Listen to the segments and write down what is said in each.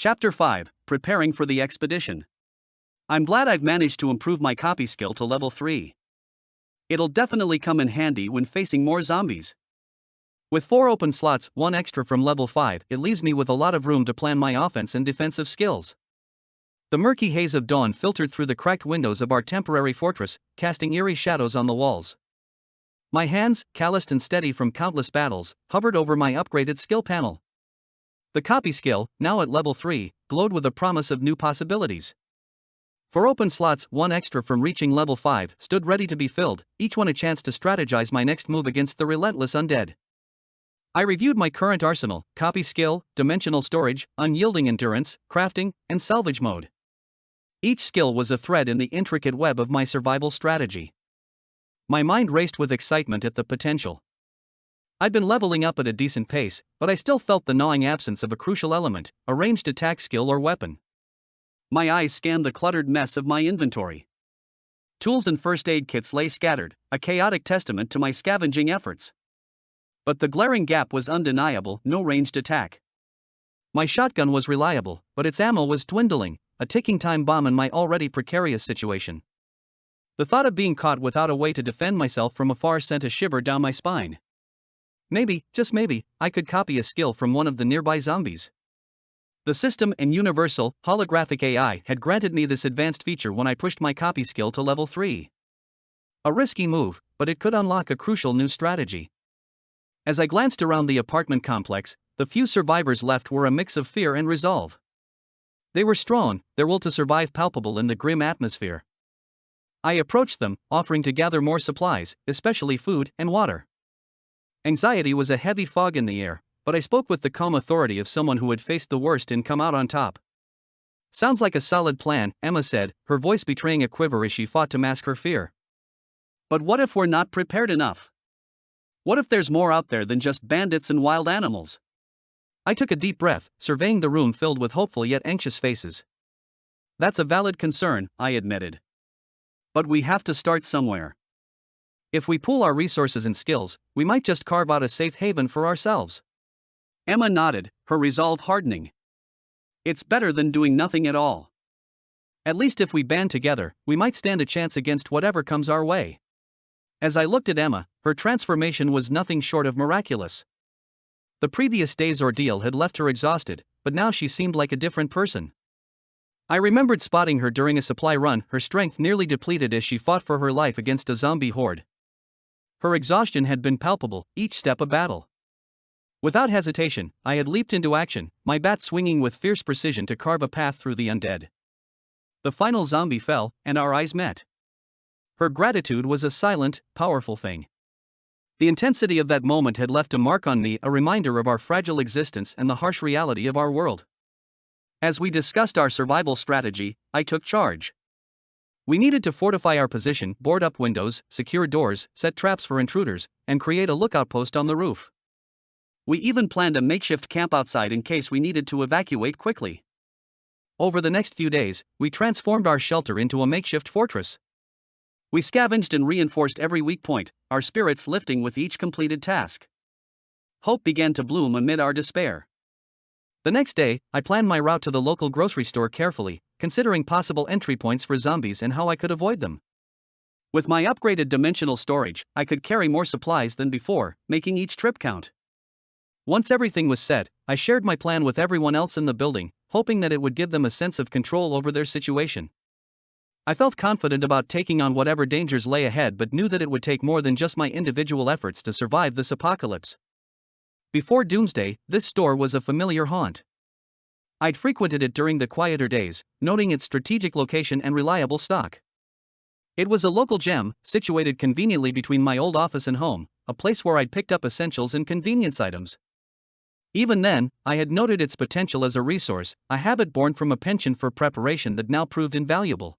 Chapter 5, Preparing for the Expedition. I'm glad I've managed to improve my copy skill to level 3. It'll definitely come in handy when facing more zombies. With 4 open slots, 1 extra from level 5, it leaves me with a lot of room to plan my offense and defensive skills. The murky haze of dawn filtered through the cracked windows of our temporary fortress, casting eerie shadows on the walls. My hands, calloused and steady from countless battles, hovered over my upgraded skill panel. The copy skill, now at level 3, glowed with the promise of new possibilities. For open slots, 1 extra from reaching level 5 stood ready to be filled, each one a chance to strategize my next move against the relentless undead. I reviewed my current arsenal: copy skill, dimensional storage, unyielding endurance, crafting, and salvage mode. Each skill was a thread in the intricate web of my survival strategy. My mind raced with excitement at the potential. I'd been leveling up at a decent pace, but I still felt the gnawing absence of a crucial element, a ranged attack skill or weapon. My eyes scanned the cluttered mess of my inventory. Tools and first aid kits lay scattered, a chaotic testament to my scavenging efforts. But the glaring gap was undeniable: no ranged attack. My shotgun was reliable, but its ammo was dwindling, a ticking time bomb in my already precarious situation. The thought of being caught without a way to defend myself from afar sent a shiver down my spine. Maybe, just maybe, I could copy a skill from one of the nearby zombies. The system and universal, holographic AI had granted me this advanced feature when I pushed my copy skill to level 3. A risky move, but it could unlock a crucial new strategy. As I glanced around the apartment complex, the few survivors left were a mix of fear and resolve. They were strong, their will to survive palpable in the grim atmosphere. I approached them, offering to gather more supplies, especially food and water. Anxiety was a heavy fog in the air, but I spoke with the calm authority of someone who had faced the worst and come out on top. "Sounds like a solid plan," Emma said, her voice betraying a quiver as she fought to mask her fear. "But what if we're not prepared enough? What if there's more out there than just bandits and wild animals?" I took a deep breath, surveying the room filled with hopeful yet anxious faces. "That's a valid concern," I admitted. "But we have to start somewhere. If we pool our resources and skills, we might just carve out a safe haven for ourselves." Emma nodded, her resolve hardening. "It's better than doing nothing at all. At least if we band together, we might stand a chance against whatever comes our way." As I looked at Emma, her transformation was nothing short of miraculous. The previous day's ordeal had left her exhausted, but now she seemed like a different person. I remembered spotting her during a supply run, her strength nearly depleted as she fought for her life against a zombie horde. Her exhaustion had been palpable, each step a battle. Without hesitation, I had leaped into action, my bat swinging with fierce precision to carve a path through the undead. The final zombie fell, and our eyes met. Her gratitude was a silent, powerful thing. The intensity of that moment had left a mark on me, a reminder of our fragile existence and the harsh reality of our world. As we discussed our survival strategy, I took charge. We needed to fortify our position, board up windows, secure doors, set traps for intruders, and create a lookout post on the roof. We even planned a makeshift camp outside in case we needed to evacuate quickly. Over the next few days, we transformed our shelter into a makeshift fortress. We scavenged and reinforced every weak point, our spirits lifting with each completed task. Hope began to bloom amid our despair. The next day, I planned my route to the local grocery store carefully, considering possible entry points for zombies and how I could avoid them. With my upgraded dimensional storage, I could carry more supplies than before, making each trip count. Once everything was set, I shared my plan with everyone else in the building, hoping that it would give them a sense of control over their situation. I felt confident about taking on whatever dangers lay ahead, but knew that it would take more than just my individual efforts to survive this apocalypse. Before Doomsday, this store was a familiar haunt. I'd frequented it during the quieter days, noting its strategic location and reliable stock. It was a local gem, situated conveniently between my old office and home, a place where I'd picked up essentials and convenience items. Even then, I had noted its potential as a resource, a habit born from a penchant for preparation that now proved invaluable.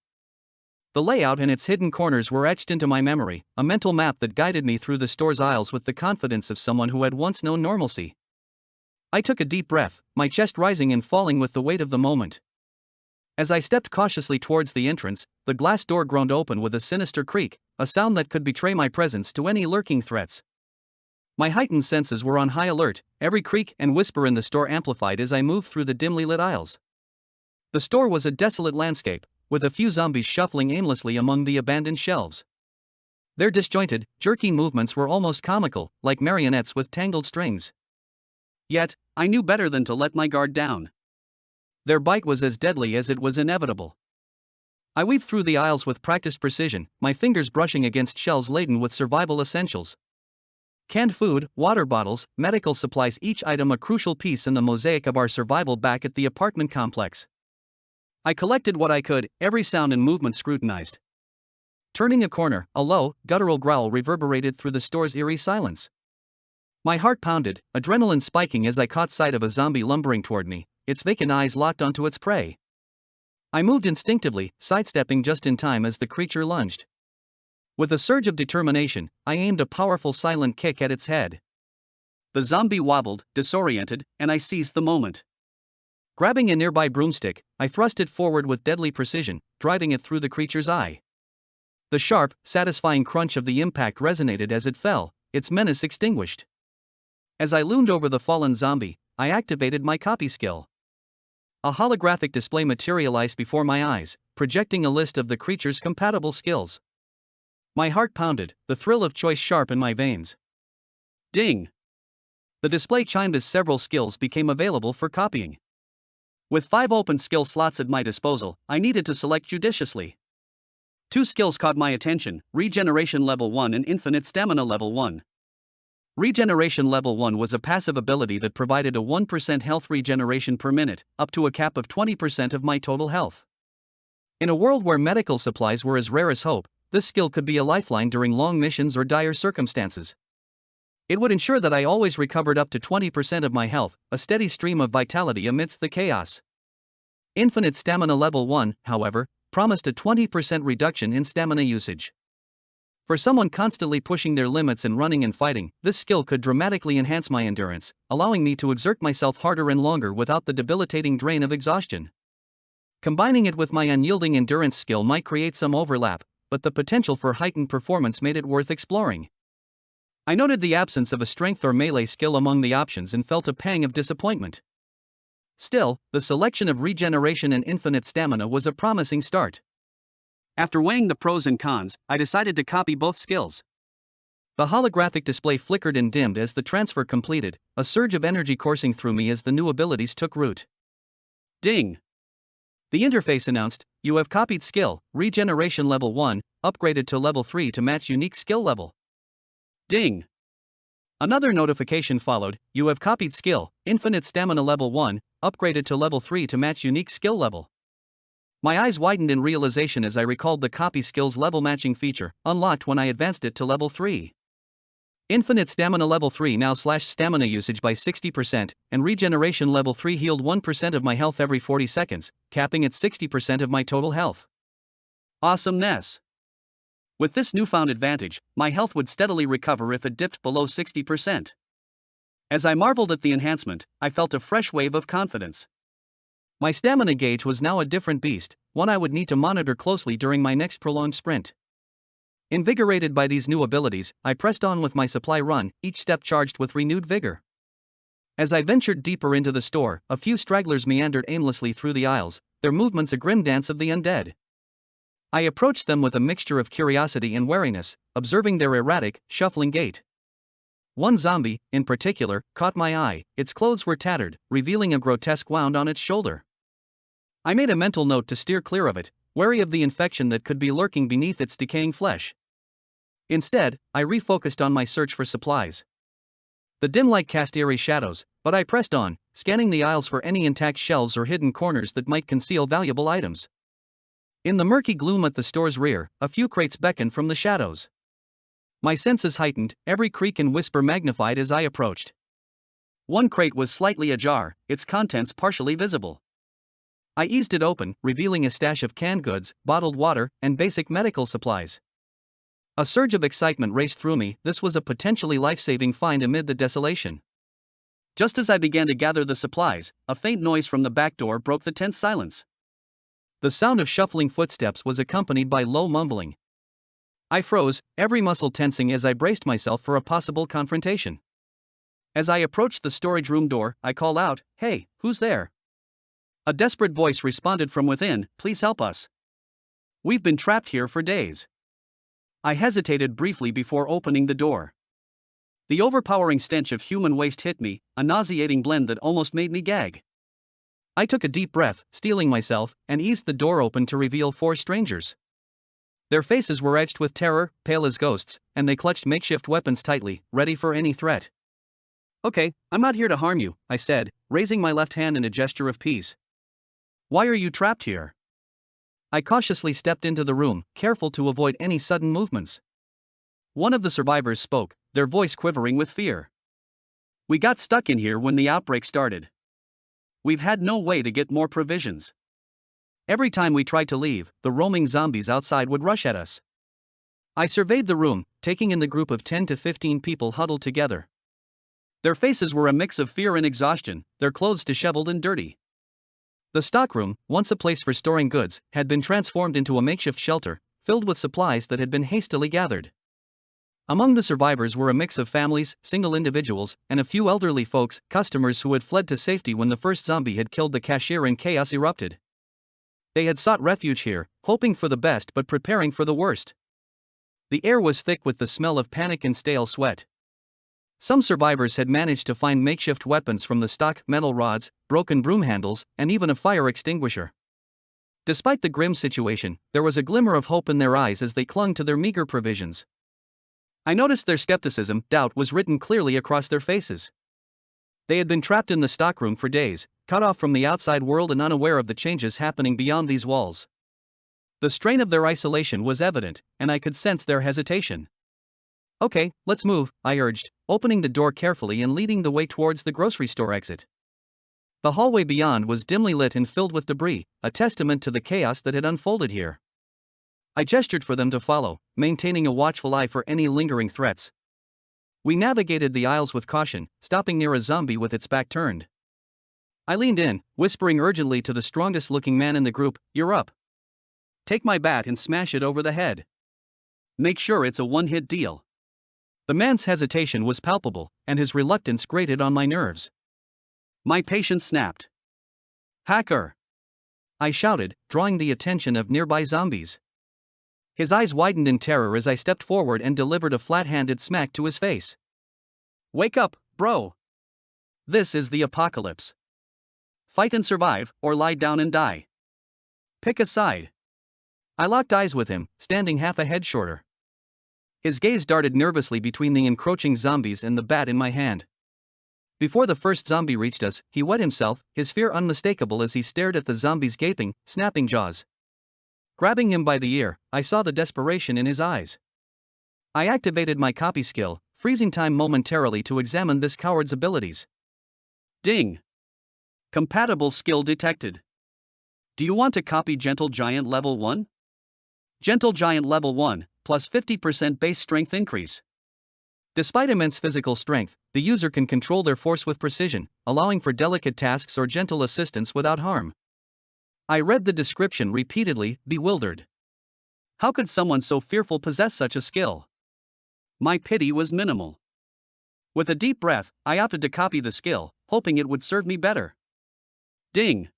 The layout and its hidden corners were etched into my memory, a mental map that guided me through the store's aisles with the confidence of someone who had once known normalcy. I took a deep breath, my chest rising and falling with the weight of the moment. As I stepped cautiously towards the entrance, the glass door groaned open with a sinister creak, a sound that could betray my presence to any lurking threats. My heightened senses were on high alert, every creak and whisper in the store amplified as I moved through the dimly lit aisles. The store was a desolate landscape, with a few zombies shuffling aimlessly among the abandoned shelves. Their disjointed, jerky movements were almost comical, like marionettes with tangled strings. Yet, I knew better than to let my guard down. Their bite was as deadly as it was inevitable. I weaved through the aisles with practiced precision, my fingers brushing against shelves laden with survival essentials. Canned food, water bottles, medical supplies, each item a crucial piece in the mosaic of our survival back at the apartment complex. I collected what I could, every sound and movement scrutinized. Turning a corner, a low, guttural growl reverberated through the store's eerie silence. My heart pounded, adrenaline spiking as I caught sight of a zombie lumbering toward me, its vacant eyes locked onto its prey. I moved instinctively, sidestepping just in time as the creature lunged. With a surge of determination, I aimed a powerful silent kick at its head. The zombie wobbled, disoriented, and I seized the moment. Grabbing a nearby broomstick, I thrust it forward with deadly precision, driving it through the creature's eye. The sharp, satisfying crunch of the impact resonated as it fell, its menace extinguished. As I loomed over the fallen zombie, I activated my copy skill. A holographic display materialized before my eyes, projecting a list of the creature's compatible skills. My heart pounded, the thrill of choice sharp in my veins. Ding! The display chimed as several skills became available for copying. With 5 open skill slots at my disposal, I needed to select judiciously. 2 skills caught my attention: Regeneration Level 1 and Infinite Stamina Level 1. Regeneration Level 1 was a passive ability that provided a 1% health regeneration per minute, up to a cap of 20% of my total health. In a world where medical supplies were as rare as hope, this skill could be a lifeline during long missions or dire circumstances. It would ensure that I always recovered up to 20% of my health, a steady stream of vitality amidst the chaos. Infinite Stamina Level 1, however, promised a 20% reduction in stamina usage. For someone constantly pushing their limits and running and fighting, this skill could dramatically enhance my endurance, allowing me to exert myself harder and longer without the debilitating drain of exhaustion. Combining it with my unyielding endurance skill might create some overlap, but the potential for heightened performance made it worth exploring. I noted the absence of a strength or melee skill among the options and felt a pang of disappointment. Still, the selection of regeneration and infinite stamina was a promising start. After weighing the pros and cons, I decided to copy both skills. The holographic display flickered and dimmed as the transfer completed, a surge of energy coursing through me as the new abilities took root. Ding! The interface announced, "You have copied skill, Regeneration Level 1, upgraded to Level 3 to match unique skill level." Ding! Another notification followed, "You have copied skill, Infinite Stamina Level 1, upgraded to Level 3 to match unique skill level." My eyes widened in realization as I recalled the copy skill's level matching feature, unlocked when I advanced it to Level 3. Infinite Stamina Level 3 now slashed stamina usage by 60%, and Regeneration Level 3 healed 1% of my health every 40 seconds, capping at 60% of my total health. Awesomeness! With this newfound advantage, my health would steadily recover if it dipped below 60%. As I marveled at the enhancement, I felt a fresh wave of confidence. My stamina gauge was now a different beast, one I would need to monitor closely during my next prolonged sprint. Invigorated by these new abilities, I pressed on with my supply run, each step charged with renewed vigor. As I ventured deeper into the store, a few stragglers meandered aimlessly through the aisles, their movements a grim dance of the undead. I approached them with a mixture of curiosity and wariness, observing their erratic, shuffling gait. One zombie, in particular, caught my eye. Its clothes were tattered, revealing a grotesque wound on its shoulder. I made a mental note to steer clear of it, wary of the infection that could be lurking beneath its decaying flesh. Instead, I refocused on my search for supplies. The dim light cast eerie shadows, but I pressed on, scanning the aisles for any intact shelves or hidden corners that might conceal valuable items. In the murky gloom at the store's rear, a few crates beckoned from the shadows. My senses heightened, every creak and whisper magnified as I approached. One crate was slightly ajar, its contents partially visible. I eased it open, revealing a stash of canned goods, bottled water, and basic medical supplies. A surge of excitement raced through me. This was a potentially life-saving find amid the desolation. Just as I began to gather the supplies, a faint noise from the back door broke the tense silence. The sound of shuffling footsteps was accompanied by low mumbling. I froze, every muscle tensing as I braced myself for a possible confrontation. As I approached the storage room door, I called out, "Hey, who's there?" A desperate voice responded from within, "Please help us. We've been trapped here for days." I hesitated briefly before opening the door. The overpowering stench of human waste hit me, a nauseating blend that almost made me gag. I took a deep breath, steeling myself, and eased the door open to reveal 4 strangers. Their faces were etched with terror, pale as ghosts, and they clutched makeshift weapons tightly, ready for any threat. "Okay, I'm not here to harm you," I said, raising my left hand in a gesture of peace. "Why are you trapped here?" I cautiously stepped into the room, careful to avoid any sudden movements. One of the survivors spoke, their voice quivering with fear. "We got stuck in here when the outbreak started. We've had no way to get more provisions. Every time we tried to leave, the roaming zombies outside would rush at us." I surveyed the room, taking in the group of 10 to 15 people huddled together. Their faces were a mix of fear and exhaustion, their clothes disheveled and dirty. The stockroom, once a place for storing goods, had been transformed into a makeshift shelter, filled with supplies that had been hastily gathered. Among the survivors were a mix of families, single individuals, and a few elderly folks, customers who had fled to safety when the first zombie had killed the cashier and chaos erupted. They had sought refuge here, hoping for the best but preparing for the worst. The air was thick with the smell of panic and stale sweat. Some survivors had managed to find makeshift weapons from the stock, metal rods, broken broom handles, and even a fire extinguisher. Despite the grim situation, there was a glimmer of hope in their eyes as they clung to their meager provisions. I noticed their skepticism, doubt was written clearly across their faces. They had been trapped in the stockroom for days, cut off from the outside world and unaware of the changes happening beyond these walls. The strain of their isolation was evident, and I could sense their hesitation. "Okay, let's move," I urged, opening the door carefully and leading the way towards the grocery store exit. The hallway beyond was dimly lit and filled with debris, a testament to the chaos that had unfolded here. I gestured for them to follow, maintaining a watchful eye for any lingering threats. We navigated the aisles with caution, stopping near a zombie with its back turned. I leaned in, whispering urgently to the strongest-looking man in the group, "You're up. Take my bat and smash it over the head. Make sure it's a one-hit deal." The man's hesitation was palpable, and his reluctance grated on my nerves. My patience snapped. "Hacker!" I shouted, drawing the attention of nearby zombies. His eyes widened in terror as I stepped forward and delivered a flat-handed smack to his face. "Wake up, bro! This is the apocalypse. Fight and survive, or lie down and die. Pick a side." I locked eyes with him, standing half a head shorter. His gaze darted nervously between the encroaching zombies and the bat in my hand. Before the first zombie reached us, he wet himself, his fear unmistakable as he stared at the zombie's gaping, snapping jaws. Grabbing him by the ear, I saw the desperation in his eyes. I activated my copy skill, freezing time momentarily to examine this coward's abilities. Ding! Compatible skill detected. Do you want to copy Gentle Giant Level 1? Gentle Giant Level 1, plus 50% base strength increase. Despite immense physical strength, the user can control their force with precision, allowing for delicate tasks or gentle assistance without harm. I read the description repeatedly, bewildered. How could someone so fearful possess such a skill? My pity was minimal. With a deep breath, I opted to copy the skill, hoping it would serve me better. Ding!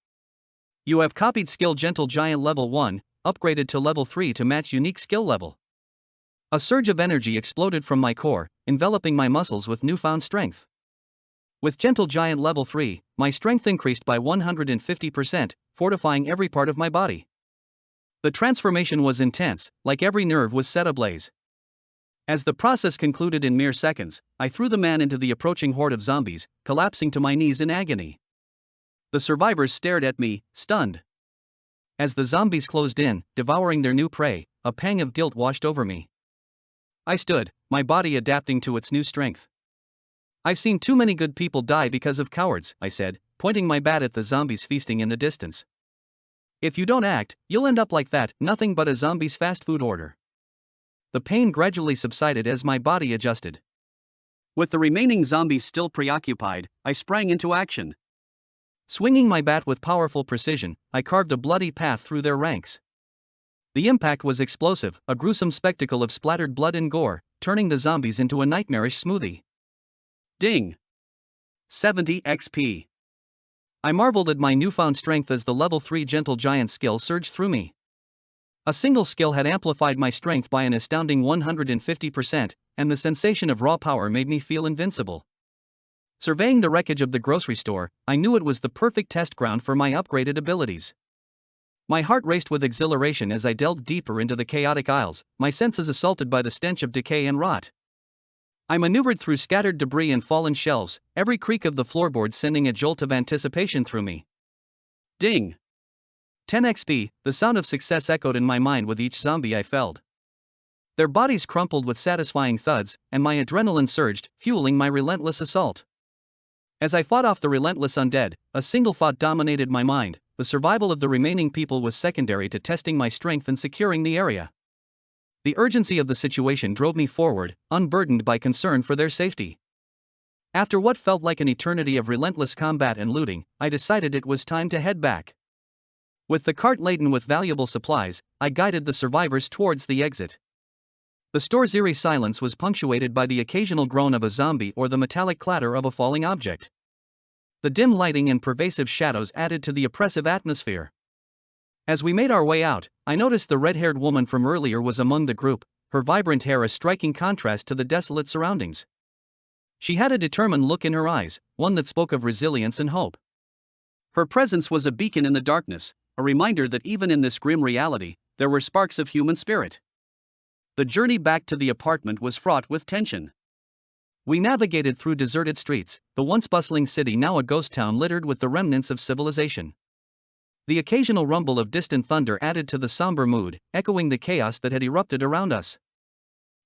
You have copied skill Gentle Giant Level 1, upgraded to Level 3 to match unique skill level. A surge of energy exploded from my core, enveloping my muscles with newfound strength. With Gentle Giant Level 3, my strength increased by 150%, fortifying every part of my body. The transformation was intense, like every nerve was set ablaze. As the process concluded in mere seconds, I threw the man into the approaching horde of zombies, collapsing to my knees in agony. The survivors stared at me, stunned. As the zombies closed in, devouring their new prey, a pang of guilt washed over me. I stood, my body adapting to its new strength. "I've seen too many good people die because of cowards," I said, pointing my bat at the zombies feasting in the distance. "If you don't act, you'll end up like that, nothing but a zombie's fast food order." The pain gradually subsided as my body adjusted. With the remaining zombies still preoccupied, I sprang into action. Swinging my bat with powerful precision, I carved a bloody path through their ranks. The impact was explosive, a gruesome spectacle of splattered blood and gore, turning the zombies into a nightmarish smoothie. Ding! 70 XP. I marveled at my newfound strength as the level 3 gentle giant skill surged through me. A single skill had amplified my strength by an astounding 150%, and the sensation of raw power made me feel invincible. Surveying the wreckage of the grocery store, I knew it was the perfect test ground for my upgraded abilities. My heart raced with exhilaration as I delved deeper into the chaotic aisles, my senses assaulted by the stench of decay and rot. I maneuvered through scattered debris and fallen shelves, every creak of the floorboards sending a jolt of anticipation through me. Ding! 10 XP, the sound of success echoed in my mind with each zombie I felled. Their bodies crumpled with satisfying thuds, and my adrenaline surged, fueling my relentless assault. As I fought off the relentless undead, a single thought dominated my mind: the survival of the remaining people was secondary to testing my strength and securing the area. The urgency of the situation drove me forward, unburdened by concern for their safety. After what felt like an eternity of relentless combat and looting, I decided it was time to head back. With the cart laden with valuable supplies, I guided the survivors towards the exit. The store's eerie silence was punctuated by the occasional groan of a zombie or the metallic clatter of a falling object. The dim lighting and pervasive shadows added to the oppressive atmosphere. As we made our way out, I noticed the red-haired woman from earlier was among the group, her vibrant hair a striking contrast to the desolate surroundings. She had a determined look in her eyes, one that spoke of resilience and hope. Her presence was a beacon in the darkness, a reminder that even in this grim reality, there were sparks of human spirit. The journey back to the apartment was fraught with tension. We navigated through deserted streets, the once bustling city now a ghost town littered with the remnants of civilization. The occasional rumble of distant thunder added to the somber mood, echoing the chaos that had erupted around us.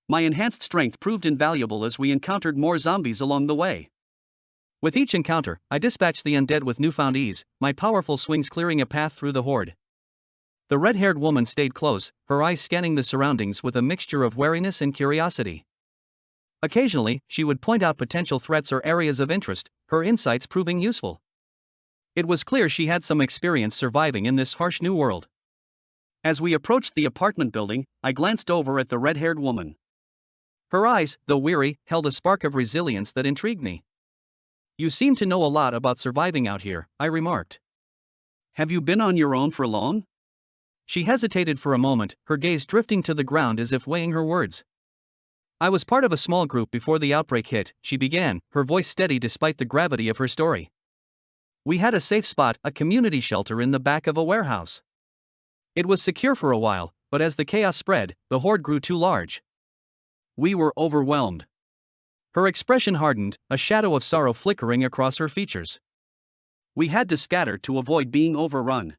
My enhanced strength proved invaluable as we encountered more zombies along the way. With each encounter, I dispatched the undead with newfound ease, my powerful swings clearing a path through the horde. The red-haired woman stayed close, her eyes scanning the surroundings with a mixture of wariness and curiosity. Occasionally, she would point out potential threats or areas of interest, her insights proving useful. It was clear she had some experience surviving in this harsh new world. As we approached the apartment building, I glanced over at the red-haired woman. Her eyes, though weary, held a spark of resilience that intrigued me. "You seem to know a lot about surviving out here," I remarked. "Have you been on your own for long?" She hesitated for a moment, her gaze drifting to the ground as if weighing her words. "I was part of a small group before the outbreak hit," she began, her voice steady despite the gravity of her story. "We had a safe spot, a community shelter in the back of a warehouse. It was secure for a while, but as the chaos spread, the horde grew too large. We were overwhelmed." Her expression hardened, a shadow of sorrow flickering across her features. "We had to scatter to avoid being overrun.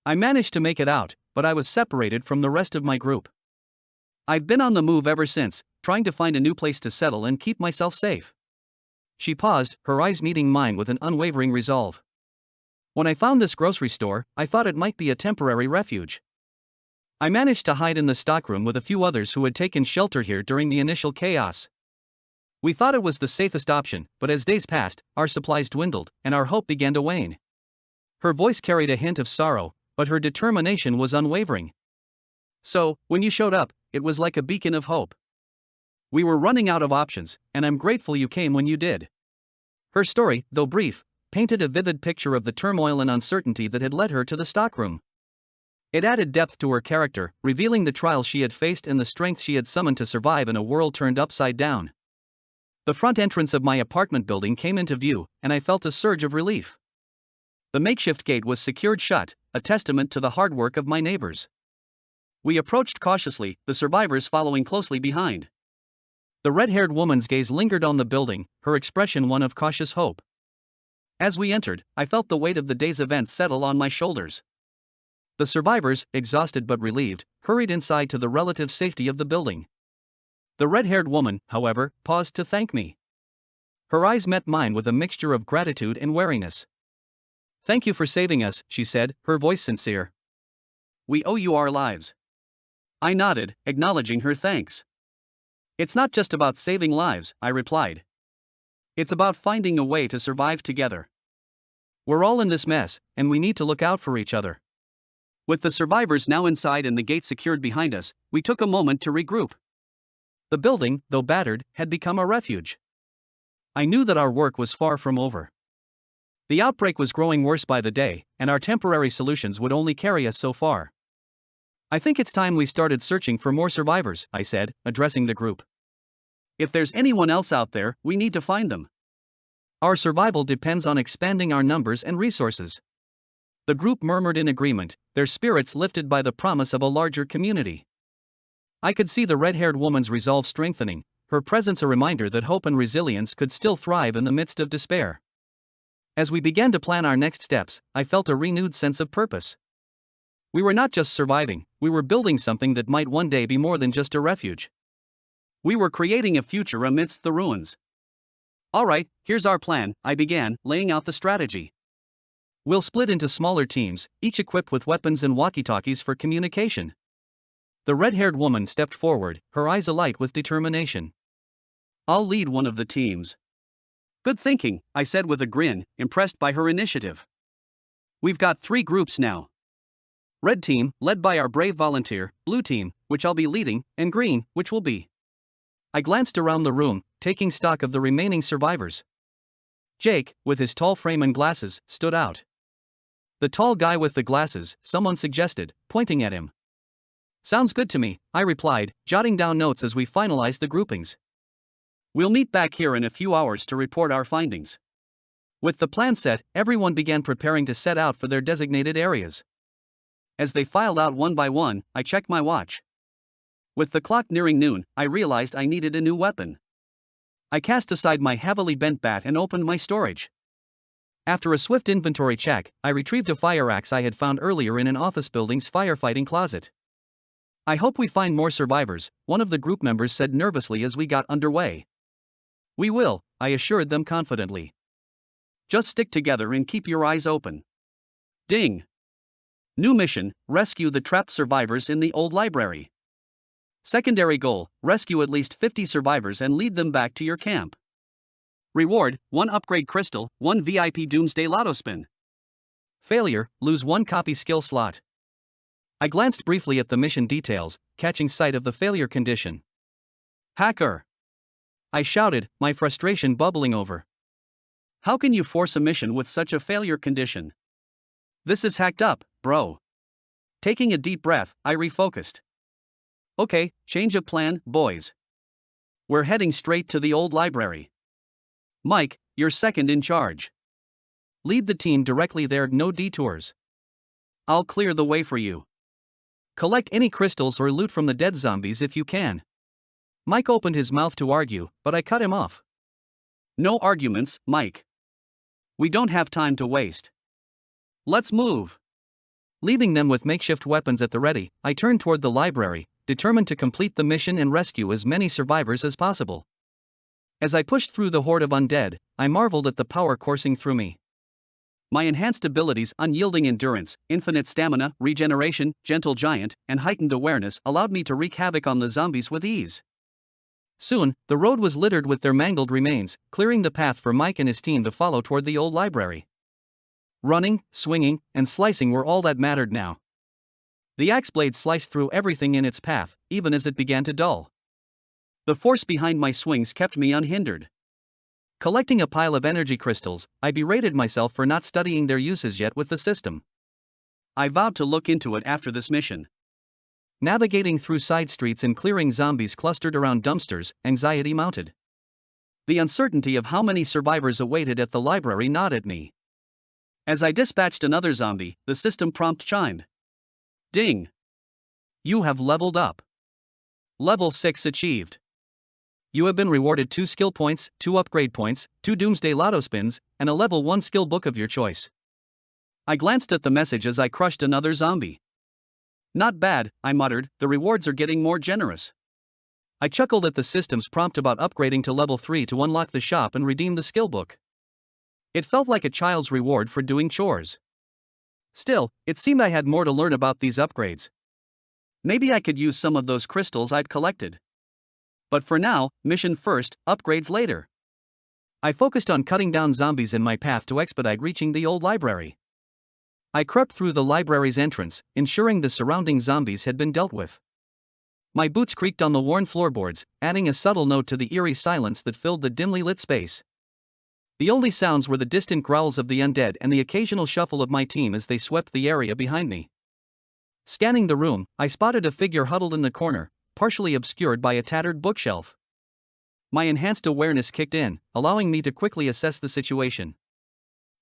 I managed to make it out, but I was separated from the rest of my group. I've been on the move ever since, trying to find a new place to settle and keep myself safe." She paused, her eyes meeting mine with an unwavering resolve. "When I found this grocery store, I thought it might be a temporary refuge. I managed to hide in the stockroom with a few others who had taken shelter here during the initial chaos. We thought it was the safest option, but as days passed, our supplies dwindled, and our hope began to wane." Her voice carried a hint of sorrow, but her determination was unwavering. "So, when you showed up, it was like a beacon of hope. We were running out of options, and I'm grateful you came when you did." Her story, though brief, painted a vivid picture of the turmoil and uncertainty that had led her to the stockroom. It added depth to her character, revealing the trials she had faced and the strength she had summoned to survive in a world turned upside down. The front entrance of my apartment building came into view, and I felt a surge of relief. The makeshift gate was secured shut, a testament to the hard work of my neighbors. We approached cautiously, the survivors following closely behind. The red-haired woman's gaze lingered on the building, her expression one of cautious hope. As we entered, I felt the weight of the day's events settle on my shoulders. The survivors, exhausted but relieved, hurried inside to the relative safety of the building. The red-haired woman, however, paused to thank me. Her eyes met mine with a mixture of gratitude and wariness. "Thank you for saving us," she said, her voice sincere. "We owe you our lives." I nodded, acknowledging her thanks. "It's not just about saving lives," I replied. "It's about finding a way to survive together. We're all in this mess, and we need to look out for each other." With the survivors now inside and the gate secured behind us, we took a moment to regroup. The building, though battered, had become a refuge. I knew that our work was far from over. The outbreak was growing worse by the day, and our temporary solutions would only carry us so far. I think it's time we started searching for more survivors, I said, addressing the group. If there's anyone else out there, we need to find them. Our survival depends on expanding our numbers and resources. The group murmured in agreement, their spirits lifted by the promise of a larger community. I could see the red-haired woman's resolve strengthening, her presence a reminder that hope and resilience could still thrive in the midst of despair. As we began to plan our next steps, I felt a renewed sense of purpose. We were not just surviving, we were building something that might one day be more than just a refuge. We were creating a future amidst the ruins. Alright, here's our plan, I began, laying out the strategy. We'll split into smaller teams, each equipped with weapons and walkie-talkies for communication. The red-haired woman stepped forward, her eyes alight with determination. I'll lead one of the teams. Good thinking, I said with a grin, impressed by her initiative. We've got 3 groups now. Red team, led by our brave volunteer, blue team, which I'll be leading, and green, which will be. I glanced around the room, taking stock of the remaining survivors. Jake, with his tall frame and glasses, stood out. The tall guy with the glasses, someone suggested, pointing at him. Sounds good to me, I replied, jotting down notes as we finalized the groupings. We'll meet back here in a few hours to report our findings. With the plan set, everyone began preparing to set out for their designated areas. As they filed out one by one, I checked my watch. With the clock nearing noon, I realized I needed a new weapon. I cast aside my heavily bent bat and opened my storage. After a swift inventory check, I retrieved a fire axe I had found earlier in an office building's firefighting closet. I hope we find more survivors, one of the group members said nervously as we got underway. We will, I assured them confidently. Just stick together and keep your eyes open. Ding! New mission, rescue the trapped survivors in the old library. Secondary goal, rescue at least 50 survivors and lead them back to your camp. Reward, 1 upgrade crystal, 1 VIP Doomsday lotto spin. Failure, lose 1 copy skill slot. I glanced briefly at the mission details, catching sight of the failure condition. Hacker! I shouted, my frustration bubbling over. How can you force a mission with such a failure condition? This is hacked up, bro. Taking a deep breath, I refocused. Okay, change of plan, boys. We're heading straight to the old library. Mike, you're second in charge. Lead the team directly there, no detours. I'll clear the way for you. Collect any crystals or loot from the dead zombies if you can. Mike opened his mouth to argue, but I cut him off. No arguments, Mike. We don't have time to waste. Let's move. Leaving them with makeshift weapons at the ready, I turned toward the library, determined to complete the mission and rescue as many survivors as possible. As I pushed through the horde of undead, I marveled at the power coursing through me. My enhanced abilities, unyielding endurance, infinite stamina, regeneration, gentle giant, and heightened awareness allowed me to wreak havoc on the zombies with ease. Soon, the road was littered with their mangled remains, clearing the path for Mike and his team to follow toward the old library. Running, swinging, and slicing were all that mattered now. The axe blade sliced through everything in its path, even as it began to dull. The force behind my swings kept me unhindered. Collecting a pile of energy crystals, I berated myself for not studying their uses yet with the system. I vowed to look into it after this mission. Navigating through side streets and clearing zombies clustered around dumpsters, anxiety mounted. The uncertainty of how many survivors awaited at the library gnawed at me. As I dispatched another zombie, the system prompt chimed. Ding! You have leveled up. Level 6 achieved. You have been rewarded 2 skill points, 2 upgrade points, 2 Doomsday lotto spins, and a level 1 skill book of your choice. I glanced at the message as I crushed another zombie. Not bad, I muttered, the rewards are getting more generous. I chuckled at the system's prompt about upgrading to level 3 to unlock the shop and redeem the skill book. It felt like a child's reward for doing chores. Still, it seemed I had more to learn about these upgrades. Maybe I could use some of those crystals I'd collected. But for now, mission first, upgrades later. I focused on cutting down zombies in my path to expedite reaching the old library. I crept through the library's entrance, ensuring the surrounding zombies had been dealt with. My boots creaked on the worn floorboards, adding a subtle note to the eerie silence that filled the dimly lit space. The only sounds were the distant growls of the undead and the occasional shuffle of my team as they swept the area behind me. Scanning the room, I spotted a figure huddled in the corner, partially obscured by a tattered bookshelf. My enhanced awareness kicked in, allowing me to quickly assess the situation.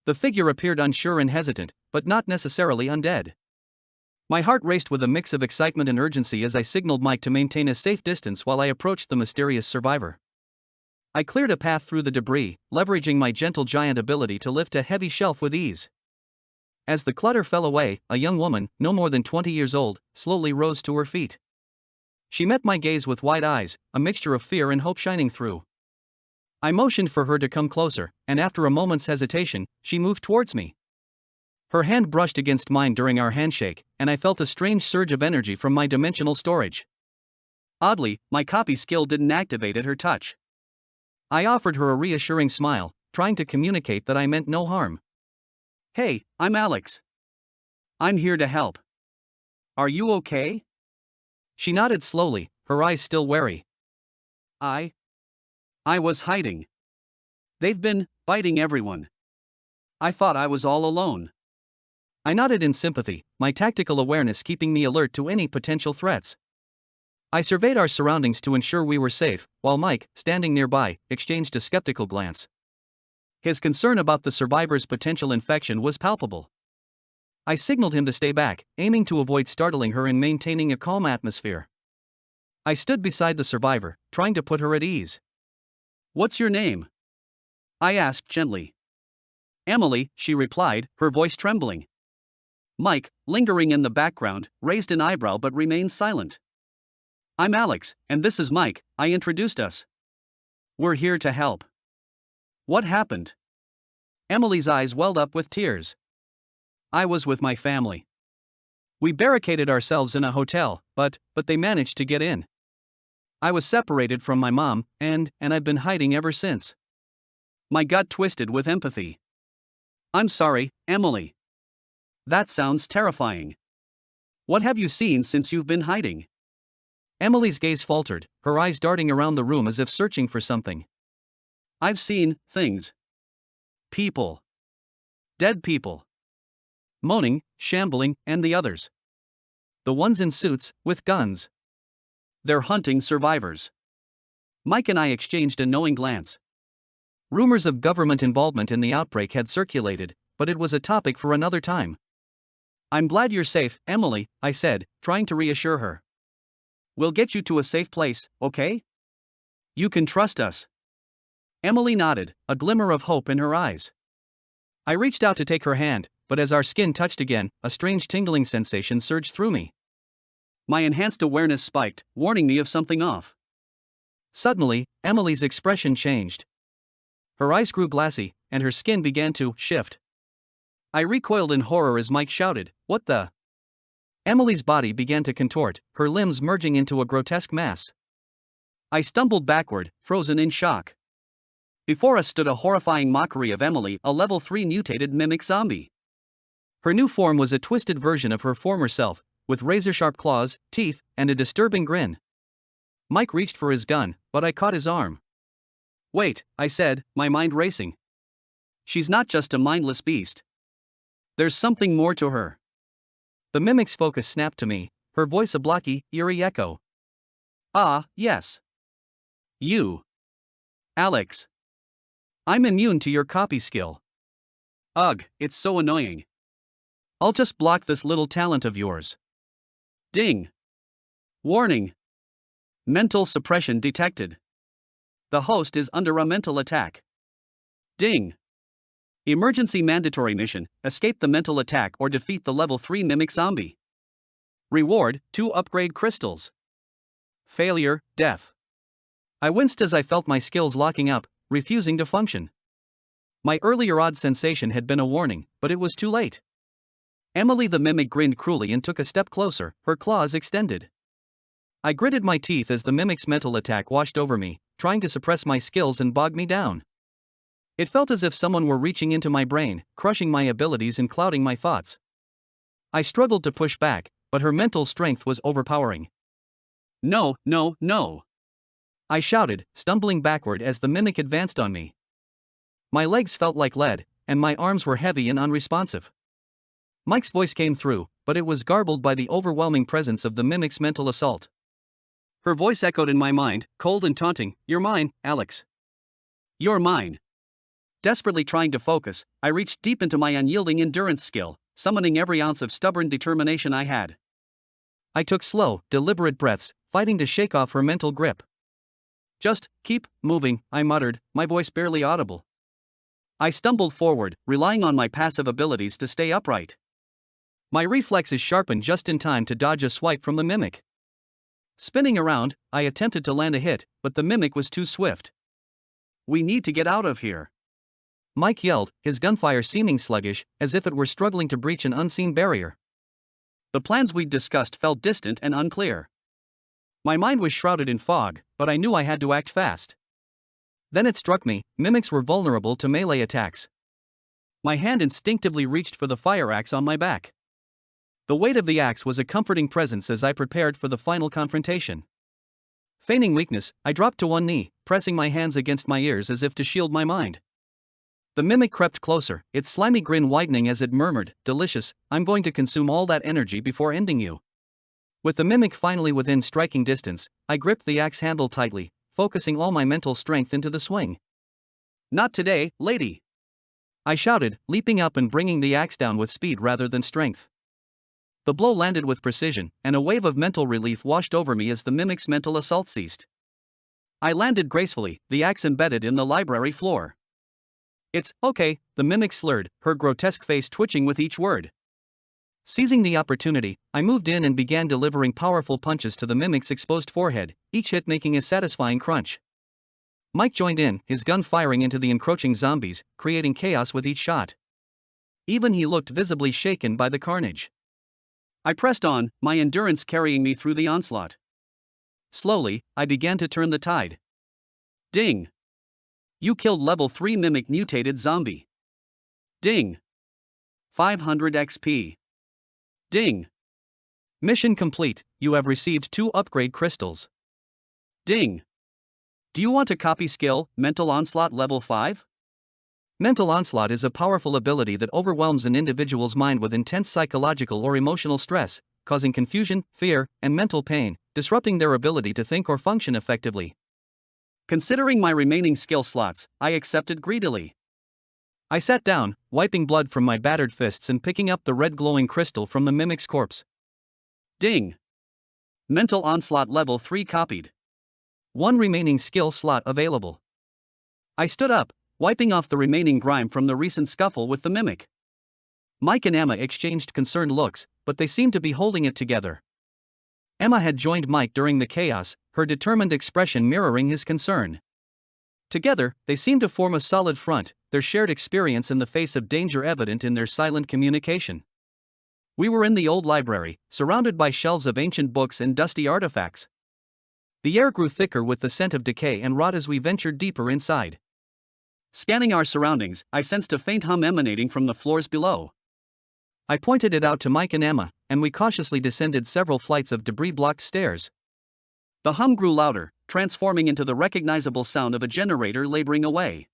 The figure appeared unsure and hesitant, but not necessarily undead. My heart raced with a mix of excitement and urgency as I signaled Mike to maintain a safe distance while I approached the mysterious survivor. I cleared a path through the debris, leveraging my gentle giant ability to lift a heavy shelf with ease. As the clutter fell away, a young woman, no more than 20 years old, slowly rose to her feet. She met my gaze with wide eyes, a mixture of fear and hope shining through. I motioned for her to come closer, and after a moment's hesitation, she moved towards me. Her hand brushed against mine during our handshake, and I felt a strange surge of energy from my dimensional storage. Oddly, my copy skill didn't activate at her touch. I offered her a reassuring smile, trying to communicate that I meant no harm. "Hey, I'm Alex. I'm here to help. Are you okay?" She nodded slowly, her eyes still wary. I was hiding. They've been biting everyone. I thought I was all alone." I nodded in sympathy, my tactical awareness keeping me alert to any potential threats. I surveyed our surroundings to ensure we were safe, while Mike, standing nearby, exchanged a skeptical glance. His concern about the survivor's potential infection was palpable. I signaled him to stay back, aiming to avoid startling her and maintaining a calm atmosphere. I stood beside the survivor, trying to put her at ease. "What's your name?" I asked gently. "Emily," she replied, her voice trembling. Mike, lingering in the background, raised an eyebrow but remained silent. "I'm Alex, and this is Mike," I introduced us. "We're here to help." "What happened?" Emily's eyes welled up with tears. "I was with my family. We barricaded ourselves in a hotel, but they managed to get in. I was separated from my mom, and I've been hiding ever since." My gut twisted with empathy. "I'm sorry, Emily. That sounds terrifying. What have you seen since you've been hiding?" Emily's gaze faltered, her eyes darting around the room as if searching for something. "I've seen things. People. Dead people. Moaning, shambling, and the others. The ones in suits, with guns. They're hunting survivors." Mike and I exchanged a knowing glance. Rumors of government involvement in the outbreak had circulated, but it was a topic for another time. "I'm glad you're safe, Emily," I said, trying to reassure her. "We'll get you to a safe place, okay? You can trust us." Emily nodded, a glimmer of hope in her eyes. I reached out to take her hand, but as our skin touched again, a strange tingling sensation surged through me. My enhanced awareness spiked, warning me of something off. Suddenly, Emily's expression changed. Her eyes grew glassy, and her skin began to shift. I recoiled in horror as Mike shouted, "What the?" Emily's body began to contort, her limbs merging into a grotesque mass. I stumbled backward, frozen in shock. Before us stood a horrifying mockery of Emily, a level 3 mutated mimic zombie. Her new form was a twisted version of her former self, with razor-sharp claws, teeth, and a disturbing grin. Mike reached for his gun, but I caught his arm. "Wait," I said, my mind racing. "She's not just a mindless beast. There's something more to her." The mimic's focus snapped to me, her voice a blocky, eerie echo. "Ah, yes. You. Alex. I'm immune to your copy skill. Ugh, it's so annoying. I'll just block this little talent of yours. Ding. Warning. Mental suppression detected. The host is under a mental attack. Ding. Emergency mandatory mission, escape the mental attack or defeat the level 3 mimic zombie. Reward, 2 upgrade crystals. Failure, death." I winced as I felt my skills locking up, refusing to function. My earlier odd sensation had been a warning, but it was too late. Emily the mimic grinned cruelly and took a step closer, her claws extended. I gritted my teeth as the mimic's mental attack washed over me, trying to suppress my skills and bog me down. It felt as if someone were reaching into my brain, crushing my abilities and clouding my thoughts. I struggled to push back, but her mental strength was overpowering. "No, no, no!" I shouted, stumbling backward as the mimic advanced on me. My legs felt like lead, and my arms were heavy and unresponsive. Mike's voice came through, but it was garbled by the overwhelming presence of the mimic's mental assault. Her voice echoed in my mind, cold and taunting. "You're mine, Alex. You're mine." Desperately trying to focus, I reached deep into my unyielding endurance skill, summoning every ounce of stubborn determination I had. I took slow, deliberate breaths, fighting to shake off her mental grip. "Just keep moving," I muttered, my voice barely audible. I stumbled forward, relying on my passive abilities to stay upright. My reflexes sharpened just in time to dodge a swipe from the mimic. Spinning around, I attempted to land a hit, but the mimic was too swift. "We need to get out of here," Mike yelled, his gunfire seeming sluggish, as if it were struggling to breach an unseen barrier. The plans we'd discussed felt distant and unclear. My mind was shrouded in fog, but I knew I had to act fast. Then it struck me, mimics were vulnerable to melee attacks. My hand instinctively reached for the fire axe on my back. The weight of the axe was a comforting presence as I prepared for the final confrontation. Feigning weakness, I dropped to one knee, pressing my hands against my ears as if to shield my mind. The mimic crept closer, its slimy grin widening as it murmured, "Delicious, I'm going to consume all that energy before ending you." With the mimic finally within striking distance, I gripped the axe handle tightly, focusing all my mental strength into the swing. "Not today, lady!" I shouted, leaping up and bringing the axe down with speed rather than strength. The blow landed with precision, and a wave of mental relief washed over me as the mimic's mental assault ceased. I landed gracefully, the axe embedded in the library floor. "It's okay," the mimic slurred, her grotesque face twitching with each word. Seizing the opportunity, I moved in and began delivering powerful punches to the mimic's exposed forehead, each hit making a satisfying crunch. Mike joined in, his gun firing into the encroaching zombies, creating chaos with each shot. Even he looked visibly shaken by the carnage. I pressed on, my endurance carrying me through the onslaught. Slowly, I began to turn the tide. Ding! You killed level 3 mimic mutated zombie. Ding! 500 XP. Ding! Mission complete, you have received 2 upgrade crystals. Ding! Do you want a copy skill, Mental Onslaught level 5? Mental Onslaught is a powerful ability that overwhelms an individual's mind with intense psychological or emotional stress, causing confusion, fear, and mental pain, disrupting their ability to think or function effectively. Considering my remaining skill slots, I accepted greedily. I sat down, wiping blood from my battered fists and picking up the red glowing crystal from the mimic's corpse. Ding! Mental Onslaught level 3 copied. 1 remaining skill slot available. I stood up, wiping off the remaining grime from the recent scuffle with the mimic. Mike and Emma exchanged concerned looks, but they seemed to be holding it together. Emma had joined Mike during the chaos, her determined expression mirroring his concern. Together, they seemed to form a solid front, their shared experience in the face of danger evident in their silent communication. We were in the old library, surrounded by shelves of ancient books and dusty artifacts. The air grew thicker with the scent of decay and rot as we ventured deeper inside. Scanning our surroundings, I sensed a faint hum emanating from the floors below. I pointed it out to Mike and Emma, and we cautiously descended several flights of debris-blocked stairs. The hum grew louder, transforming into the recognizable sound of a generator laboring away.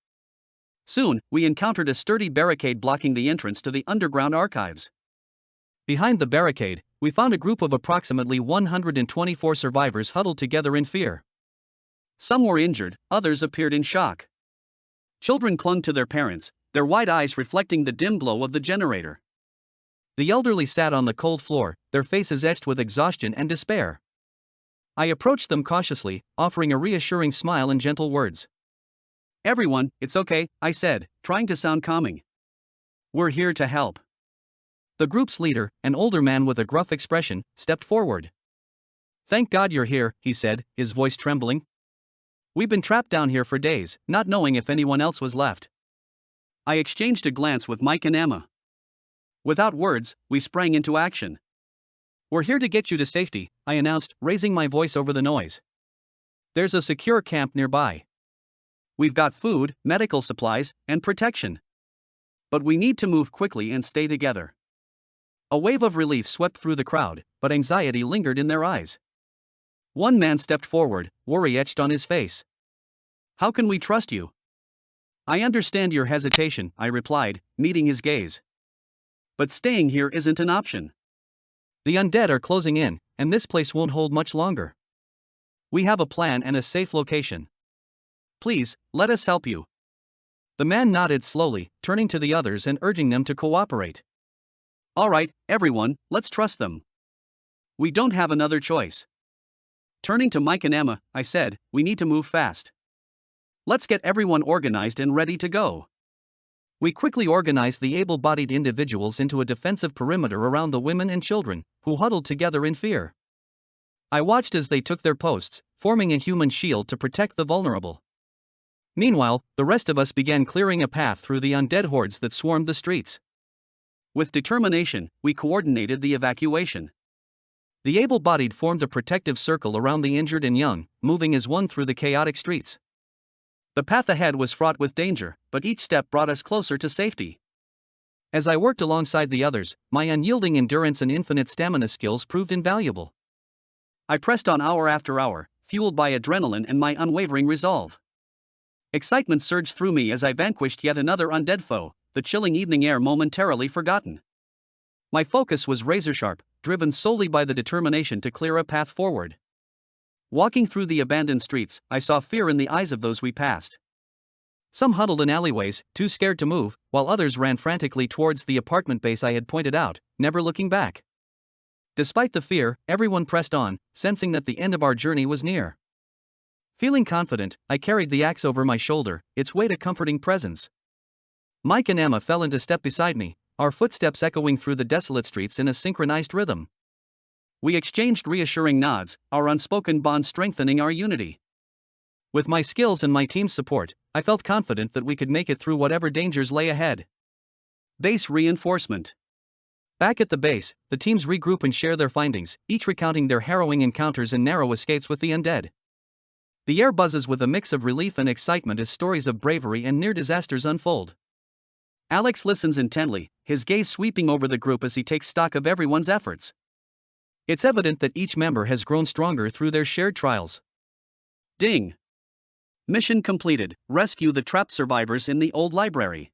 Soon, we encountered a sturdy barricade blocking the entrance to the underground archives. Behind the barricade, we found a group of approximately 124 survivors huddled together in fear. Some were injured, others appeared in shock. Children clung to their parents, their wide eyes reflecting the dim glow of the generator. The elderly sat on the cold floor, their faces etched with exhaustion and despair. I approached them cautiously, offering a reassuring smile and gentle words. "Everyone, it's okay," I said, trying to sound calming. "We're here to help." The group's leader, an older man with a gruff expression, stepped forward. "Thank God you're here," he said, his voice trembling. "We've been trapped down here for days, not knowing if anyone else was left." I exchanged a glance with Mike and Emma. Without words, we sprang into action. "We're here to get you to safety," I announced, raising my voice over the noise. "There's a secure camp nearby. We've got food, medical supplies, and protection. But we need to move quickly and stay together." A wave of relief swept through the crowd, but anxiety lingered in their eyes. One man stepped forward, worry etched on his face. "How can we trust you?" I understand your hesitation, I replied, meeting his gaze. But staying here isn't an option. The undead are closing in, and this place won't hold much longer. We have a plan and a safe location. Please, let us help you. The man nodded slowly, turning to the others and urging them to cooperate. All right, everyone, let's trust them. We don't have another choice. Turning to Mike and Emma, I said, we need to move fast. Let's get everyone organized and ready to go. We quickly organized the able-bodied individuals into a defensive perimeter around the women and children, who huddled together in fear. I watched as they took their posts, forming a human shield to protect the vulnerable. Meanwhile, the rest of us began clearing a path through the undead hordes that swarmed the streets. With determination, we coordinated the evacuation. The able-bodied formed a protective circle around the injured and young, moving as one through the chaotic streets. The path ahead was fraught with danger, but each step brought us closer to safety. As I worked alongside the others, my unyielding endurance and infinite stamina skills proved invaluable. I pressed on hour after hour, fueled by adrenaline and my unwavering resolve. Excitement surged through me as I vanquished yet another undead foe, the chilling evening air momentarily forgotten. My focus was razor-sharp, driven solely by the determination to clear a path forward. Walking through the abandoned streets, I saw fear in the eyes of those we passed. Some huddled in alleyways, too scared to move, while others ran frantically towards the apartment base I had pointed out, never looking back. Despite the fear, everyone pressed on, sensing that the end of our journey was near. Feeling confident, I carried the axe over my shoulder, its weight a comforting presence. Mike and Emma fell into step beside me, our footsteps echoing through the desolate streets in a synchronized rhythm. We exchanged reassuring nods, our unspoken bond strengthening our unity. With my skills and my team's support, I felt confident that we could make it through whatever dangers lay ahead. Base reinforcement. Back at the base, the teams regroup and share their findings, each recounting their harrowing encounters and narrow escapes with the undead. The air buzzes with a mix of relief and excitement as stories of bravery and near disasters unfold. Alex listens intently, his gaze sweeping over the group as he takes stock of everyone's efforts. It's evident that each member has grown stronger through their shared trials. Ding! Mission completed, rescue the trapped survivors in the old library.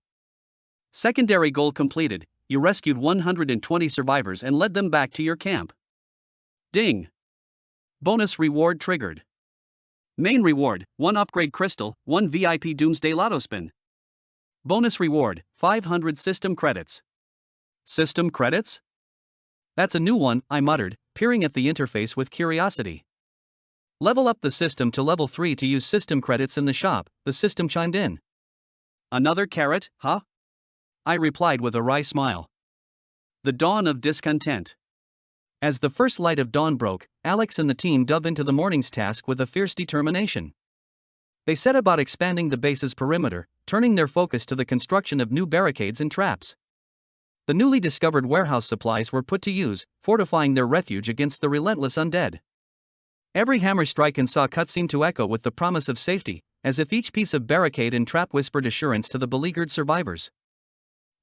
Secondary goal completed, you rescued 120 survivors and led them back to your camp. Ding! Bonus reward triggered. Main reward, 1 upgrade crystal, 1 VIP Doomsday lotto spin. Bonus reward, 500 system credits. System credits? That's a new one, I muttered, peering at the interface with curiosity. Level up the system to level 3 to use system credits in the shop, the system chimed in. Another carrot, huh? I replied with a wry smile. The dawn of discontent. As the first light of dawn broke, Alex and the team dove into the morning's task with a fierce determination. They set about expanding the base's perimeter, turning their focus to the construction of new barricades and traps. The newly discovered warehouse supplies were put to use, fortifying their refuge against the relentless undead. Every hammer strike and saw cut seemed to echo with the promise of safety, as if each piece of barricade and trap whispered assurance to the beleaguered survivors.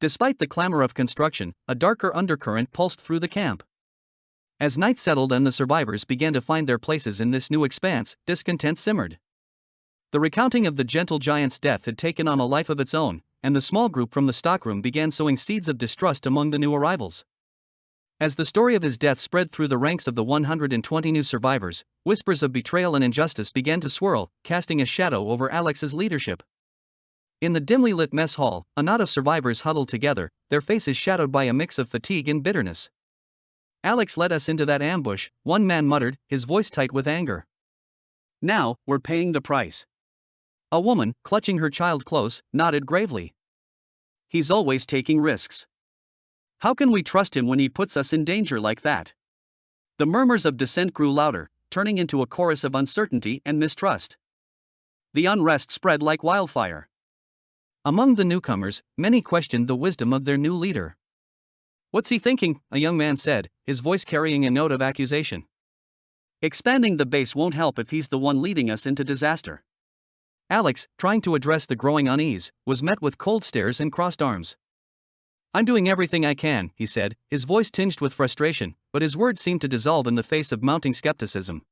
Despite the clamor of construction, a darker undercurrent pulsed through the camp. As night settled and the survivors began to find their places in this new expanse, discontent simmered. The recounting of the gentle giant's death had taken on a life of its own, and the small group from the stockroom began sowing seeds of distrust among the new arrivals. As the story of his death spread through the ranks of the 120 new survivors, whispers of betrayal and injustice began to swirl, casting a shadow over Alex's leadership. In the dimly lit mess hall, a knot of survivors huddled together, their faces shadowed by a mix of fatigue and bitterness. Alex led us into that ambush, one man muttered, his voice tight with anger. Now, we're paying the price. A woman, clutching her child close, nodded gravely. He's always taking risks. How can we trust him when he puts us in danger like that? The murmurs of dissent grew louder, turning into a chorus of uncertainty and mistrust. The unrest spread like wildfire. Among the newcomers, many questioned the wisdom of their new leader. What's he thinking? A young man said, his voice carrying a note of accusation. Expanding the base won't help if he's the one leading us into disaster. Alex, trying to address the growing unease, was met with cold stares and crossed arms. I'm doing everything I can, he said, his voice tinged with frustration, but his words seemed to dissolve in the face of mounting skepticism.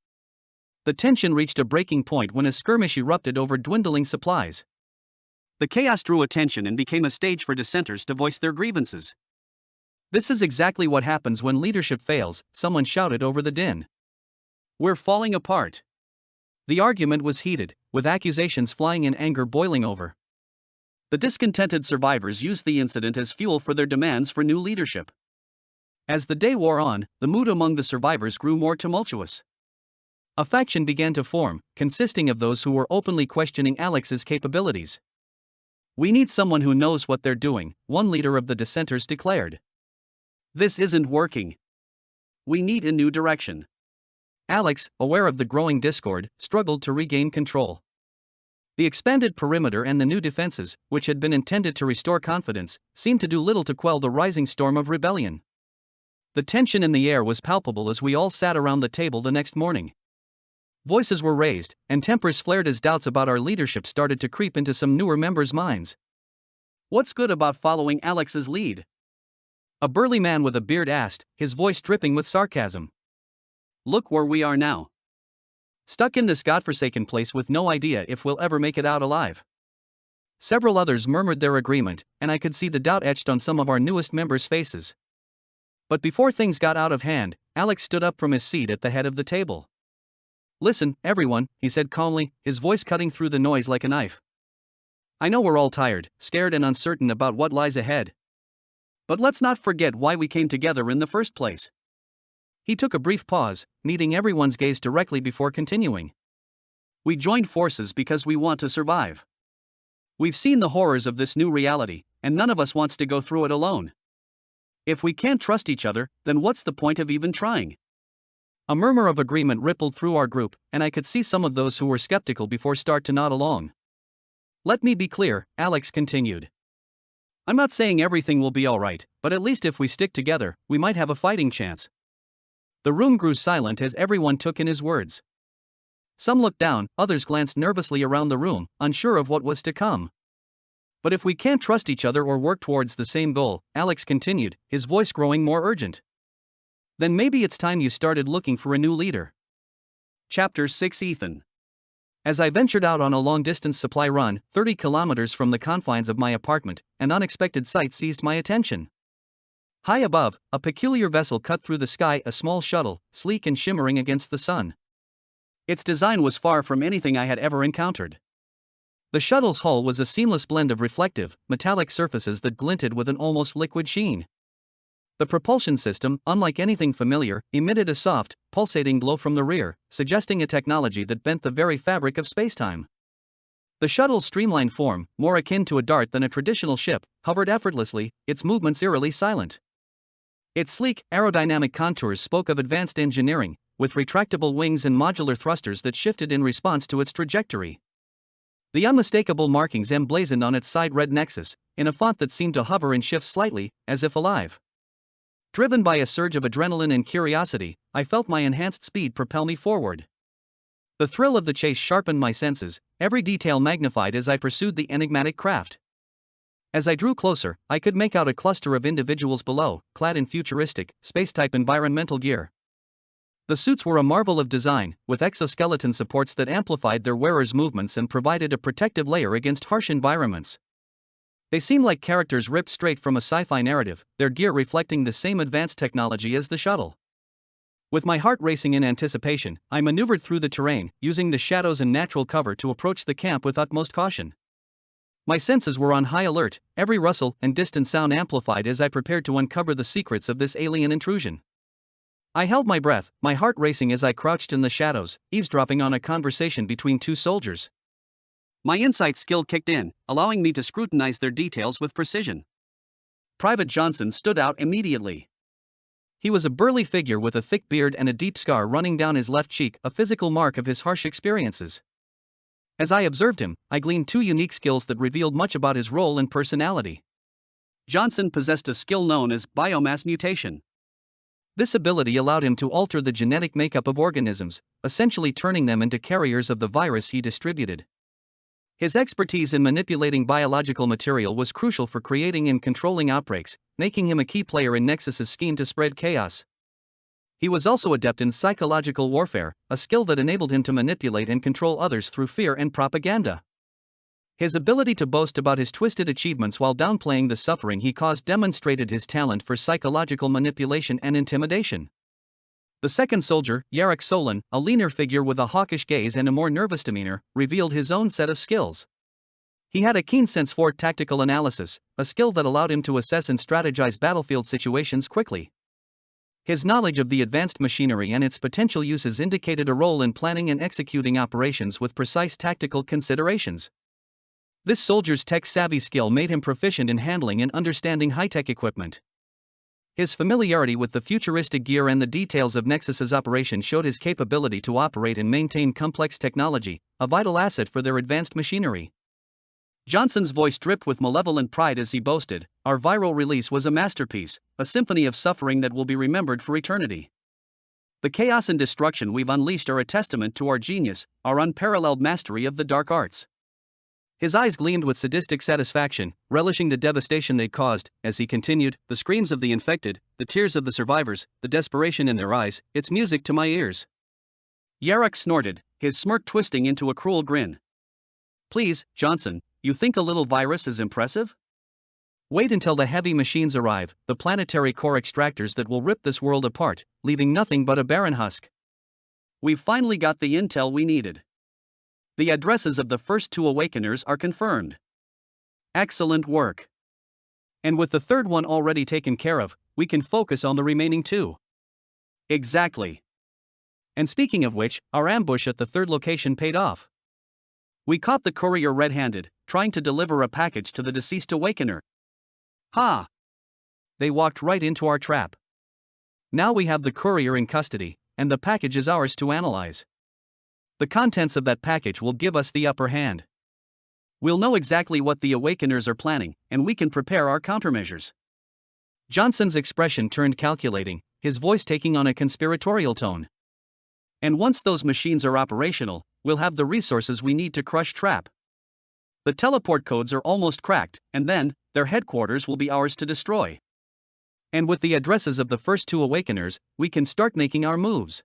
The tension reached a breaking point when a skirmish erupted over dwindling supplies. The chaos drew attention and became a stage for dissenters to voice their grievances. "This is exactly what happens when leadership fails," someone shouted over the din. "We're falling apart." The argument was heated, with accusations flying and anger boiling over. The discontented survivors used the incident as fuel for their demands for new leadership. As the day wore on, the mood among the survivors grew more tumultuous. A faction began to form, consisting of those who were openly questioning Alex's capabilities. "We need someone who knows what they're doing," one leader of the dissenters declared. "This isn't working. We need a new direction." Alex, aware of the growing discord, struggled to regain control. The expanded perimeter and the new defenses, which had been intended to restore confidence, seemed to do little to quell the rising storm of rebellion. The tension in the air was palpable as we all sat around the table the next morning. Voices were raised, and tempers flared as doubts about our leadership started to creep into some newer members' minds. "What's good about following Alex's lead?" a burly man with a beard asked, his voice dripping with sarcasm. "Look where we are now. Stuck in this godforsaken place with no idea if we'll ever make it out alive." Several others murmured their agreement, and I could see the doubt etched on some of our newest members' faces. But before things got out of hand, Alex stood up from his seat at the head of the table. "Listen, everyone," he said calmly, his voice cutting through the noise like a knife. "I know we're all tired, scared and uncertain about what lies ahead. But let's not forget why we came together in the first place." He took a brief pause, meeting everyone's gaze directly before continuing. "We joined forces because we want to survive. We've seen the horrors of this new reality, and none of us wants to go through it alone. If we can't trust each other, then what's the point of even trying?" A murmur of agreement rippled through our group, and I could see some of those who were skeptical before start to nod along. "Let me be clear," Alex continued. "I'm not saying everything will be alright, but at least if we stick together, we might have a fighting chance." The room grew silent as everyone took in his words. Some looked down, others glanced nervously around the room, unsure of what was to come. "But if we can't trust each other or work towards the same goal," Alex continued, his voice growing more urgent, "then maybe it's time you started looking for a new leader." Chapter 6 Ethan. As I ventured out on a long-distance supply run, 30 kilometers from the confines of my apartment, an unexpected sight seized my attention. High above, a peculiar vessel cut through the sky, a small shuttle, sleek and shimmering against the sun. Its design was far from anything I had ever encountered. The shuttle's hull was a seamless blend of reflective, metallic surfaces that glinted with an almost liquid sheen. The propulsion system, unlike anything familiar, emitted a soft, pulsating glow from the rear, suggesting a technology that bent the very fabric of spacetime. The shuttle's streamlined form, more akin to a dart than a traditional ship, hovered effortlessly, its movements eerily silent. Its sleek, aerodynamic contours spoke of advanced engineering, with retractable wings and modular thrusters that shifted in response to its trajectory. The unmistakable markings emblazoned on its side red nexus, in a font that seemed to hover and shift slightly, as if alive. Driven by a surge of adrenaline and curiosity, I felt my enhanced speed propel me forward. The thrill of the chase sharpened my senses, every detail magnified as I pursued the enigmatic craft. As I drew closer, I could make out a cluster of individuals below, clad in futuristic, space-type environmental gear. The suits were a marvel of design, with exoskeleton supports that amplified their wearers' movements and provided a protective layer against harsh environments. They seemed like characters ripped straight from a sci-fi narrative, their gear reflecting the same advanced technology as the shuttle. With my heart racing in anticipation, I maneuvered through the terrain, using the shadows and natural cover to approach the camp with utmost caution. My senses were on high alert, every rustle and distant sound amplified as I prepared to uncover the secrets of this alien intrusion. I held my breath, my heart racing as I crouched in the shadows, eavesdropping on a conversation between two soldiers. My insight skill kicked in, allowing me to scrutinize their details with precision. Private Johnson stood out immediately. He was a burly figure with a thick beard and a deep scar running down his left cheek, a physical mark of his harsh experiences. As I observed him, I gleaned two unique skills that revealed much about his role and personality. Johnson possessed a skill known as biomass mutation. This ability allowed him to alter the genetic makeup of organisms, essentially turning them into carriers of the virus he distributed. His expertise in manipulating biological material was crucial for creating and controlling outbreaks, making him a key player in Nexus's scheme to spread chaos. He was also adept in psychological warfare, a skill that enabled him to manipulate and control others through fear and propaganda. His ability to boast about his twisted achievements while downplaying the suffering he caused demonstrated his talent for psychological manipulation and intimidation. The second soldier, Yarek Solon, a leaner figure with a hawkish gaze and a more nervous demeanor, revealed his own set of skills. He had a keen sense for tactical analysis, a skill that allowed him to assess and strategize battlefield situations quickly. His knowledge of the advanced machinery and its potential uses indicated a role in planning and executing operations with precise tactical considerations. This soldier's tech-savvy skill made him proficient in handling and understanding high-tech equipment. His familiarity with the futuristic gear and the details of Nexus's operation showed his capability to operate and maintain complex technology, a vital asset for their advanced machinery. Johnson's voice dripped with malevolent pride as he boasted, "Our viral release was a masterpiece, a symphony of suffering that will be remembered for eternity. The chaos and destruction we've unleashed are a testament to our genius, our unparalleled mastery of the dark arts." His eyes gleamed with sadistic satisfaction, relishing the devastation they'd caused. As he continued, "The screams of the infected, the tears of the survivors, the desperation in their eyes, it's music to my ears." Yarek snorted, his smirk twisting into a cruel grin. "Please, Johnson, you think a little virus is impressive? Wait until the heavy machines arrive, the planetary core extractors that will rip this world apart, leaving nothing but a barren husk. We've finally got the intel we needed. The addresses of the first 2 awakeners are confirmed. Excellent work. And with the third one already taken care of, we can focus on the remaining 2. Exactly. And speaking of which, our ambush at the third location paid off. We caught the courier red-handed, trying to deliver a package to the deceased awakener. Ha! They walked right into our trap. Now we have the courier in custody, and the package is ours to analyze. The contents of that package will give us the upper hand. We'll know exactly what the awakeners are planning, and we can prepare our countermeasures." Johnson's expression turned calculating, his voice taking on a conspiratorial tone. "And once those machines are operational, we'll have the resources we need to crush Trap. The teleport codes are almost cracked, and then, their headquarters will be ours to destroy. And with the addresses of the first 2 awakeners, we can start making our moves.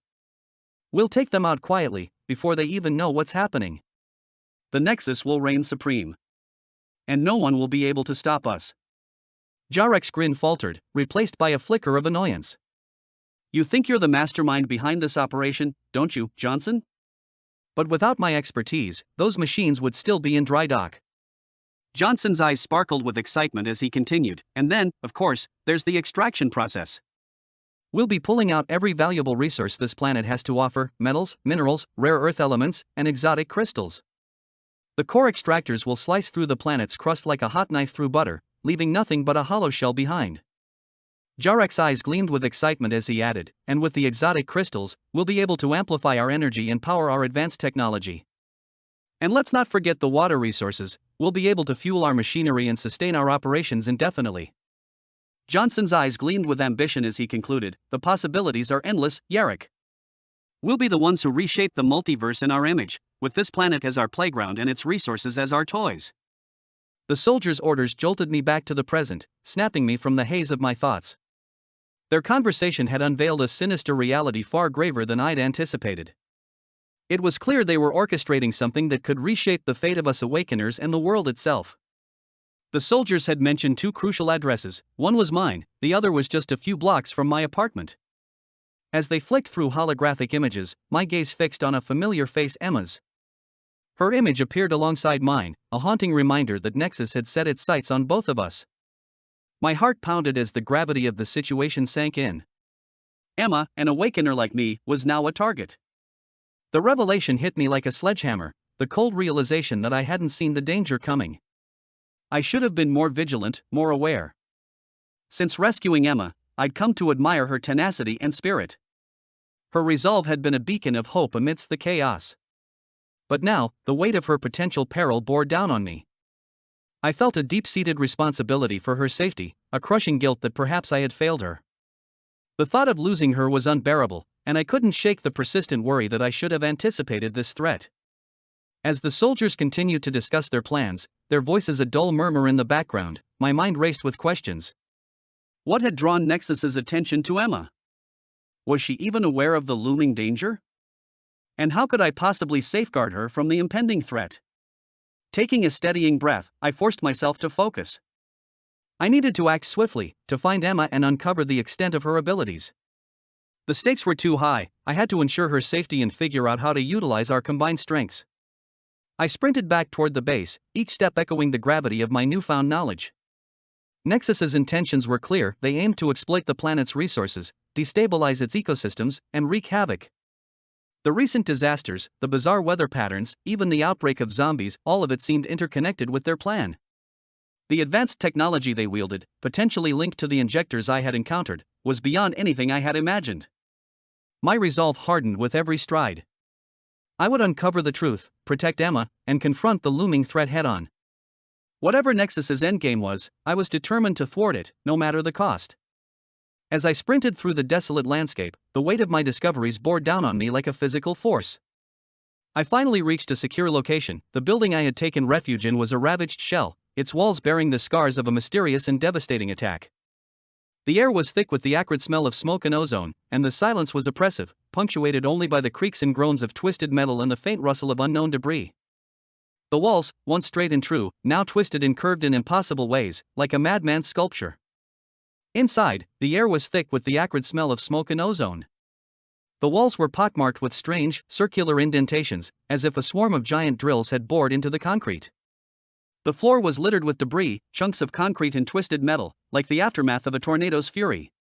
We'll take them out quietly, before they even know what's happening. The Nexus will reign supreme. And no one will be able to stop us." Jarek's grin faltered, replaced by a flicker of annoyance. "You think you're the mastermind behind this operation, don't you, Johnson? But without my expertise, those machines would still be in dry dock." Johnson's eyes sparkled with excitement as he continued, "And then, of course, there's the extraction process. We'll be pulling out every valuable resource this planet has to offer: metals, minerals, rare earth elements, and exotic crystals. The core extractors will slice through the planet's crust like a hot knife through butter, leaving nothing but a hollow shell behind." Jarek's eyes gleamed with excitement as he added, "And with the exotic crystals, we'll be able to amplify our energy and power our advanced technology. And let's not forget the water resources, we'll be able to fuel our machinery and sustain our operations indefinitely." Johnson's eyes gleamed with ambition as he concluded, "The possibilities are endless, Yarek. We'll be the ones who reshape the multiverse in our image, with this planet as our playground and its resources as our toys." The soldier's orders jolted me back to the present, snapping me from the haze of my thoughts. Their conversation had unveiled a sinister reality far graver than I'd anticipated. It was clear they were orchestrating something that could reshape the fate of us awakeners and the world itself. The soldiers had mentioned 2 crucial addresses, one was mine, the other was just a few blocks from my apartment. As they flicked through holographic images, my gaze fixed on a familiar face, Emma's. Her image appeared alongside mine, a haunting reminder that Nexus had set its sights on both of us. My heart pounded as the gravity of the situation sank in. Emma, an awakener like me, was now a target. The revelation hit me like a sledgehammer, the cold realization that I hadn't seen the danger coming. I should have been more vigilant, more aware. Since rescuing Emma, I'd come to admire her tenacity and spirit. Her resolve had been a beacon of hope amidst the chaos. But now, the weight of her potential peril bore down on me. I felt a deep-seated responsibility for her safety, a crushing guilt that perhaps I had failed her. The thought of losing her was unbearable, and I couldn't shake the persistent worry that I should have anticipated this threat. As the soldiers continued to discuss their plans, their voices a dull murmur in the background, my mind raced with questions. What had drawn Nexus's attention to Emma? Was she even aware of the looming danger? And how could I possibly safeguard her from the impending threat? Taking a steadying breath, I forced myself to focus. I needed to act swiftly, to find Emma and uncover the extent of her abilities. The stakes were too high, I had to ensure her safety and figure out how to utilize our combined strengths. I sprinted back toward the base, each step echoing the gravity of my newfound knowledge. Nexus's intentions were clear, they aimed to exploit the planet's resources, destabilize its ecosystems, and wreak havoc. The recent disasters, the bizarre weather patterns, even the outbreak of zombies, all of it seemed interconnected with their plan. The advanced technology they wielded, potentially linked to the injectors I had encountered, was beyond anything I had imagined. My resolve hardened with every stride. I would uncover the truth, protect Emma, and confront the looming threat head-on. Whatever Nexus's endgame was, I was determined to thwart it, no matter the cost. As I sprinted through the desolate landscape, the weight of my discoveries bore down on me like a physical force. I finally reached a secure location. The building I had taken refuge in was a ravaged shell, its walls bearing the scars of a mysterious and devastating attack. The air was thick with the acrid smell of smoke and ozone, and the silence was oppressive, punctuated only by the creaks and groans of twisted metal and the faint rustle of unknown debris. The walls, once straight and true, now twisted and curved in impossible ways, like a madman's sculpture. Inside, the air was thick with the acrid smell of smoke and ozone. The walls were pockmarked with strange, circular indentations, as if a swarm of giant drills had bored into the concrete. The floor was littered with debris, chunks of concrete and twisted metal, like the aftermath of a tornado's fury.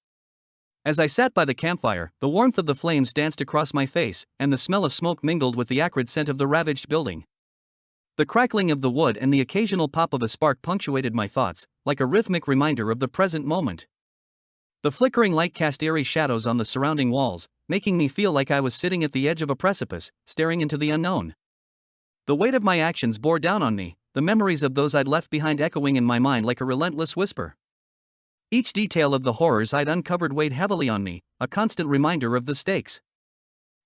As I sat by the campfire, the warmth of the flames danced across my face, and the smell of smoke mingled with the acrid scent of the ravaged building. The crackling of the wood and the occasional pop of a spark punctuated my thoughts, like a rhythmic reminder of the present moment. The flickering light cast eerie shadows on the surrounding walls, making me feel like I was sitting at the edge of a precipice, staring into the unknown. The weight of my actions bore down on me, the memories of those I'd left behind echoing in my mind like a relentless whisper. Each detail of the horrors I'd uncovered weighed heavily on me, a constant reminder of the stakes.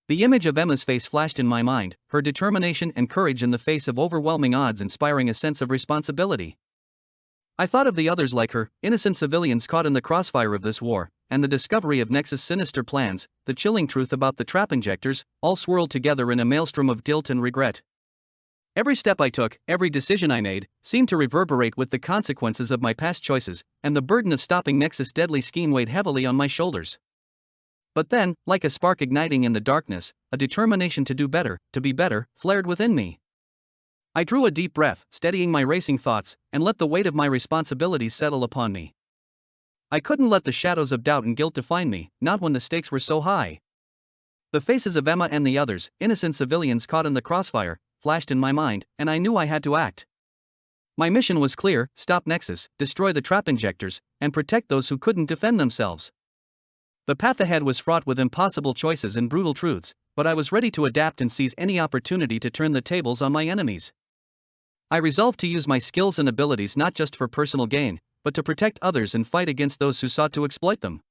The image of Emma's face flashed in my mind, her determination and courage in the face of overwhelming odds inspiring a sense of responsibility. I thought of the others like her, innocent civilians caught in the crossfire of this war, and the discovery of Nexus' sinister plans, the chilling truth about the trap injectors, all swirled together in a maelstrom of guilt and regret. Every step I took, every decision I made, seemed to reverberate with the consequences of my past choices, and the burden of stopping Nexus' deadly scheme weighed heavily on my shoulders. But then, like a spark igniting in the darkness, a determination to do better, to be better, flared within me. I drew a deep breath, steadying my racing thoughts, and let the weight of my responsibilities settle upon me. I couldn't let the shadows of doubt and guilt define me, not when the stakes were so high. The faces of Emma and the others, innocent civilians caught in the crossfire, flashed in my mind, and I knew I had to act. My mission was clear: stop Nexus, destroy the trap injectors, and protect those who couldn't defend themselves. The path ahead was fraught with impossible choices and brutal truths, but I was ready to adapt and seize any opportunity to turn the tables on my enemies. I resolved to use my skills and abilities not just for personal gain, but to protect others and fight against those who sought to exploit them.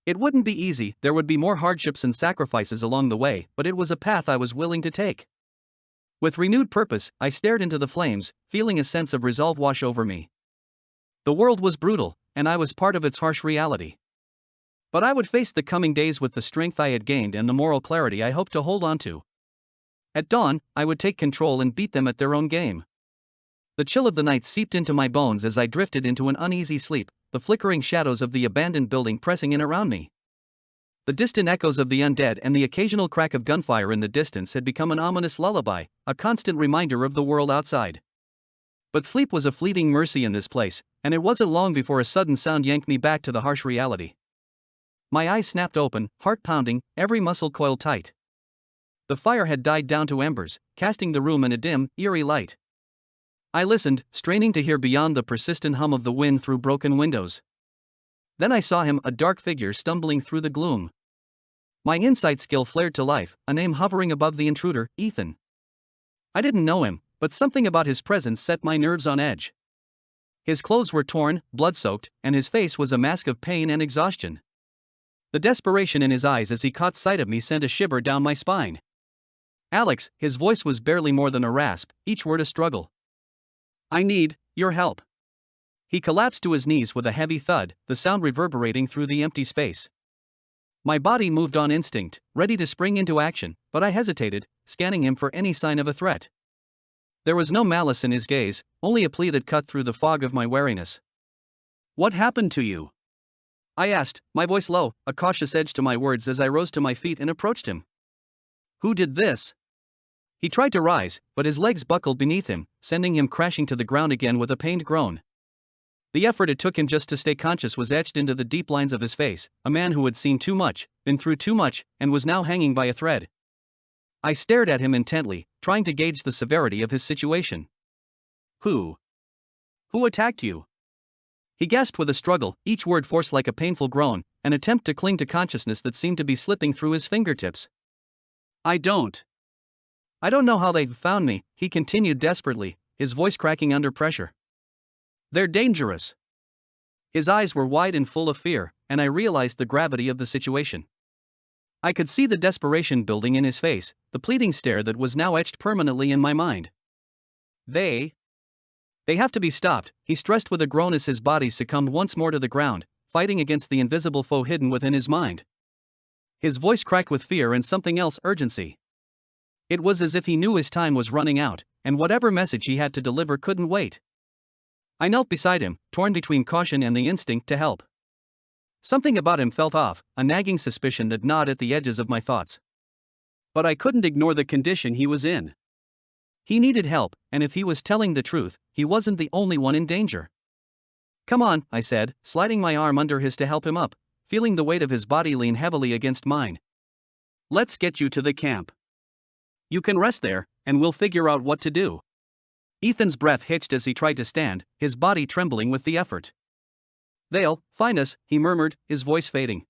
It wouldn't be easy, there would be more hardships and sacrifices along the way, but it was a path I was willing to take. With renewed purpose, I stared into the flames, feeling a sense of resolve wash over me. The world was brutal, and I was part of its harsh reality. But I would face the coming days with the strength I had gained and the moral clarity I hoped to hold on to. At dawn, I would take control and beat them at their own game. The chill of the night seeped into my bones as I drifted into an uneasy sleep, the flickering shadows of the abandoned building pressing in around me. The distant echoes of the undead and the occasional crack of gunfire in the distance had become an ominous lullaby, a constant reminder of the world outside. But sleep was a fleeting mercy in this place, and it wasn't long before a sudden sound yanked me back to the harsh reality. My eyes snapped open, heart pounding, every muscle coiled tight. The fire had died down to embers, casting the room in a dim, eerie light. I listened, straining to hear beyond the persistent hum of the wind through broken windows. Then I saw him, a dark figure stumbling through the gloom. My insight skill flared to life, a name hovering above the intruder: Ethan. I didn't know him, but something about his presence set my nerves on edge. His clothes were torn, blood-soaked, and his face was a mask of pain and exhaustion. The desperation in his eyes as he caught sight of me sent a shiver down my spine. "Alex," his voice was barely more than a rasp, each word a struggle. "I need your help." He collapsed to his knees with a heavy thud, the sound reverberating through the empty space. My body moved on instinct, ready to spring into action, but I hesitated, scanning him for any sign of a threat. There was no malice in his gaze, only a plea that cut through the fog of my wariness. "What happened to you?" I asked, my voice low, a cautious edge to my words as I rose to my feet and approached him. "Who did this?" He tried to rise, but his legs buckled beneath him, sending him crashing to the ground again with a pained groan. The effort it took him just to stay conscious was etched into the deep lines of his face, a man who had seen too much, been through too much, and was now hanging by a thread. I stared at him intently, trying to gauge the severity of his situation. Who attacked you?" He gasped with a struggle, each word forced like a painful groan, an attempt to cling to consciousness that seemed to be slipping through his fingertips. I don't know how they found me," he continued desperately, his voice cracking under pressure. "They're dangerous." His eyes were wide and full of fear, and I realized the gravity of the situation. I could see the desperation building in his face, the pleading stare that was now etched permanently in my mind. They have to be stopped," he stressed with a groan as his body succumbed once more to the ground, fighting against the invisible foe hidden within his mind. His voice cracked with fear and something else, urgency. It was as if he knew his time was running out, and whatever message he had to deliver couldn't wait. I knelt beside him, torn between caution and the instinct to help. Something about him felt off, a nagging suspicion that gnawed at the edges of my thoughts. But I couldn't ignore the condition he was in. He needed help, and if he was telling the truth, he wasn't the only one in danger. "Come on," I said, sliding my arm under his to help him up, feeling the weight of his body lean heavily against mine. "Let's get you to the camp. You can rest there, and we'll figure out what to do." Ethan's breath hitched as he tried to stand, his body trembling with the effort. "They'll find us," he murmured, his voice fading.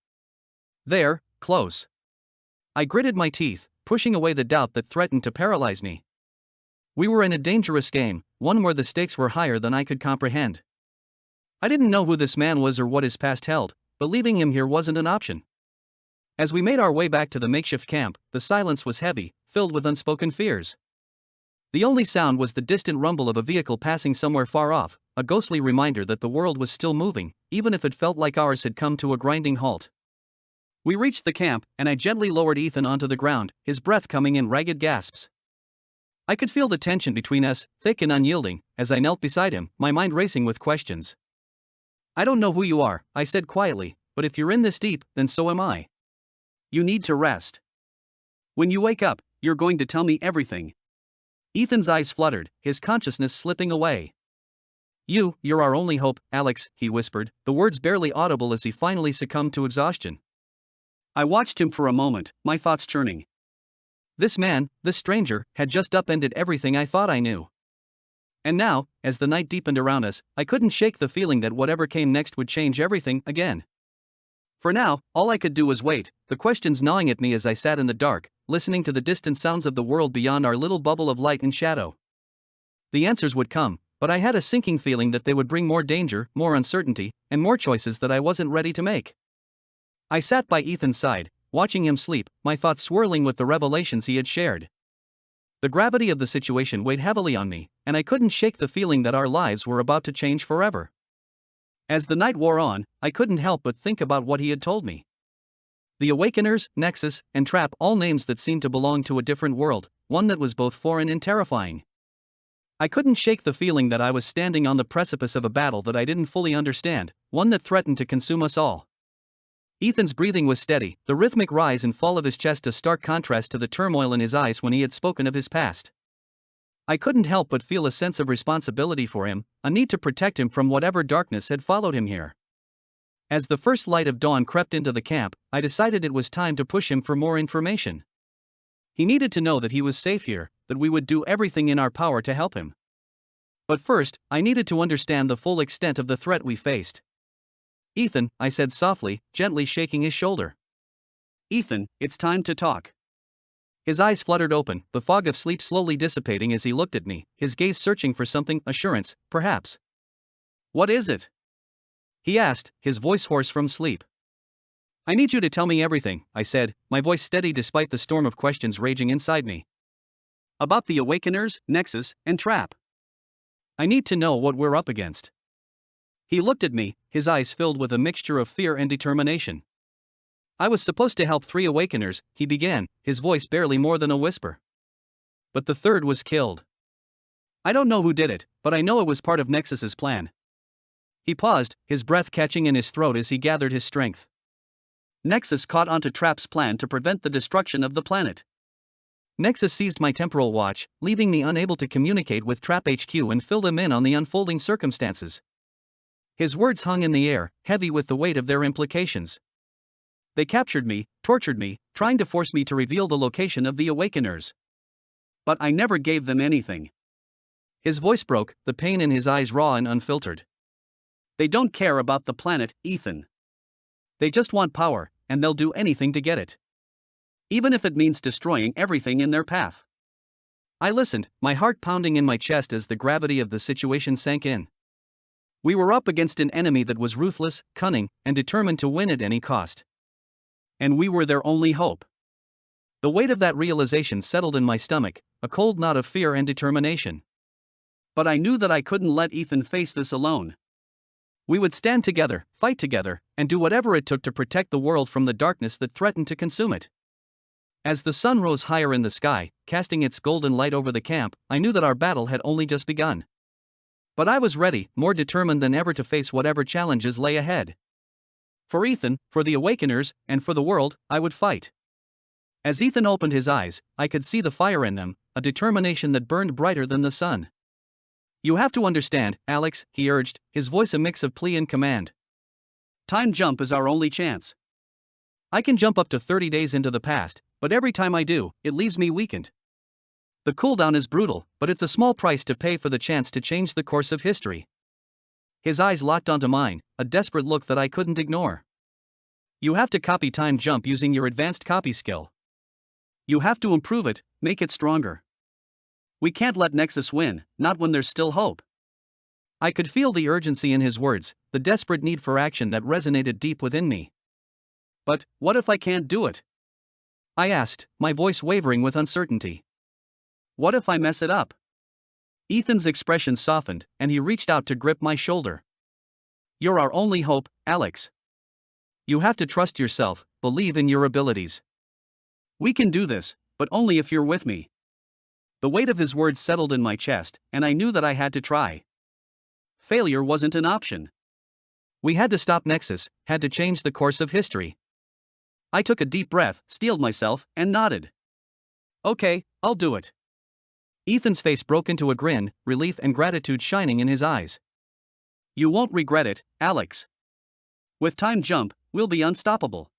"They're close." I gritted my teeth, pushing away the doubt that threatened to paralyze me. We were in a dangerous game, one where the stakes were higher than I could comprehend. I didn't know who this man was or what his past held, but leaving him here wasn't an option. As we made our way back to the makeshift camp, the silence was heavy, filled with unspoken fears. The only sound was the distant rumble of a vehicle passing somewhere far off, a ghostly reminder that the world was still moving, even if it felt like ours had come to a grinding halt. We reached the camp, and I gently lowered Ethan onto the ground, his breath coming in ragged gasps. I could feel the tension between us, thick and unyielding, as I knelt beside him, my mind racing with questions. "I don't know who you are," I said quietly, "but if you're in this deep, then so am I. You need to rest. When you wake up, you're going to tell me everything." Ethan's eyes fluttered, his consciousness slipping away. You're our only hope, Alex," he whispered, the words barely audible as he finally succumbed to exhaustion. I watched him for a moment, my thoughts churning. This man, this stranger, had just upended everything I thought I knew. And now, as the night deepened around us, I couldn't shake the feeling that whatever came next would change everything again. For now, all I could do was wait, the questions gnawing at me as I sat in the dark, listening to the distant sounds of the world beyond our little bubble of light and shadow. The answers would come, but I had a sinking feeling that they would bring more danger, more uncertainty, and more choices that I wasn't ready to make. I sat by Ethan's side, watching him sleep, my thoughts swirling with the revelations he had shared. The gravity of the situation weighed heavily on me, and I couldn't shake the feeling that our lives were about to change forever. As the night wore on, I couldn't help but think about what he had told me. The Awakeners, Nexus, and Trap, all names that seemed to belong to a different world, one that was both foreign and terrifying. I couldn't shake the feeling that I was standing on the precipice of a battle that I didn't fully understand, one that threatened to consume us all. Ethan's breathing was steady, the rhythmic rise and fall of his chest a stark contrast to the turmoil in his eyes when he had spoken of his past. I couldn't help but feel a sense of responsibility for him, a need to protect him from whatever darkness had followed him here. As the first light of dawn crept into the camp, I decided it was time to push him for more information. He needed to know that he was safe here, that we would do everything in our power to help him. But first, I needed to understand the full extent of the threat we faced. "Ethan," I said softly, gently shaking his shoulder. "Ethan, it's time to talk." His eyes fluttered open, the fog of sleep slowly dissipating as he looked at me, his gaze searching for something, assurance, perhaps. "What is it?" he asked, his voice hoarse from sleep. "I need you to tell me everything," I said, my voice steady despite the storm of questions raging inside me. "About the Awakeners, Nexus, and Trap. I need to know what we're up against." He looked at me, his eyes filled with a mixture of fear and determination. "I was supposed to help 3 Awakeners," he began, his voice barely more than a whisper. "But the third was killed." I don't know who did it, but I know it was part of Nexus's plan. He paused, his breath catching in his throat as he gathered his strength. Nexus caught onto Trap's plan to prevent the destruction of the planet. Nexus seized my temporal watch, leaving me unable to communicate with Trap HQ and fill them in on the unfolding circumstances. His words hung in the air, heavy with the weight of their implications. They captured me, tortured me, trying to force me to reveal the location of the Awakeners. But I never gave them anything. His voice broke, the pain in his eyes raw and unfiltered. They don't care about the planet, Ethan. They just want power, and they'll do anything to get it. Even if it means destroying everything in their path. I listened, my heart pounding in my chest as the gravity of the situation sank in. We were up against an enemy that was ruthless, cunning, and determined to win at any cost. And we were their only hope. The weight of that realization settled in my stomach, a cold knot of fear and determination. But I knew that I couldn't let Ethan face this alone. We would stand together, fight together, and do whatever it took to protect the world from the darkness that threatened to consume it. As the sun rose higher in the sky, casting its golden light over the camp, I knew that our battle had only just begun. But I was ready, more determined than ever to face whatever challenges lay ahead. For Ethan, for the Awakeners, and for the world, I would fight. As Ethan opened his eyes, I could see the fire in them, a determination that burned brighter than the sun. You have to understand, Alex, he urged, his voice a mix of plea and command. Time jump is our only chance. I can jump up to 30 days into the past, but every time I do, it leaves me weakened. The cooldown is brutal, but it's a small price to pay for the chance to change the course of history. His eyes locked onto mine, a desperate look that I couldn't ignore. You have to copy time jump using your advanced copy skill. You have to improve it, make it stronger. We can't let Nexus win, not when there's still hope. I could feel the urgency in his words, the desperate need for action that resonated deep within me. But, what if I can't do it? I asked, my voice wavering with uncertainty. What if I mess it up? Ethan's expression softened, and he reached out to grip my shoulder. You're our only hope, Alex. You have to trust yourself, believe in your abilities. We can do this, but only if you're with me. The weight of his words settled in my chest, and I knew that I had to try. Failure wasn't an option. We had to stop Nexus, had to change the course of history. I took a deep breath, steeled myself, and nodded. Okay, I'll do it. Ethan's face broke into a grin, relief and gratitude shining in his eyes. You won't regret it, Alex. With time jump, we'll be unstoppable.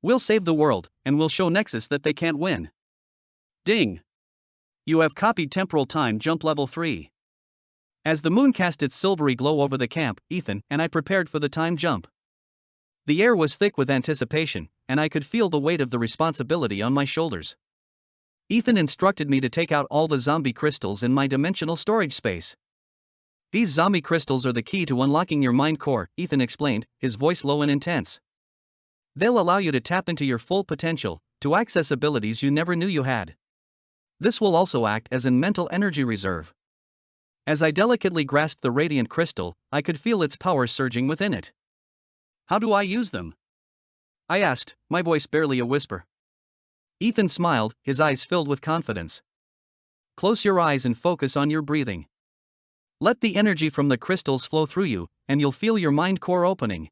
We'll save the world, and we'll show Nexus that they can't win. Ding! You have copied temporal time jump level 3. As the moon cast its silvery glow over the camp, Ethan and I prepared for the time jump. The air was thick with anticipation, and I could feel the weight of the responsibility on my shoulders. Ethan instructed me to take out all the zombie crystals in my dimensional storage space. These zombie crystals are the key to unlocking your mind core, Ethan explained, his voice low and intense. They'll allow you to tap into your full potential, to access abilities you never knew you had. This will also act as a mental energy reserve. As I delicately grasped the radiant crystal, I could feel its power surging within it. How do I use them? I asked, my voice barely a whisper. Ethan smiled, his eyes filled with confidence. Close your eyes and focus on your breathing. Let the energy from the crystals flow through you, and you'll feel your mind core opening.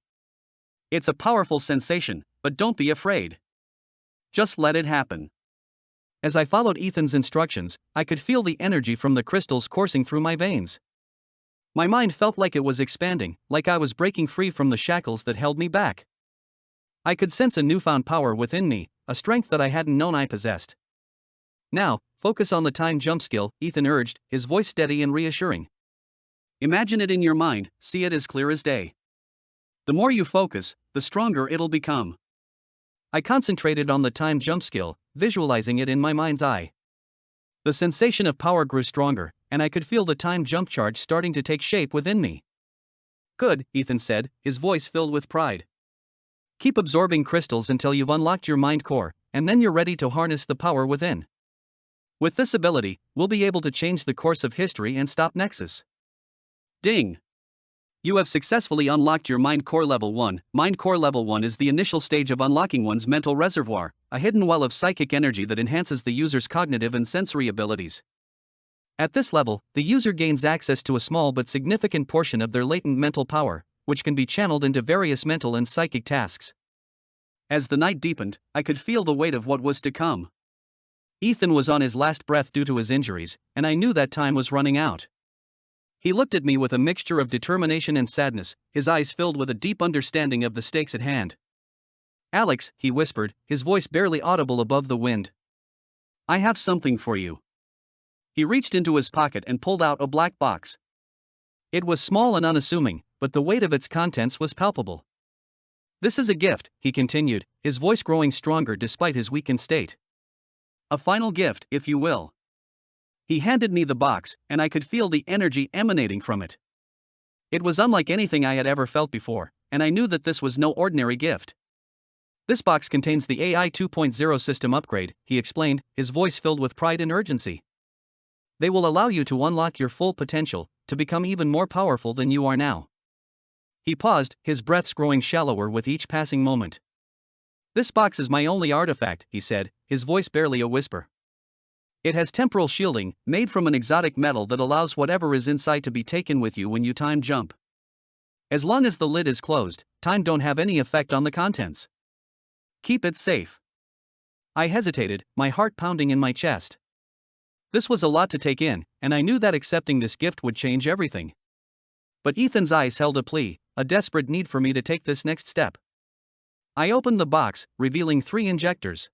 It's a powerful sensation, but don't be afraid. Just let it happen. As I followed Ethan's instructions, I could feel the energy from the crystals coursing through my veins. My mind felt like it was expanding, like I was breaking free from the shackles that held me back. I could sense a newfound power within me, a strength that I hadn't known I possessed. Now, focus on the time jump skill, Ethan urged, his voice steady and reassuring. Imagine it in your mind, see it as clear as day. The more you focus, the stronger it'll become. I concentrated on the time jump skill, visualizing it in my mind's eye. The sensation of power grew stronger, and I could feel the time jump charge starting to take shape within me. Good, Ethan said, his voice filled with pride. Keep absorbing crystals until you've unlocked your mind core, and then you're ready to harness the power within. With this ability, we'll be able to change the course of history and stop Nexus. Ding! You have successfully unlocked your Mind Core Level 1. Mind Core Level 1 is the initial stage of unlocking one's mental reservoir, a hidden well of psychic energy that enhances the user's cognitive and sensory abilities. At this level, the user gains access to a small but significant portion of their latent mental power, which can be channeled into various mental and psychic tasks. As the night deepened, I could feel the weight of what was to come. Ethan was on his last breath due to his injuries, and I knew that time was running out. He looked at me with a mixture of determination and sadness, his eyes filled with a deep understanding of the stakes at hand. "Alex," he whispered, his voice barely audible above the wind. "I have something for you." He reached into his pocket and pulled out a black box. It was small and unassuming, but the weight of its contents was palpable. "This is a gift," he continued, his voice growing stronger despite his weakened state. "A final gift, if you will." He handed me the box, and I could feel the energy emanating from it. It was unlike anything I had ever felt before, and I knew that this was no ordinary gift. "This box contains the AI 2.0 system upgrade," he explained, his voice filled with pride and urgency. "They will allow you to unlock your full potential, to become even more powerful than you are now." He paused, his breaths growing shallower with each passing moment. "This box is my only artifact," he said, his voice barely a whisper. "It has temporal shielding, made from an exotic metal that allows whatever is inside to be taken with you when you time jump. As long as the lid is closed, time don't have any effect on the contents. Keep it safe." I hesitated, my heart pounding in my chest. This was a lot to take in, and I knew that accepting this gift would change everything. But Ethan's eyes held a plea, a desperate need for me to take this next step. I opened the box, revealing 3 injectors.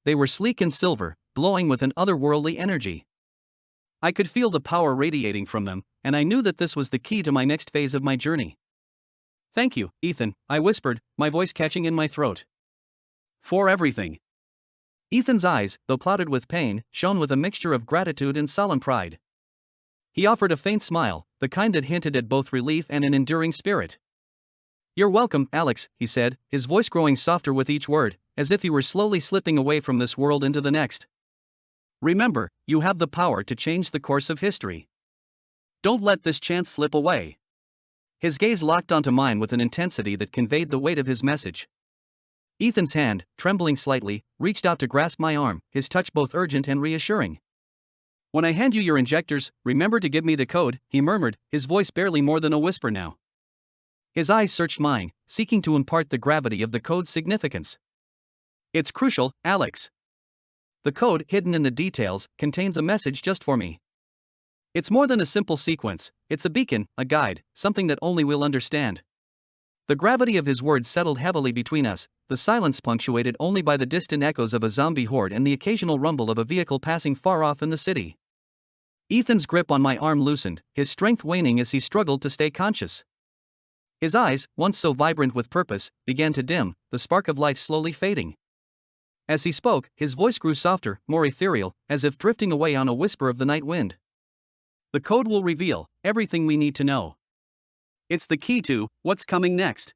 They were sleek and silver, glowing with an otherworldly energy. I could feel the power radiating from them, and I knew that this was the key to my next phase of my journey. "Thank you, Ethan," I whispered, my voice catching in my throat. "For everything." Ethan's eyes, though clouded with pain, shone with a mixture of gratitude and solemn pride. He offered a faint smile, the kind that hinted at both relief and an enduring spirit. "You're welcome, Alex," he said, his voice growing softer with each word, as if he were slowly slipping away from this world into the next. "Remember, you have the power to change the course of history. Don't let this chance slip away." His gaze locked onto mine with an intensity that conveyed the weight of his message. Ethan's hand, trembling slightly, reached out to grasp my arm, his touch both urgent and reassuring. "When I hand you your injectors, remember to give me the code," he murmured, his voice barely more than a whisper now. His eyes searched mine, seeking to impart the gravity of the code's significance. "It's crucial, Alex. The code, hidden in the details, contains a message just for me. It's more than a simple sequence, it's a beacon, a guide, something that only we'll understand." The gravity of his words settled heavily between us, the silence punctuated only by the distant echoes of a zombie horde and the occasional rumble of a vehicle passing far off in the city. Ethan's grip on my arm loosened, his strength waning as he struggled to stay conscious. His eyes, once so vibrant with purpose, began to dim, the spark of life slowly fading. As he spoke, his voice grew softer, more ethereal, as if drifting away on a whisper of the night wind. "The code will reveal everything we need to know. It's the key to what's coming next.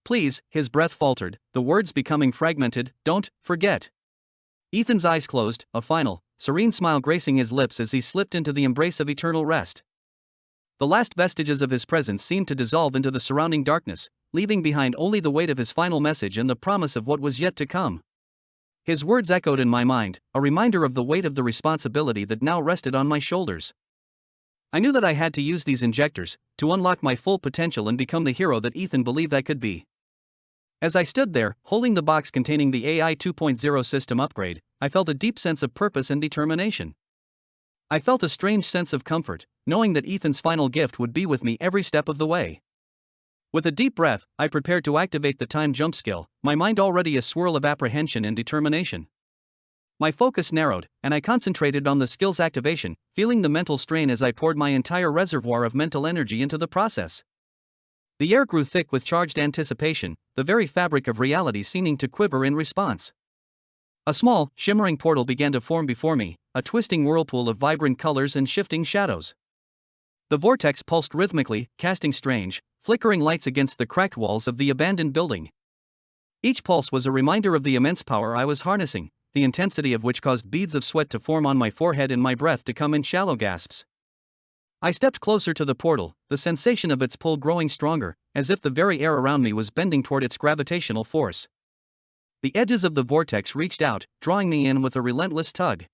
Please," his breath faltered, the words becoming fragmented, "don't forget." Ethan's eyes closed, a final, serene smile gracing his lips as he slipped into the embrace of eternal rest. The last vestiges of his presence seemed to dissolve into the surrounding darkness, leaving behind only the weight of his final message and the promise of what was yet to come. His words echoed in my mind, a reminder of the weight of the responsibility that now rested on my shoulders. I knew that I had to use these injectors to unlock my full potential and become the hero that Ethan believed I could be. As I stood there, holding the box containing the AI 2.0 system upgrade, I felt a deep sense of purpose and determination. I felt a strange sense of comfort, knowing that Ethan's final gift would be with me every step of the way. With a deep breath, I prepared to activate the time jump skill, my mind already a swirl of apprehension and determination. My focus narrowed, and I concentrated on the skill's activation, feeling the mental strain as I poured my entire reservoir of mental energy into the process. The air grew thick with charged anticipation, the very fabric of reality seeming to quiver in response. A small, shimmering portal began to form before me, a twisting whirlpool of vibrant colors and shifting shadows. The vortex pulsed rhythmically, casting strange, flickering lights against the cracked walls of the abandoned building. Each pulse was a reminder of the immense power I was harnessing, the intensity of which caused beads of sweat to form on my forehead and my breath to come in shallow gasps. I stepped closer to the portal, the sensation of its pull growing stronger, as if the very air around me was bending toward its gravitational force. The edges of the vortex reached out, drawing me in with a relentless tug.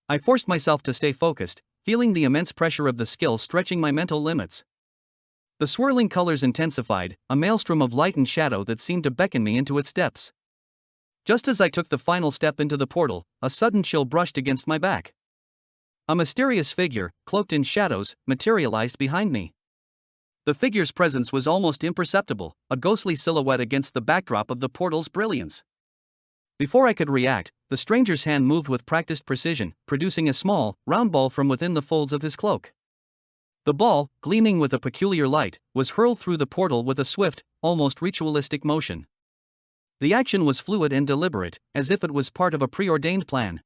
I forced myself to stay focused, feeling the immense pressure of the skill stretching my mental limits. The swirling colors intensified, a maelstrom of light and shadow that seemed to beckon me into its depths. Just as I took the final step into the portal, a sudden chill brushed against my back. A mysterious figure, cloaked in shadows, materialized behind me. The figure's presence was almost imperceptible, a ghostly silhouette against the backdrop of the portal's brilliance. Before I could react, the stranger's hand moved with practiced precision, producing a small, round ball from within the folds of his cloak. The ball, gleaming with a peculiar light, was hurled through the portal with a swift, almost ritualistic motion. The action was fluid and deliberate, as if it was part of a preordained plan.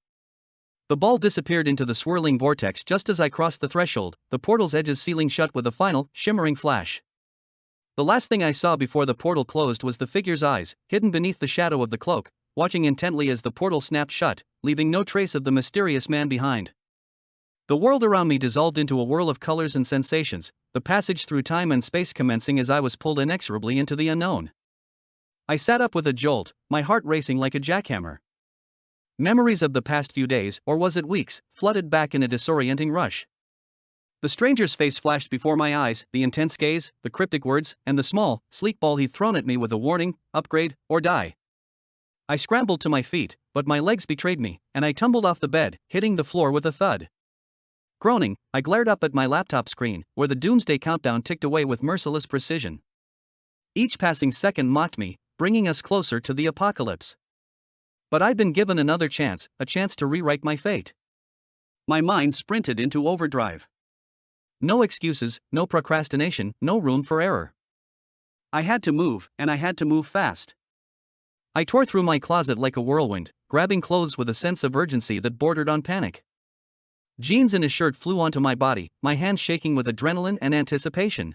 The ball disappeared into the swirling vortex just as I crossed the threshold, the portal's edges sealing shut with a final, shimmering flash. The last thing I saw before the portal closed was the figure's eyes, hidden beneath the shadow of the cloak, watching intently as the portal snapped shut, leaving no trace of the mysterious man behind. The world around me dissolved into a whirl of colors and sensations, the passage through time and space commencing as I was pulled inexorably into the unknown. I sat up with a jolt, my heart racing like a jackhammer. Memories of the past few days, or was it weeks, flooded back in a disorienting rush. The stranger's face flashed before my eyes, the intense gaze, the cryptic words, and the small, sleek ball he'd thrown at me with a warning, upgrade, or die. I scrambled to my feet, but my legs betrayed me, and I tumbled off the bed, hitting the floor with a thud. Groaning, I glared up at my laptop screen, where the Doomsday countdown ticked away with merciless precision. Each passing second mocked me, bringing us closer to the apocalypse. But I'd been given another chance, a chance to rewrite my fate. My mind sprinted into overdrive. No excuses, no procrastination, no room for error. I had to move, and I had to move fast. I tore through my closet like a whirlwind, grabbing clothes with a sense of urgency that bordered on panic. Jeans and a shirt flew onto my body, my hands shaking with adrenaline and anticipation.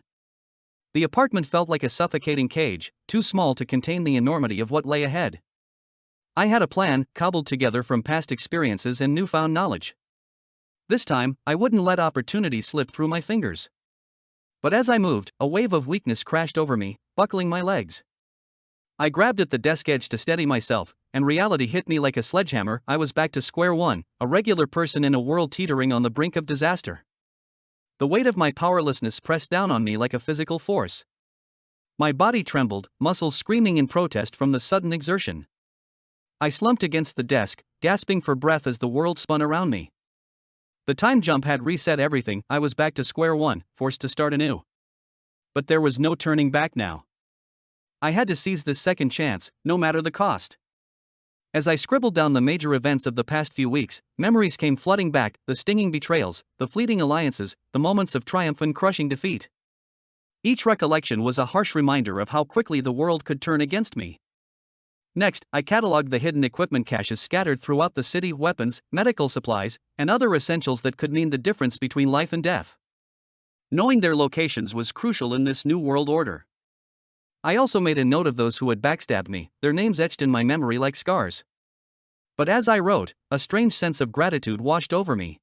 The apartment felt like a suffocating cage, too small to contain the enormity of what lay ahead. I had a plan, cobbled together from past experiences and newfound knowledge. This time, I wouldn't let opportunity slip through my fingers. But as I moved, a wave of weakness crashed over me, buckling my legs. I grabbed at the desk edge to steady myself, and reality hit me like a sledgehammer. I was back to square one, a regular person in a world teetering on the brink of disaster. The weight of my powerlessness pressed down on me like a physical force. My body trembled, muscles screaming in protest from the sudden exertion. I slumped against the desk, gasping for breath as the world spun around me. The time jump had reset everything. I was back to square one, forced to start anew. But there was no turning back now. I had to seize this second chance, no matter the cost. As I scribbled down the major events of the past few weeks, memories came flooding back, the stinging betrayals, the fleeting alliances, the moments of triumph and crushing defeat. Each recollection was a harsh reminder of how quickly the world could turn against me. Next, I cataloged the hidden equipment caches scattered throughout the city: weapons, medical supplies, and other essentials that could mean the difference between life and death. Knowing their locations was crucial in this new world order. I also made a note of those who had backstabbed me, their names etched in my memory like scars. But as I wrote, a strange sense of gratitude washed over me.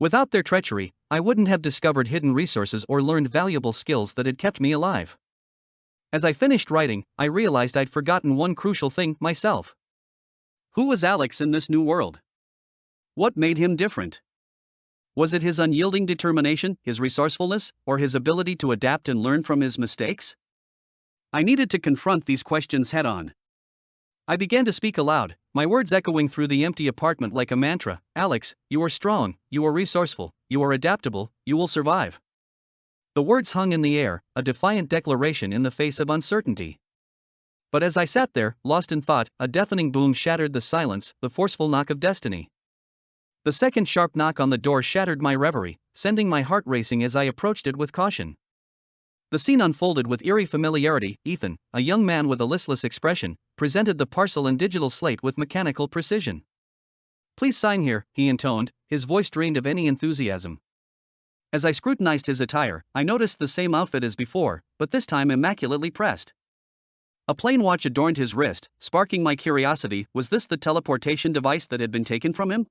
Without their treachery, I wouldn't have discovered hidden resources or learned valuable skills that had kept me alive. As I finished writing, I realized I'd forgotten one crucial thing: myself. Who was Alex in this new world? What made him different? Was it his unyielding determination, his resourcefulness, or his ability to adapt and learn from his mistakes? I needed to confront these questions head-on. I began to speak aloud, my words echoing through the empty apartment like a mantra. Alex, you are strong, you are resourceful, you are adaptable, you will survive. The words hung in the air, a defiant declaration in the face of uncertainty. But as I sat there, lost in thought, a deafening boom shattered the silence, the forceful knock of destiny. The second sharp knock on the door shattered my reverie, sending my heart racing as I approached it with caution. The scene unfolded with eerie familiarity. Ethan, a young man with a listless expression, presented the parcel and digital slate with mechanical precision. "Please sign here," he intoned, his voice drained of any enthusiasm. As I scrutinized his attire, I noticed the same outfit as before, but this time immaculately pressed. A plain watch adorned his wrist, sparking my curiosity. Was this the teleportation device that had been taken from him?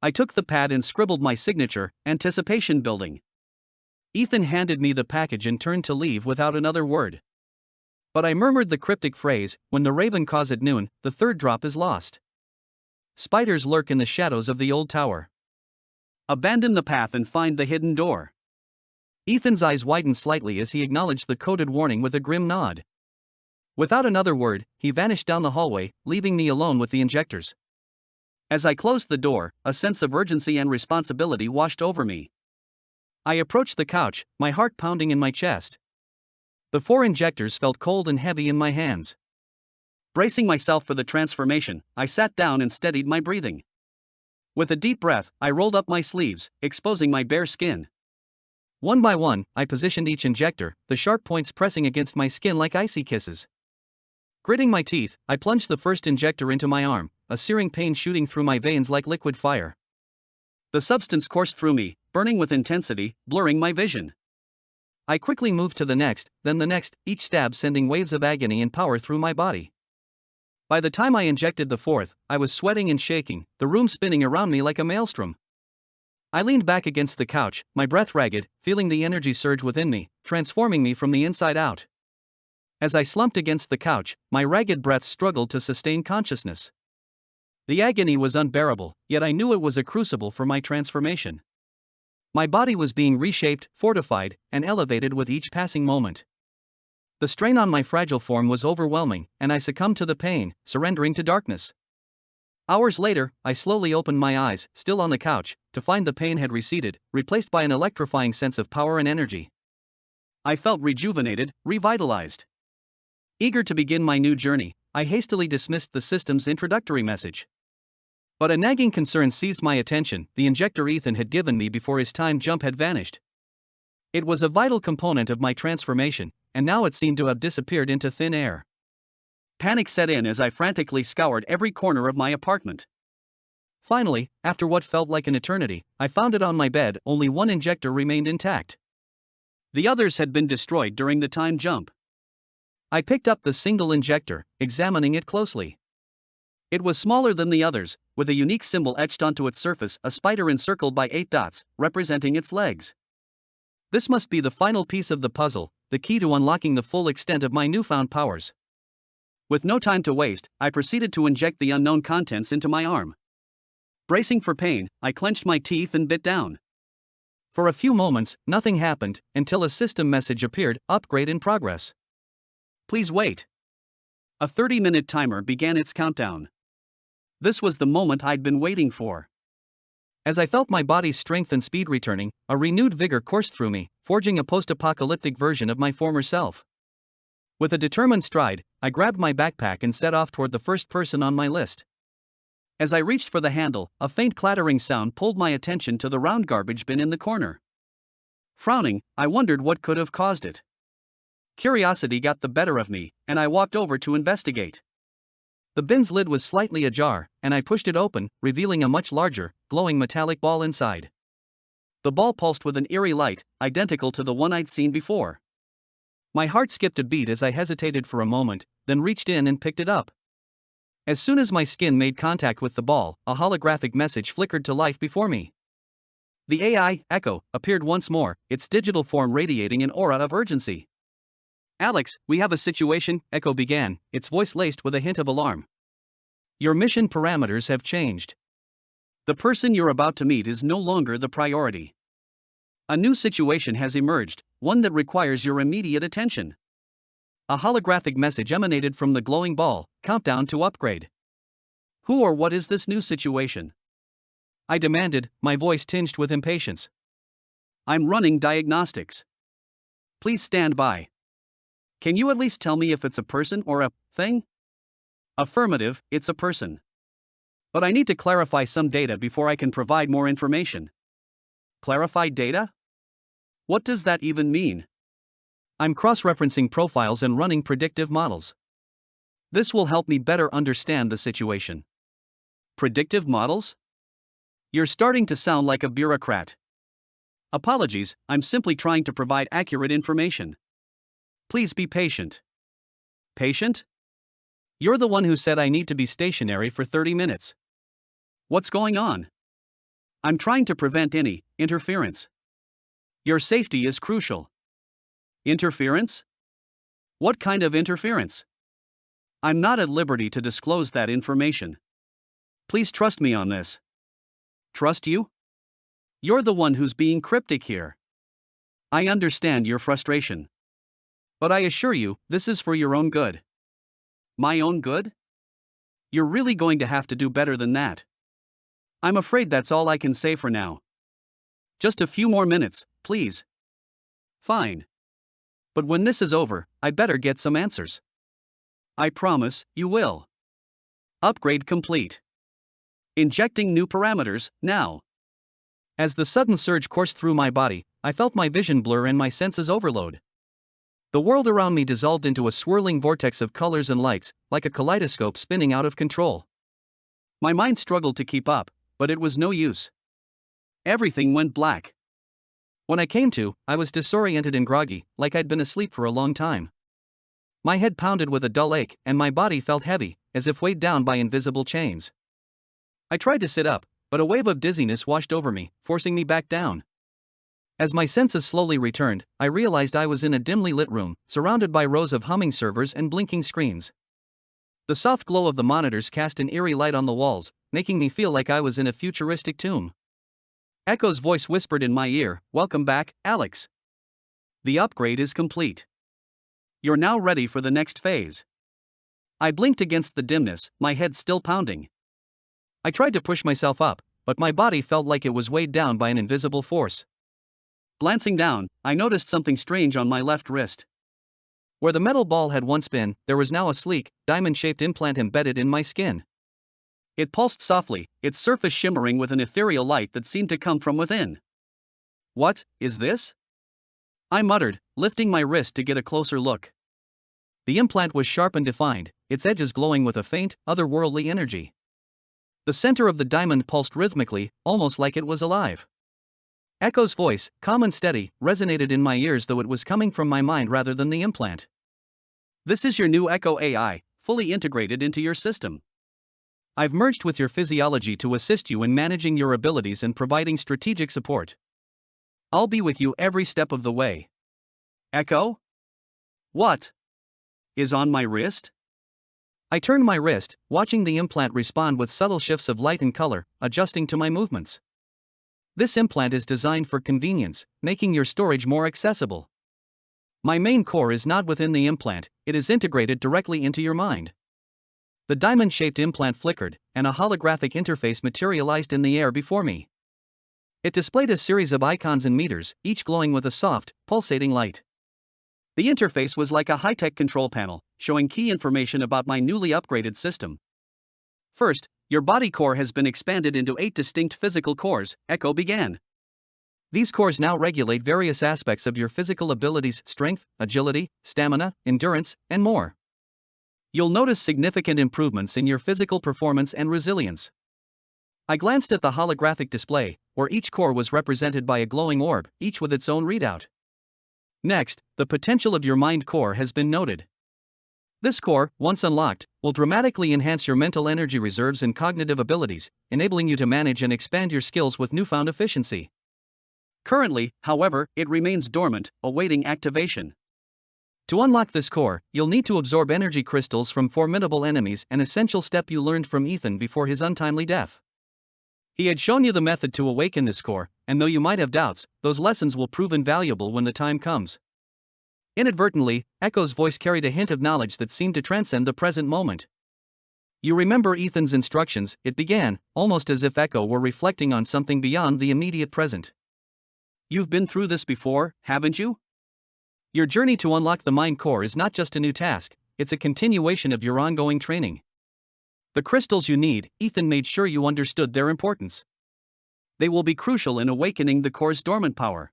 I took the pad and scribbled my signature, anticipation building. Ethan handed me the package and turned to leave without another word. But I murmured the cryptic phrase, "When the raven caws at noon, the third drop is lost." Spiders lurk in the shadows of the old tower. Abandon the path and find the hidden door. Ethan's eyes widened slightly as he acknowledged the coded warning with a grim nod. Without another word, he vanished down the hallway, leaving me alone with the injectors. As I closed the door, a sense of urgency and responsibility washed over me. I approached the couch, my heart pounding in my chest. The 4 injectors felt cold and heavy in my hands. Bracing myself for the transformation, I sat down and steadied my breathing. With a deep breath, I rolled up my sleeves, exposing my bare skin. One by one, I positioned each injector, the sharp points pressing against my skin like icy kisses. Gritting my teeth, I plunged the first injector into my arm, a searing pain shooting through my veins like liquid fire. The substance coursed through me, burning with intensity, blurring my vision. I quickly moved to the next, then the next, each stab sending waves of agony and power through my body. By the time I injected the 4th, I was sweating and shaking, the room spinning around me like a maelstrom. I leaned back against the couch, my breath ragged, feeling the energy surge within me, transforming me from the inside out. As I slumped against the couch, my ragged breath struggled to sustain consciousness. The agony was unbearable, yet I knew it was a crucible for my transformation. My body was being reshaped, fortified, and elevated with each passing moment. The strain on my fragile form was overwhelming, and I succumbed to the pain, surrendering to darkness. Hours later, I slowly opened my eyes, still on the couch, to find the pain had receded, replaced by an electrifying sense of power and energy. I felt rejuvenated, revitalized. Eager to begin my new journey, I hastily dismissed the system's introductory message. But a nagging concern seized my attention: the injector Ethan had given me before his time jump had vanished. It was a vital component of my transformation, and now it seemed to have disappeared into thin air. Panic set in as I frantically scoured every corner of my apartment. Finally, after what felt like an eternity, I found it on my bed. Only one injector remained intact. The others had been destroyed during the time jump. I picked up the single injector, examining it closely. It was smaller than the others, with a unique symbol etched onto its surface, a spider encircled by 8 dots, representing its legs. This must be the final piece of the puzzle, the key to unlocking the full extent of my newfound powers. With no time to waste, I proceeded to inject the unknown contents into my arm. Bracing for pain, I clenched my teeth and bit down. For a few moments, nothing happened, until a system message appeared: upgrade in progress. Please wait. A 30-minute timer began its countdown. This was the moment I'd been waiting for. As I felt my body's strength and speed returning, a renewed vigor coursed through me, forging a post-apocalyptic version of my former self. With a determined stride, I grabbed my backpack and set off toward the first person on my list. As I reached for the handle, a faint clattering sound pulled my attention to the round garbage bin in the corner. Frowning, I wondered what could have caused it. Curiosity got the better of me, and I walked over to investigate. The bin's lid was slightly ajar, and I pushed it open, revealing a much larger, glowing metallic ball inside. The ball pulsed with an eerie light, identical to the one I'd seen before. My heart skipped a beat as I hesitated for a moment, then reached in and picked it up. As soon as my skin made contact with the ball, a holographic message flickered to life before me. The AI, Echo, appeared once more, its digital form radiating an aura of urgency. "Alex, we have a situation," Echo began, its voice laced with a hint of alarm. "Your mission parameters have changed. The person you're about to meet is no longer the priority. A new situation has emerged, one that requires your immediate attention." A holographic message emanated from the glowing ball: countdown to upgrade. "Who or what is this new situation?" I demanded, my voice tinged with impatience. "I'm running diagnostics. Please stand by. Can you at least tell me if it's a person or a thing?" "Affirmative, it's a person. But I need to clarify some data before I can provide more information." "Clarify data? What does that even mean?" "I'm cross-referencing profiles and running predictive models. This will help me better understand the situation." "Predictive models? You're starting to sound like a bureaucrat." "Apologies, I'm simply trying to provide accurate information. Please be patient." "Patient? You're the one who said I need to be stationary for 30 minutes. What's going on?" "I'm trying to prevent any interference. Your safety is crucial." "Interference? What kind of interference?" "I'm not at liberty to disclose that information. Please trust me on this. Trust you? You're the one who's being cryptic here. I understand your frustration. But I assure you, this is for your own good. My own good? You're really going to have to do better than that. I'm afraid that's all I can say for now. Just a few more minutes, please. Fine. But when this is over, I'd better get some answers. I promise, you will. Upgrade complete. Injecting new parameters, now. As the sudden surge coursed through my body, I felt my vision blur and my senses overload. The world around me dissolved into a swirling vortex of colors and lights, like a kaleidoscope spinning out of control. My mind struggled to keep up, but it was no use. Everything went black. When I came to, I was disoriented and groggy, like I'd been asleep for a long time. My head pounded with a dull ache, and my body felt heavy, as if weighed down by invisible chains. I tried to sit up, but a wave of dizziness washed over me, forcing me back down. As my senses slowly returned, I realized I was in a dimly lit room, surrounded by rows of humming servers and blinking screens. The soft glow of the monitors cast an eerie light on the walls, making me feel like I was in a futuristic tomb. Echo's voice whispered in my ear, "Welcome back, Alex. The upgrade is complete. You're now ready for the next phase." I blinked against the dimness, my head still pounding. I tried to push myself up, but my body felt like it was weighed down by an invisible force. Glancing down, I noticed something strange on my left wrist. Where the metal ball had once been, there was now a sleek, diamond-shaped implant embedded in my skin. It pulsed softly, its surface shimmering with an ethereal light that seemed to come from within. "What is this?" I muttered, lifting my wrist to get a closer look. The implant was sharp and defined, its edges glowing with a faint, otherworldly energy. The center of the diamond pulsed rhythmically, almost like it was alive. Echo's voice, calm and steady, resonated in my ears, though it was coming from my mind rather than the implant. "This is your new Echo AI, fully integrated into your system. I've merged with your physiology to assist you in managing your abilities and providing strategic support. I'll be with you every step of the way." Echo? What is on my wrist? I turned my wrist, watching the implant respond with subtle shifts of light and color, adjusting to my movements. This implant is designed for convenience, making your storage more accessible. My main core is not within the implant, it is integrated directly into your mind. The diamond-shaped implant flickered, and a holographic interface materialized in the air before me. It displayed a series of icons and meters, each glowing with a soft, pulsating light. The interface was like a high-tech control panel, showing key information about my newly upgraded system. First, your body core has been expanded into 8 distinct physical cores, Echo began. These cores now regulate various aspects of your physical abilities: strength, agility, stamina, endurance, and more. You'll notice significant improvements in your physical performance and resilience. I glanced at the holographic display, where each core was represented by a glowing orb, each with its own readout. Next, the potential of your mind core has been noted. This core, once unlocked, will dramatically enhance your mental energy reserves and cognitive abilities, enabling you to manage and expand your skills with newfound efficiency. Currently, however, it remains dormant, awaiting activation. To unlock this core, you'll need to absorb energy crystals from formidable enemies, an essential step you learned from Ethan before his untimely death. He had shown you the method to awaken this core, and though you might have doubts, those lessons will prove invaluable when the time comes. Inadvertently, Echo's voice carried a hint of knowledge that seemed to transcend the present moment. "You remember Ethan's instructions," it began, almost as if Echo were reflecting on something beyond the immediate present. "You've been through this before, haven't you? Your journey to unlock the mind core is not just a new task, it's a continuation of your ongoing training. The crystals you need, Ethan made sure you understood their importance. They will be crucial in awakening the core's dormant power."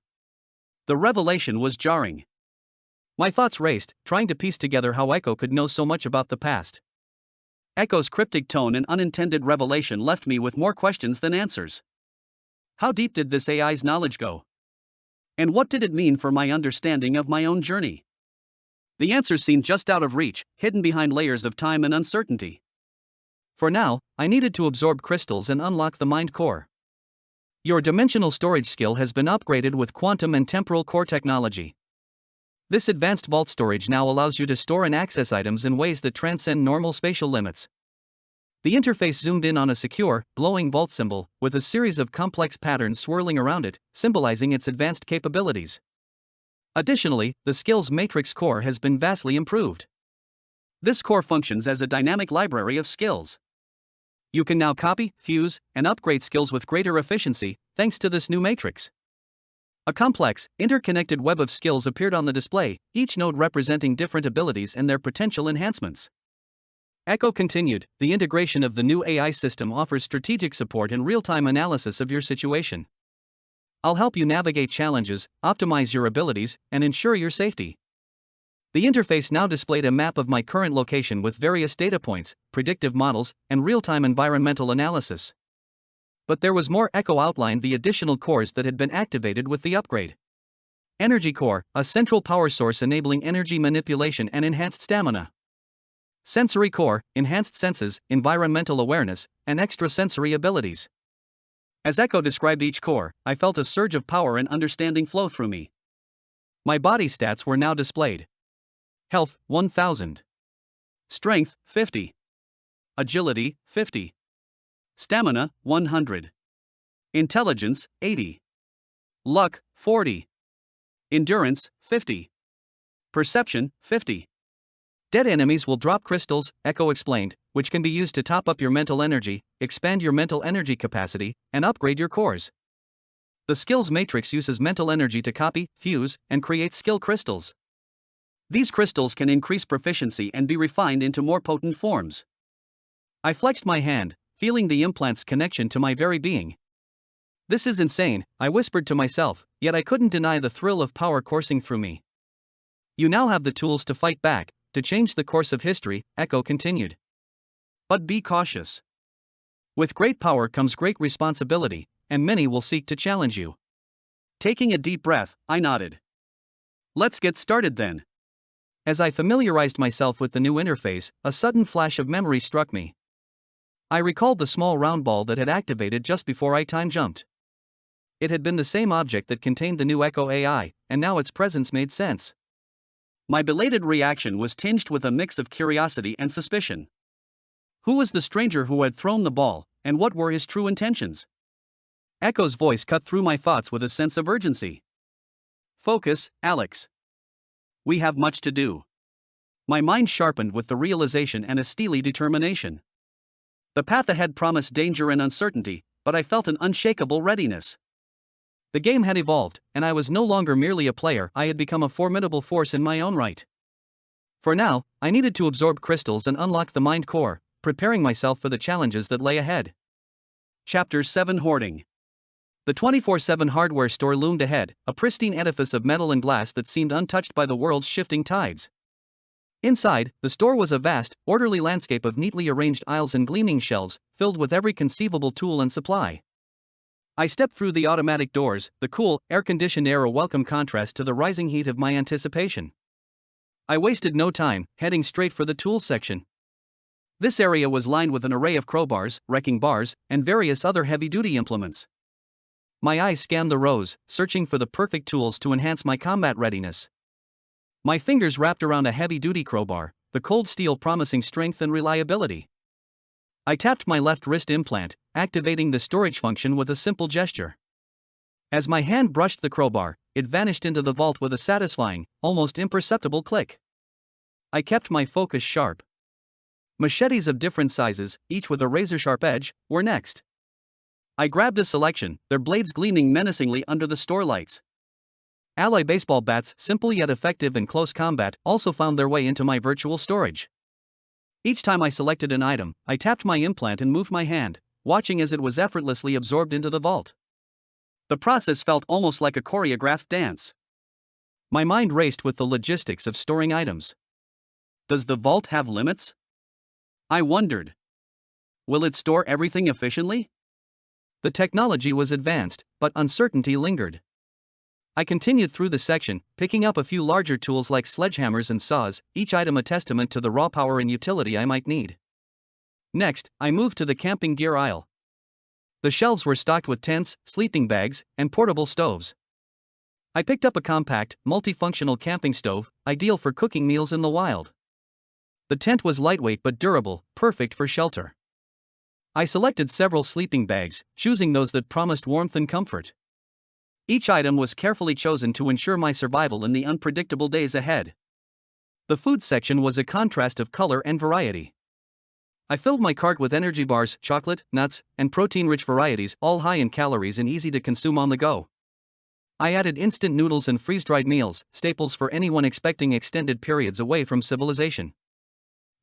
The revelation was jarring. My thoughts raced, trying to piece together how Echo could know so much about the past. Echo's cryptic tone and unintended revelation left me with more questions than answers. How deep did this AI's knowledge go? And what did it mean for my understanding of my own journey? The answers seemed just out of reach, hidden behind layers of time and uncertainty. For now, I needed to absorb crystals and unlock the mind core. Your dimensional storage skill has been upgraded with quantum and temporal core technology. This advanced vault storage now allows you to store and access items in ways that transcend normal spatial limits. The interface zoomed in on a secure, glowing vault symbol, with a series of complex patterns swirling around it, symbolizing its advanced capabilities. Additionally, the skills matrix core has been vastly improved. This core functions as a dynamic library of skills. You can now copy, fuse, and upgrade skills with greater efficiency, thanks to this new matrix. A complex, interconnected web of skills appeared on the display, each node representing different abilities and their potential enhancements. Echo continued, the integration of the new AI system offers strategic support and real-time analysis of your situation. I'll help you navigate challenges, optimize your abilities, and ensure your safety. The interface now displayed a map of my current location with various data points, predictive models, and real-time environmental analysis. But there was more. Echo outlined the additional cores that had been activated with the upgrade. Energy core, a central power source enabling energy manipulation and enhanced stamina. Sensory core, enhanced senses, environmental awareness, and extrasensory abilities. As Echo described each core, I felt a surge of power and understanding flow through me. My body stats were now displayed. Health, 1000. Strength, 50. Agility, 50. Stamina, 100. Intelligence, 80. Luck, 40. Endurance, 50. Perception, 50. Dead enemies will drop crystals, Echo explained, which can be used to top up your mental energy, expand your mental energy capacity, and upgrade your cores. The skills matrix uses mental energy to copy, fuse, and create skill crystals. These crystals can increase proficiency and be refined into more potent forms. I flexed my hand, feeling the implant's connection to my very being. This is insane, I whispered to myself, yet I couldn't deny the thrill of power coursing through me. You now have the tools to fight back, to change the course of history, Echo continued. But be cautious. With great power comes great responsibility, and many will seek to challenge you. Taking a deep breath, I nodded. Let's get started then. As I familiarized myself with the new interface, a sudden flash of memory struck me. I recalled the small round ball that had activated just before I time jumped. It had been the same object that contained the new Echo AI, and now its presence made sense. My belated reaction was tinged with a mix of curiosity and suspicion. Who was the stranger who had thrown the ball, and what were his true intentions? Echo's voice cut through my thoughts with a sense of urgency. Focus, Alex. We have much to do. My mind sharpened with the realization and a steely determination. The path ahead promised danger and uncertainty, but I felt an unshakable readiness. The game had evolved, and I was no longer merely a player, I had become a formidable force in my own right. For now, I needed to absorb crystals and unlock the mind core, preparing myself for the challenges that lay ahead. Chapter 7 Hoarding. The 24/7 hardware store loomed ahead, a pristine edifice of metal and glass that seemed untouched by the world's shifting tides. Inside, the store was a vast, orderly landscape of neatly arranged aisles and gleaming shelves, filled with every conceivable tool and supply. I stepped through the automatic doors, the cool, air-conditioned air a welcome contrast to the rising heat of my anticipation. I wasted no time, heading straight for the tools section. This area was lined with an array of crowbars, wrecking bars, and various other heavy-duty implements. My eyes scanned the rows, searching for the perfect tools to enhance my combat readiness. My fingers wrapped around a heavy-duty crowbar, the cold steel promising strength and reliability. I tapped my left wrist implant, activating the storage function with a simple gesture. As my hand brushed the crowbar, it vanished into the vault with a satisfying, almost imperceptible click. I kept my focus sharp. Machetes of different sizes, each with a razor-sharp edge, were next. I grabbed a selection, their blades gleaming menacingly under the store lights. Alloy baseball bats, simple yet effective in close combat, also found their way into my virtual storage. Each time I selected an item, I tapped my implant and moved my hand, watching as it was effortlessly absorbed into the vault. The process felt almost like a choreographed dance. My mind raced with the logistics of storing items. Does the vault have limits? I wondered. Will it store everything efficiently? The technology was advanced, but uncertainty lingered. I continued through the section, picking up a few larger tools like sledgehammers and saws, each item a testament to the raw power and utility I might need. Next, I moved to the camping gear aisle. The shelves were stocked with tents, sleeping bags, and portable stoves. I picked up a compact, multifunctional camping stove, ideal for cooking meals in the wild. The tent was lightweight but durable, perfect for shelter. I selected several sleeping bags, choosing those that promised warmth and comfort. Each item was carefully chosen to ensure my survival in the unpredictable days ahead. The food section was a contrast of color and variety. I filled my cart with energy bars, chocolate, nuts, and protein-rich varieties, all high in calories and easy to consume on the go. I added instant noodles and freeze-dried meals, staples for anyone expecting extended periods away from civilization.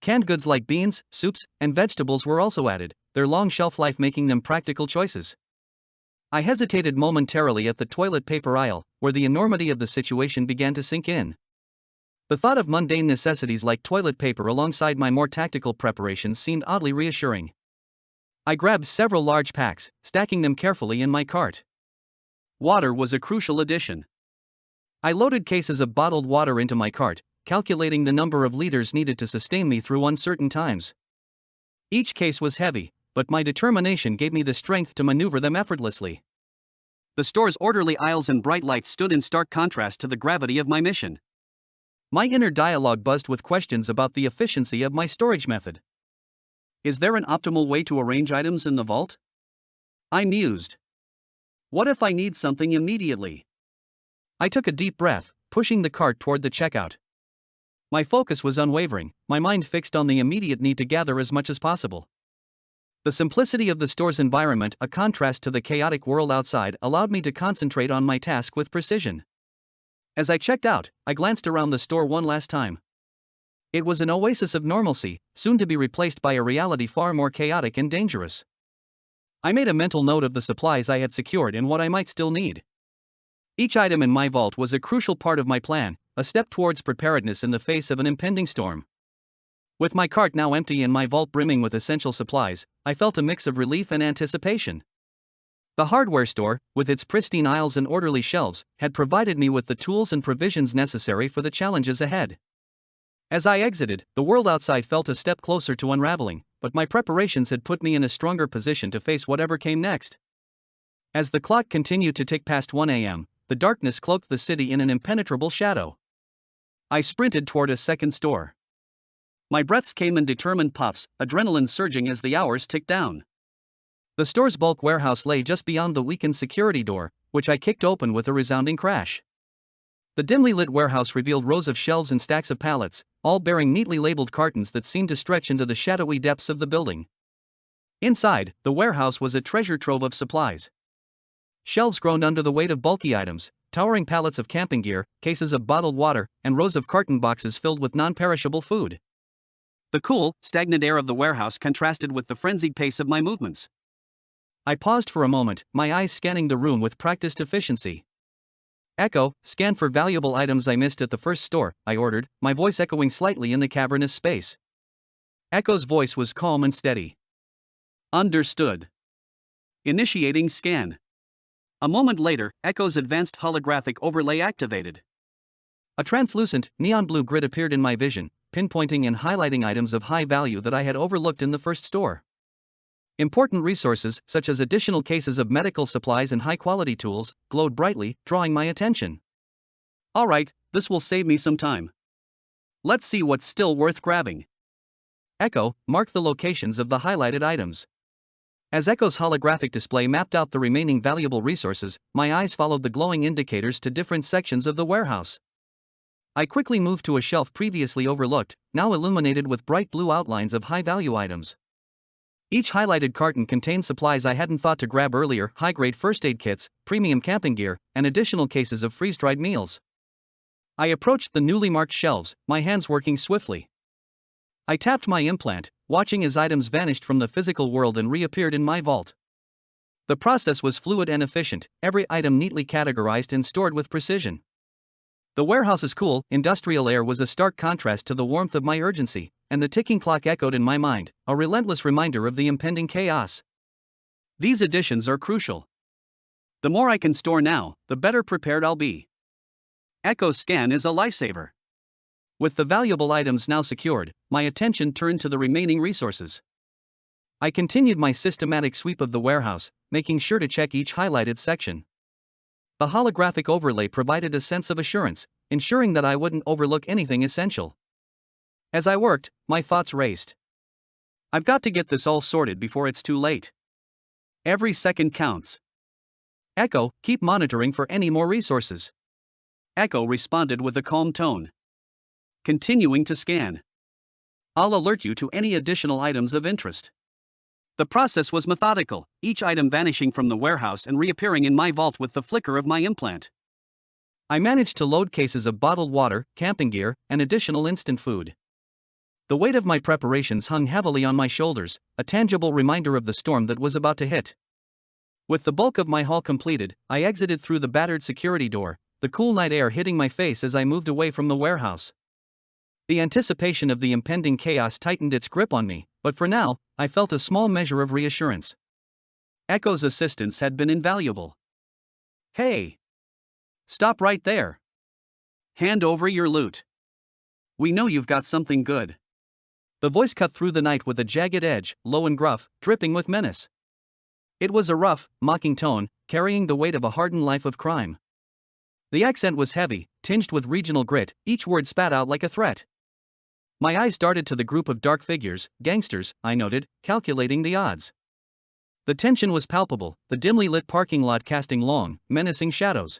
Canned goods like beans, soups, and vegetables were also added, their long shelf life making them practical choices. I hesitated momentarily at the toilet paper aisle, where the enormity of the situation began to sink in. The thought of mundane necessities like toilet paper alongside my more tactical preparations seemed oddly reassuring. I grabbed several large packs, stacking them carefully in my cart. Water was a crucial addition. I loaded cases of bottled water into my cart, calculating the number of liters needed to sustain me through uncertain times. Each case was heavy, but my determination gave me the strength to maneuver them effortlessly. The store's orderly aisles and bright lights stood in stark contrast to the gravity of my mission. My inner dialogue buzzed with questions about the efficiency of my storage method. Is there an optimal way to arrange items in the vault? I mused. What if I need something immediately? I took a deep breath, pushing the cart toward the checkout. My focus was unwavering, my mind fixed on the immediate need to gather as much as possible. The simplicity of the store's environment, a contrast to the chaotic world outside, allowed me to concentrate on my task with precision. As I checked out, I glanced around the store one last time. It was an oasis of normalcy, soon to be replaced by a reality far more chaotic and dangerous. I made a mental note of the supplies I had secured and what I might still need. Each item in my vault was a crucial part of my plan, a step towards preparedness in the face of an impending storm. With my cart now empty and my vault brimming with essential supplies, I felt a mix of relief and anticipation. The hardware store, with its pristine aisles and orderly shelves, had provided me with the tools and provisions necessary for the challenges ahead. As I exited, the world outside felt a step closer to unraveling, but my preparations had put me in a stronger position to face whatever came next. As the clock continued to tick past 1 a.m., the darkness cloaked the city in an impenetrable shadow. I sprinted toward a second store. My breaths came in determined puffs, adrenaline surging as the hours ticked down. The store's bulk warehouse lay just beyond the weakened security door, which I kicked open with a resounding crash. The dimly lit warehouse revealed rows of shelves and stacks of pallets, all bearing neatly labeled cartons that seemed to stretch into the shadowy depths of the building. Inside, the warehouse was a treasure trove of supplies. Shelves groaned under the weight of bulky items, towering pallets of camping gear, cases of bottled water, and rows of carton boxes filled with non-perishable food. The cool, stagnant air of the warehouse contrasted with the frenzied pace of my movements. I paused for a moment, my eyes scanning the room with practiced efficiency. Echo, scan for valuable items I missed at the first store, I ordered, my voice echoing slightly in the cavernous space. Echo's voice was calm and steady. Understood. Initiating scan. A moment later, Echo's advanced holographic overlay activated. A translucent, neon blue grid appeared in my vision, pinpointing and highlighting items of high value that I had overlooked in the first store. Important resources, such as additional cases of medical supplies and high-quality tools, glowed brightly, drawing my attention. All right, this will save me some time. Let's see what's still worth grabbing. Echo, mark the locations of the highlighted items. As Echo's holographic display mapped out the remaining valuable resources, my eyes followed the glowing indicators to different sections of the warehouse. I quickly moved to a shelf previously overlooked, now illuminated with bright blue outlines of high-value items. Each highlighted carton contained supplies I hadn't thought to grab earlier: high-grade first aid kits, premium camping gear, and additional cases of freeze-dried meals. I approached the newly marked shelves, my hands working swiftly. I tapped my implant, watching as items vanished from the physical world and reappeared in my vault. The process was fluid and efficient, every item neatly categorized and stored with precision. The warehouse's cool, industrial air was a stark contrast to the warmth of my urgency, and the ticking clock echoed in my mind, a relentless reminder of the impending chaos. These additions are crucial. The more I can store now, the better prepared I'll be. Echo's scan is a lifesaver. With the valuable items now secured, my attention turned to the remaining resources. I continued my systematic sweep of the warehouse, making sure to check each highlighted section. The holographic overlay provided a sense of assurance, ensuring that I wouldn't overlook anything essential. As I worked, my thoughts raced. I've got to get this all sorted before it's too late. Every second counts. Echo, keep monitoring for any more resources. Echo responded with a calm tone. Continuing to scan. I'll alert you to any additional items of interest. The process was methodical, each item vanishing from the warehouse and reappearing in my vault with the flicker of my implant. I managed to load cases of bottled water, camping gear, and additional instant food. The weight of my preparations hung heavily on my shoulders, a tangible reminder of the storm that was about to hit. With the bulk of my haul completed, I exited through the battered security door, the cool night air hitting my face as I moved away from the warehouse. The anticipation of the impending chaos tightened its grip on me, but for now, I felt a small measure of reassurance. Echo's assistance had been invaluable. Hey! Stop right there. Hand over your loot. We know you've got something good. The voice cut through the night with a jagged edge, low and gruff, dripping with menace. It was a rough, mocking tone, carrying the weight of a hardened life of crime. The accent was heavy, tinged with regional grit, each word spat out like a threat. My eyes darted to the group of dark figures, gangsters, I noted, calculating the odds. The tension was palpable, the dimly lit parking lot casting long, menacing shadows.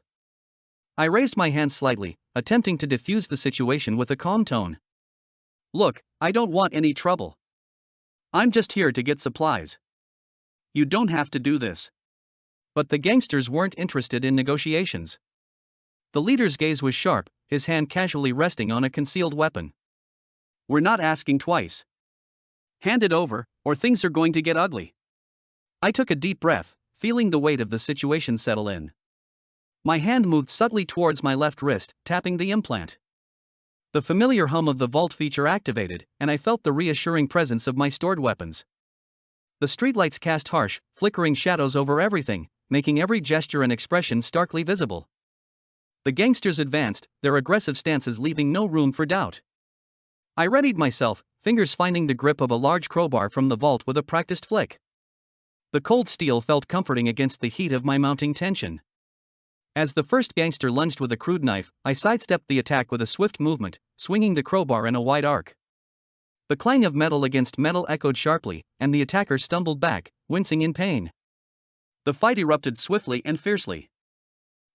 I raised my hands slightly, attempting to diffuse the situation with a calm tone. Look, I don't want any trouble. I'm just here to get supplies. You don't have to do this. But the gangsters weren't interested in negotiations. The leader's gaze was sharp, his hand casually resting on a concealed weapon. We're not asking twice. Hand it over, or things are going to get ugly. I took a deep breath, feeling the weight of the situation settle in. My hand moved subtly towards my left wrist, tapping the implant. The familiar hum of the vault feature activated, and I felt the reassuring presence of my stored weapons. The streetlights cast harsh, flickering shadows over everything, making every gesture and expression starkly visible. The gangsters advanced, their aggressive stances leaving no room for doubt. I readied myself, fingers finding the grip of a large crowbar from the vault with a practiced flick. The cold steel felt comforting against the heat of my mounting tension. As the first gangster lunged with a crude knife, I sidestepped the attack with a swift movement, swinging the crowbar in a wide arc. The clang of metal against metal echoed sharply, and the attacker stumbled back, wincing in pain. The fight erupted swiftly and fiercely.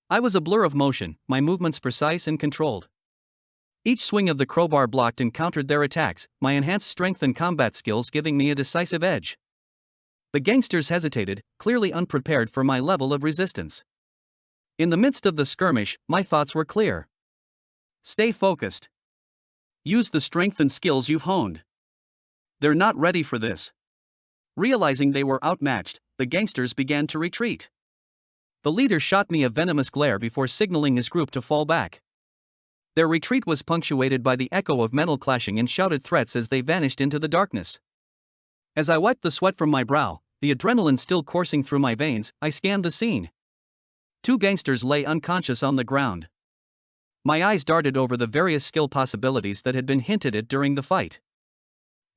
I was a blur of motion, my movements precise and controlled. Each swing of the crowbar blocked and countered their attacks, my enhanced strength and combat skills giving me a decisive edge. The gangsters hesitated, clearly unprepared for my level of resistance. In the midst of the skirmish, my thoughts were clear. Stay focused. Use the strength and skills you've honed. They're not ready for this. Realizing they were outmatched, the gangsters began to retreat. The leader shot me a venomous glare before signaling his group to fall back. Their retreat was punctuated by the echo of metal clashing and shouted threats as they vanished into the darkness. As I wiped the sweat from my brow, the adrenaline still coursing through my veins, I scanned the scene. 2 gangsters lay unconscious on the ground. My eyes darted over the various skill possibilities that had been hinted at during the fight.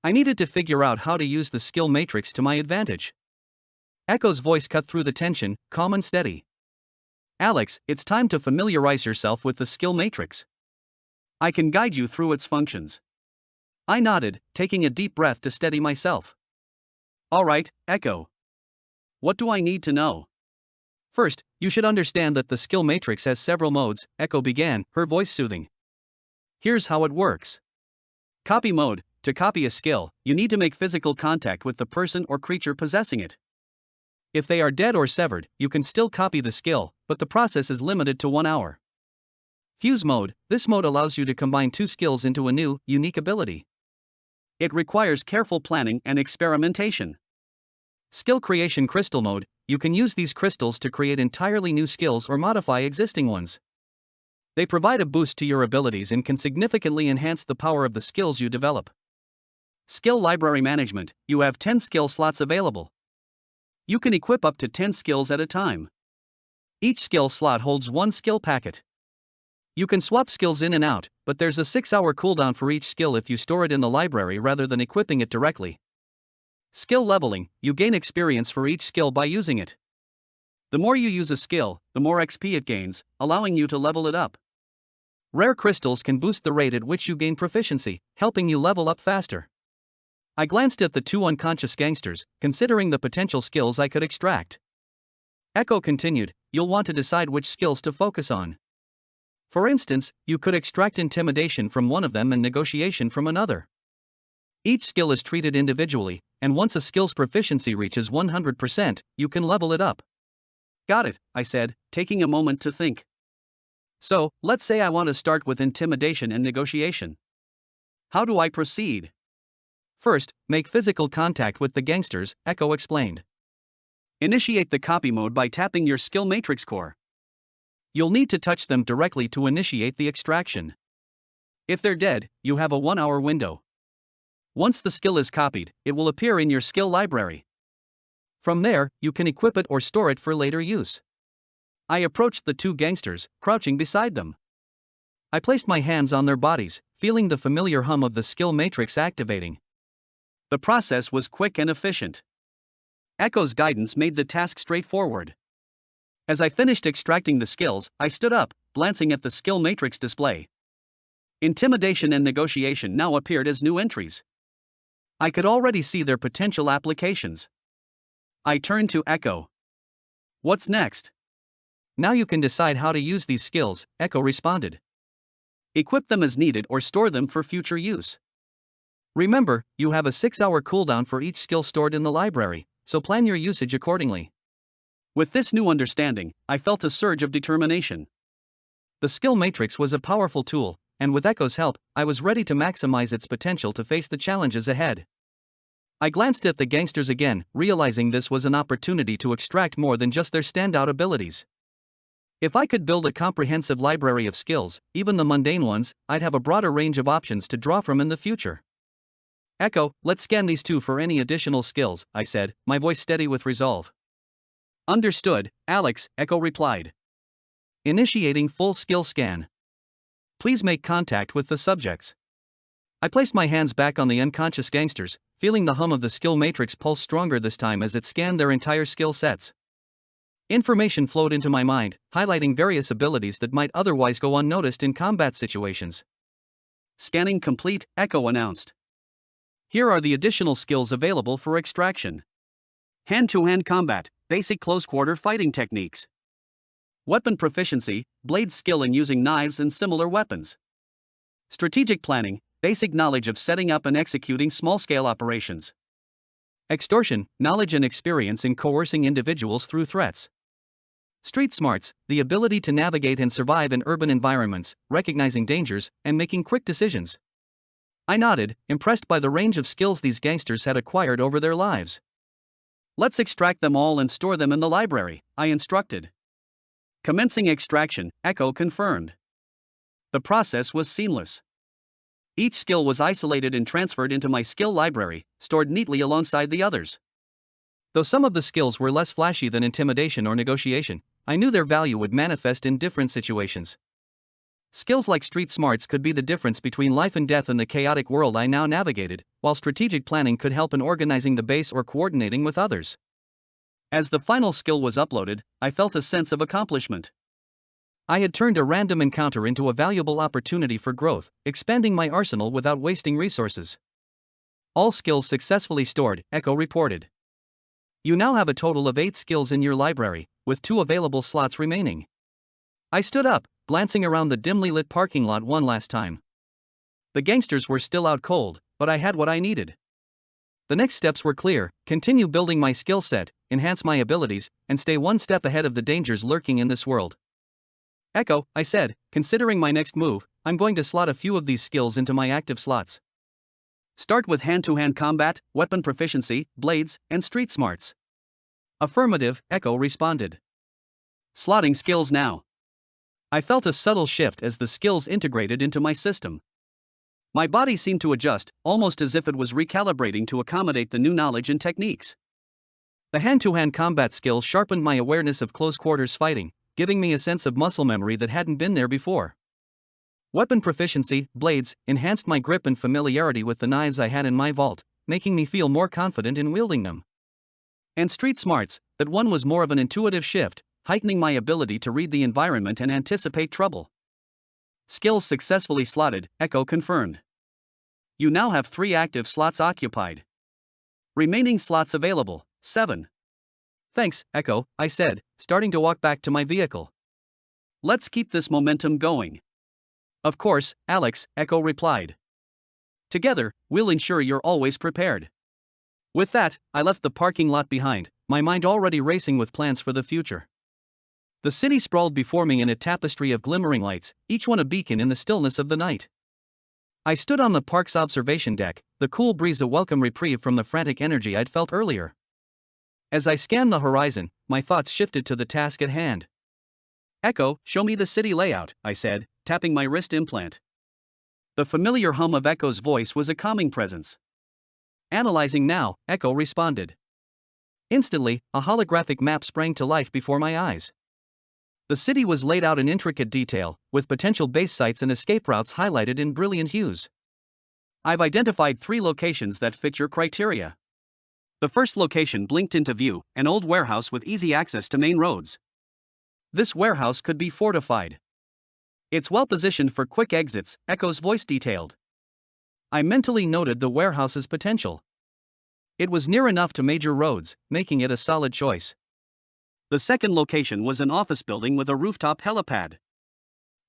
I needed to figure out how to use the skill matrix to my advantage. Echo's voice cut through the tension, calm and steady. Alex, it's time to familiarize yourself with the skill matrix. I can guide you through its functions. I nodded, taking a deep breath to steady myself. All right, Echo. What do I need to know? First, you should understand that the skill matrix has several modes, Echo began, her voice soothing. Here's how it works. Copy mode. To copy a skill, you need to make physical contact with the person or creature possessing it. If they are dead or severed, you can still copy the skill, but the process is limited to 1 hour. Fuse mode. This mode allows you to combine 2 skills into a new, unique ability. It requires careful planning and experimentation. Skill creation crystal mode. You can use these crystals to create entirely new skills or modify existing ones. They provide a boost to your abilities and can significantly enhance the power of the skills you develop. Skill library management. You have 10 skill slots available. You can equip up to 10 skills at a time. Each skill slot holds 1 skill packet. You can swap skills in and out, but there's a 6-hour cooldown for each skill if you store it in the library rather than equipping it directly. Skill leveling. You gain experience for each skill by using it. The more you use a skill, the more XP it gains, allowing you to level it up. Rare crystals can boost the rate at which you gain proficiency, helping you level up faster. I glanced at the two unconscious gangsters, considering the potential skills I could extract. Echo continued, you'll want to decide which skills to focus on. For instance, you could extract intimidation from one of them and negotiation from another. Each skill is treated individually, and once a skill's proficiency reaches 100%, you can level it up. Got it, I said, taking a moment to think. So, let's say I want to start with intimidation and negotiation. How do I proceed? First, make physical contact with the gangsters, Echo explained. Initiate the copy mode by tapping your skill matrix core. You'll need to touch them directly to initiate the extraction. If they're dead, you have a 1-hour window. Once the skill is copied, it will appear in your skill library. From there, you can equip it or store it for later use. I approached the two gangsters, crouching beside them. I placed my hands on their bodies, feeling the familiar hum of the skill matrix activating. The process was quick and efficient. Echo's guidance made the task straightforward. As I finished extracting the skills, I stood up, glancing at the skill matrix display. Intimidation and negotiation now appeared as new entries. I could already see their potential applications. I turned to Echo. What's next? Now you can decide how to use these skills, Echo responded. Equip them as needed or store them for future use. Remember, you have a 6-hour cooldown for each skill stored in the library, so plan your usage accordingly. With this new understanding, I felt a surge of determination. The skill matrix was a powerful tool, and with Echo's help, I was ready to maximize its potential to face the challenges ahead. I glanced at the gangsters again, realizing this was an opportunity to extract more than just their standout abilities. If I could build a comprehensive library of skills, even the mundane ones, I'd have a broader range of options to draw from in the future. Echo, let's scan these two for any additional skills, I said, my voice steady with resolve. Understood, Alex, Echo replied. Initiating full skill scan. Please make contact with the subjects. I placed my hands back on the unconscious gangsters, feeling the hum of the skill matrix pulse stronger this time as it scanned their entire skill sets. Information flowed into my mind, highlighting various abilities that might otherwise go unnoticed in combat situations. Scanning complete, Echo announced. Here are the additional skills available for extraction. Hand-to-hand combat, basic close-quarter fighting techniques. Weapon proficiency, blade skill in using knives and similar weapons. Strategic planning, basic knowledge of setting up and executing small-scale operations. Extortion, knowledge and experience in coercing individuals through threats. Street smarts, the ability to navigate and survive in urban environments, recognizing dangers, and making quick decisions. I nodded, impressed by the range of skills these gangsters had acquired over their lives. Let's extract them all and store them in the library, I instructed. Commencing extraction, Echo confirmed. The process was seamless. Each skill was isolated and transferred into my skill library, stored neatly alongside the others. Though some of the skills were less flashy than intimidation or negotiation, I knew their value would manifest in different situations. Skills like street smarts could be the difference between life and death in the chaotic world I now navigated, while strategic planning could help in organizing the base or coordinating with others. As the final skill was uploaded, I felt a sense of accomplishment. I had turned a random encounter into a valuable opportunity for growth, expanding my arsenal without wasting resources. All skills successfully stored, Echo reported. You now have a total of 8 skills in your library, with 2 available slots remaining. I stood up, glancing around the dimly lit parking lot one last time. The gangsters were still out cold, but I had what I needed. The next steps were clear: continue building my skill set, enhance my abilities, and stay one step ahead of the dangers lurking in this world. Echo, I said, considering my next move, I'm going to slot a few of these skills into my active slots. Start with hand-to-hand combat, weapon proficiency, blades, and street smarts. Affirmative, Echo responded. Slotting skills now. I felt a subtle shift as the skills integrated into my system. My body seemed to adjust, almost as if it was recalibrating to accommodate the new knowledge and techniques. The hand-to-hand combat skill sharpened my awareness of close-quarters fighting, giving me a sense of muscle memory that hadn't been there before. Weapon proficiency, blades, enhanced my grip and familiarity with the knives I had in my vault, making me feel more confident in wielding them. And street smarts, that one was more of an intuitive shift, heightening my ability to read the environment and anticipate trouble. Skills successfully slotted, Echo confirmed. You now have 3 active slots occupied. Remaining slots available, 7. Thanks, Echo, I said, starting to walk back to my vehicle. Let's keep this momentum going. Of course, Alex, Echo replied. Together, we'll ensure you're always prepared. With that, I left the parking lot behind, my mind already racing with plans for the future. The city sprawled before me in a tapestry of glimmering lights, each one a beacon in the stillness of the night. I stood on the park's observation deck, the cool breeze a welcome reprieve from the frantic energy I'd felt earlier. As I scanned the horizon, my thoughts shifted to the task at hand. Echo, show me the city layout, I said, tapping my wrist implant. The familiar hum of Echo's voice was a calming presence. Analyzing now, Echo responded. Instantly, a holographic map sprang to life before my eyes. The city was laid out in intricate detail, with potential base sites and escape routes highlighted in brilliant hues. I've identified 3 locations that fit your criteria. The first location blinked into view, an old warehouse with easy access to main roads. This warehouse could be fortified. It's well positioned for quick exits, Echo's voice detailed. I mentally noted the warehouse's potential. It was near enough to major roads, making it a solid choice. The second location was an office building with a rooftop helipad.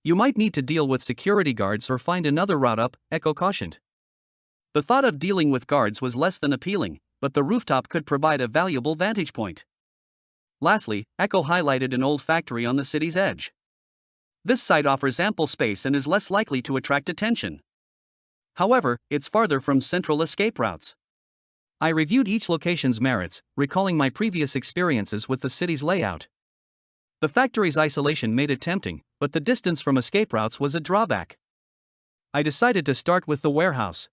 You might need to deal with security guards or find another route up, Echo cautioned. The thought of dealing with guards was less than appealing, but the rooftop could provide a valuable vantage point. Lastly, Echo highlighted an old factory on the city's edge. This site offers ample space and is less likely to attract attention. However, it's farther from central escape routes. I reviewed each location's merits, recalling my previous experiences with the city's layout. The factory's isolation made it tempting, but the distance from escape routes was a drawback. I decided to start with the warehouse.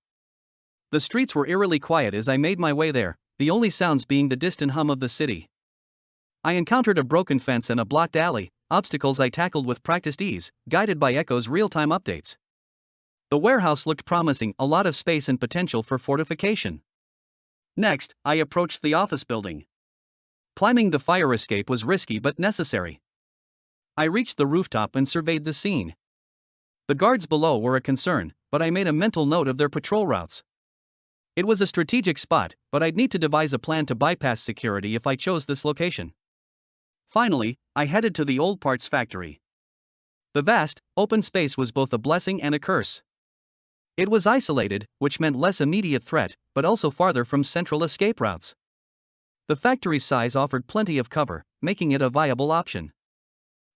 The streets were eerily quiet as I made my way there, the only sounds being the distant hum of the city. I encountered a broken fence and a blocked alley, obstacles I tackled with practiced ease, guided by Echo's real-time updates. The warehouse looked promising, a lot of space and potential for fortification. Next, I approached the office building. Climbing the fire escape was risky but necessary. I reached the rooftop and surveyed the scene. The guards below were a concern, but I made a mental note of their patrol routes. It was a strategic spot, but I'd need to devise a plan to bypass security if I chose this location. Finally, I headed to the old parts factory. The vast, open space was both a blessing and a curse. It was isolated, which meant less immediate threat, but also farther from central escape routes. The factory's size offered plenty of cover, making it a viable option.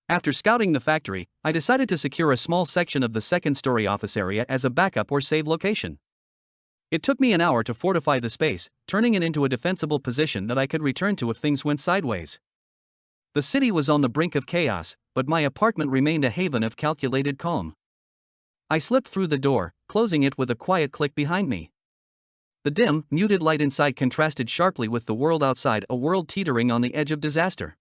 After scouting the factory, I decided to secure a small section of the second-story office area as a backup or save location. It took me an hour to fortify the space, turning it into a defensible position that I could return to if things went sideways. The city was on the brink of chaos, but my apartment remained a haven of calculated calm. I slipped through the door, closing it with a quiet click behind me. The dim, muted light inside contrasted sharply with the world outside, a world teetering on the edge of disaster.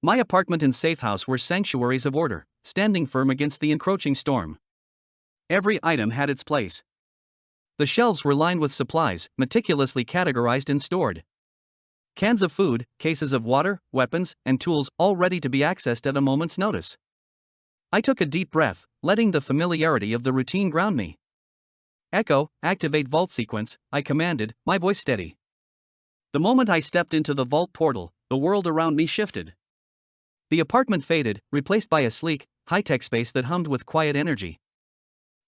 My apartment and safe house were sanctuaries of order, standing firm against the encroaching storm. Every item had its place. The shelves were lined with supplies, meticulously categorized and stored. Cans of food, cases of water, weapons, and tools, all ready to be accessed at a moment's notice. I took a deep breath, letting the familiarity of the routine ground me. Echo, activate vault sequence, I commanded, my voice steady. The moment I stepped into the vault portal, the world around me shifted. The apartment faded, replaced by a sleek, high-tech space that hummed with quiet energy.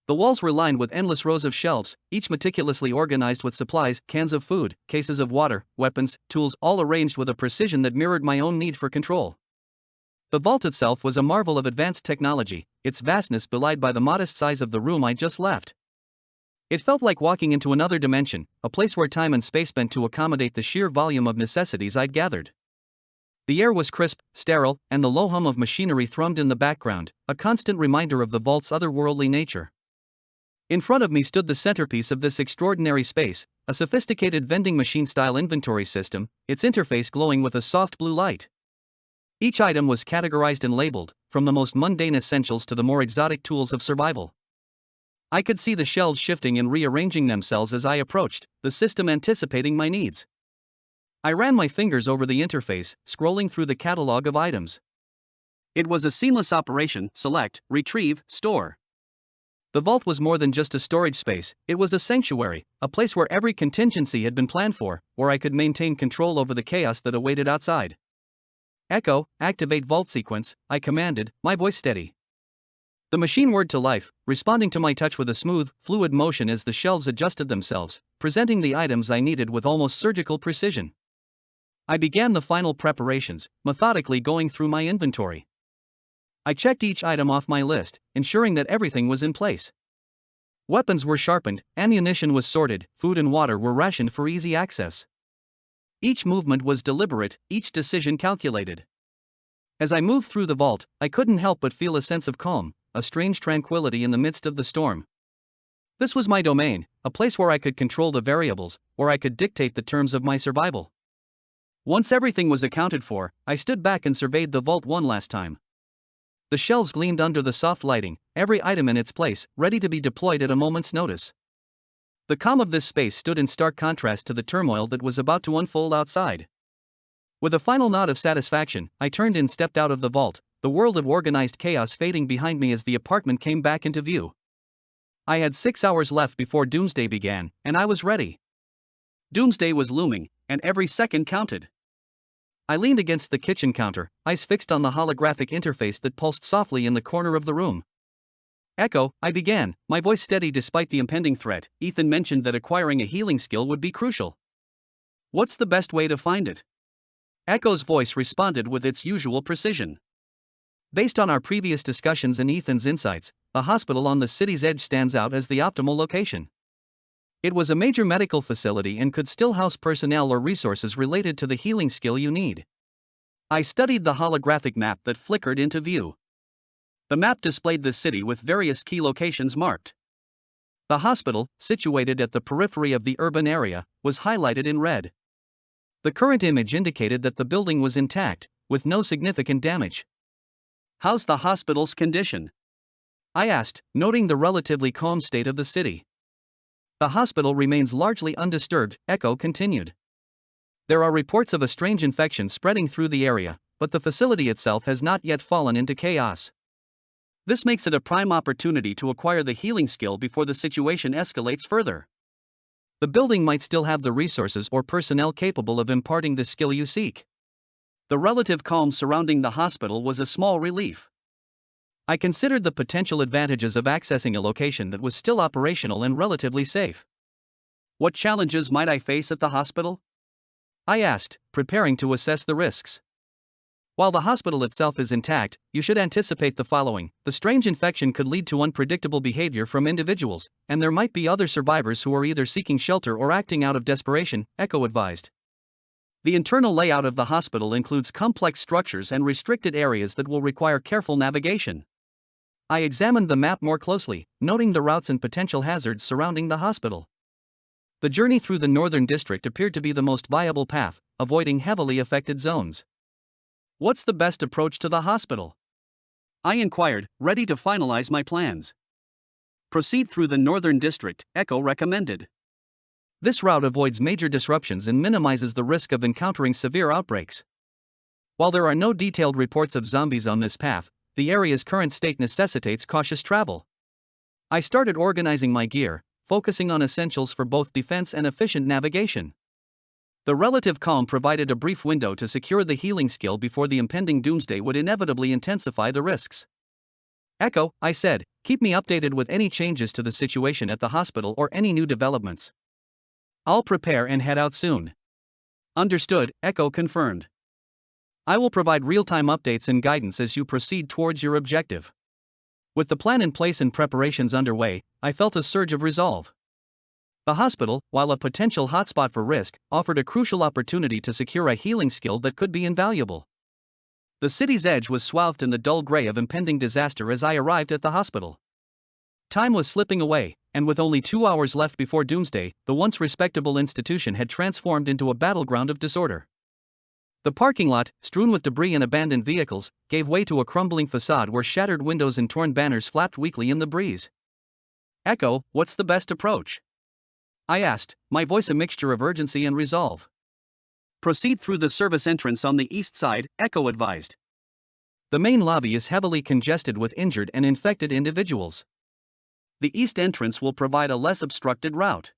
The walls were lined with endless rows of shelves, each meticulously organized with supplies, cans of food, cases of water, weapons, tools, all arranged with a precision that mirrored my own need for control. The vault itself was a marvel of advanced technology, its vastness belied by the modest size of the room I just left. It felt like walking into another dimension, a place where time and space bent to accommodate the sheer volume of necessities I'd gathered. The air was crisp, sterile, and the low hum of machinery thrummed in the background, a constant reminder of the vault's otherworldly nature. In front of me stood the centerpiece of this extraordinary space, a sophisticated vending machine-style inventory system, its interface glowing with a soft blue light. Each item was categorized and labeled, from the most mundane essentials to the more exotic tools of survival. I could see the shelves shifting and rearranging themselves as I approached, the system anticipating my needs. I ran my fingers over the interface, scrolling through the catalog of items. It was a seamless operation: select, retrieve, store. The vault was more than just a storage space, it was a sanctuary, a place where every contingency had been planned for, where I could maintain control over the chaos that awaited outside. Echo, activate vault sequence, I commanded, my voice steady. The machine whirred to life, responding to my touch with a smooth, fluid motion as the shelves adjusted themselves, presenting the items I needed with almost surgical precision. I began the final preparations, methodically going through my inventory. I checked each item off my list, ensuring that everything was in place. Weapons were sharpened, ammunition was sorted, food and water were rationed for easy access. Each movement was deliberate, each decision calculated. As I moved through the vault, I couldn't help but feel a sense of calm, a strange tranquility in the midst of the storm. This was my domain, a place where I could control the variables, where I could dictate the terms of my survival. Once everything was accounted for, I stood back and surveyed the vault one last time. The shelves gleamed under the soft lighting, every item in its place, ready to be deployed at a moment's notice. The calm of this space stood in stark contrast to the turmoil that was about to unfold outside. With a final nod of satisfaction, I turned and stepped out of the vault, the world of organized chaos fading behind me as the apartment came back into view. I had 6 hours left before Doomsday began, and I was ready. Doomsday was looming, and every second counted. I leaned against the kitchen counter, eyes fixed on the holographic interface that pulsed softly in the corner of the room. Echo, I began, my voice steady despite the impending threat. Ethan mentioned that acquiring a healing skill would be crucial. What's the best way to find it? Echo's voice responded with its usual precision. Based on our previous discussions and Ethan's insights, a hospital on the city's edge stands out as the optimal location. It was a major medical facility and could still house personnel or resources related to the healing skill you need. I studied the holographic map that flickered into view. The map displayed the city with various key locations marked. The hospital, situated at the periphery of the urban area, was highlighted in red. The current image indicated that the building was intact, with no significant damage. How's the hospital's condition? I asked, noting the relatively calm state of the city. The hospital remains largely undisturbed, Echo continued. There are reports of a strange infection spreading through the area, but the facility itself has not yet fallen into chaos. This makes it a prime opportunity to acquire the healing skill before the situation escalates further. The building might still have the resources or personnel capable of imparting the skill you seek. The relative calm surrounding the hospital was a small relief. I considered the potential advantages of accessing a location that was still operational and relatively safe. What challenges might I face at the hospital? I asked, preparing to assess the risks. While the hospital itself is intact, you should anticipate the following. The strange infection could lead to unpredictable behavior from individuals, and there might be other survivors who are either seeking shelter or acting out of desperation, Echo advised. The internal layout of the hospital includes complex structures and restricted areas that will require careful navigation. I examined the map more closely, noting the routes and potential hazards surrounding the hospital. The journey through the northern district appeared to be the most viable path, avoiding heavily affected zones. What's the best approach to the hospital? I inquired, ready to finalize my plans. Proceed through the northern district, Echo recommended. This route avoids major disruptions and minimizes the risk of encountering severe outbreaks. While there are no detailed reports of zombies on this path, the area's current state necessitates cautious travel. I started organizing my gear, focusing on essentials for both defense and efficient navigation. The relative calm provided a brief window to secure the healing skill before the impending doomsday would inevitably intensify the risks. Echo, I said, keep me updated with any changes to the situation at the hospital or any new developments. I'll prepare and head out soon. Understood, Echo confirmed. I will provide real-time updates and guidance as you proceed towards your objective. With the plan in place and preparations underway, I felt a surge of resolve. The hospital, while a potential hotspot for risk, offered a crucial opportunity to secure a healing skill that could be invaluable. The city's edge was swathed in the dull gray of impending disaster as I arrived at the hospital. Time was slipping away, and with only 2 hours left before Doomsday, the once respectable institution had transformed into a battleground of disorder. The parking lot, strewn with debris and abandoned vehicles, gave way to a crumbling facade where shattered windows and torn banners flapped weakly in the breeze. Echo, what's the best approach? I asked, my voice a mixture of urgency and resolve. Proceed through the service entrance on the east side, Echo advised. The main lobby is heavily congested with injured and infected individuals. The east entrance will provide a less obstructed route.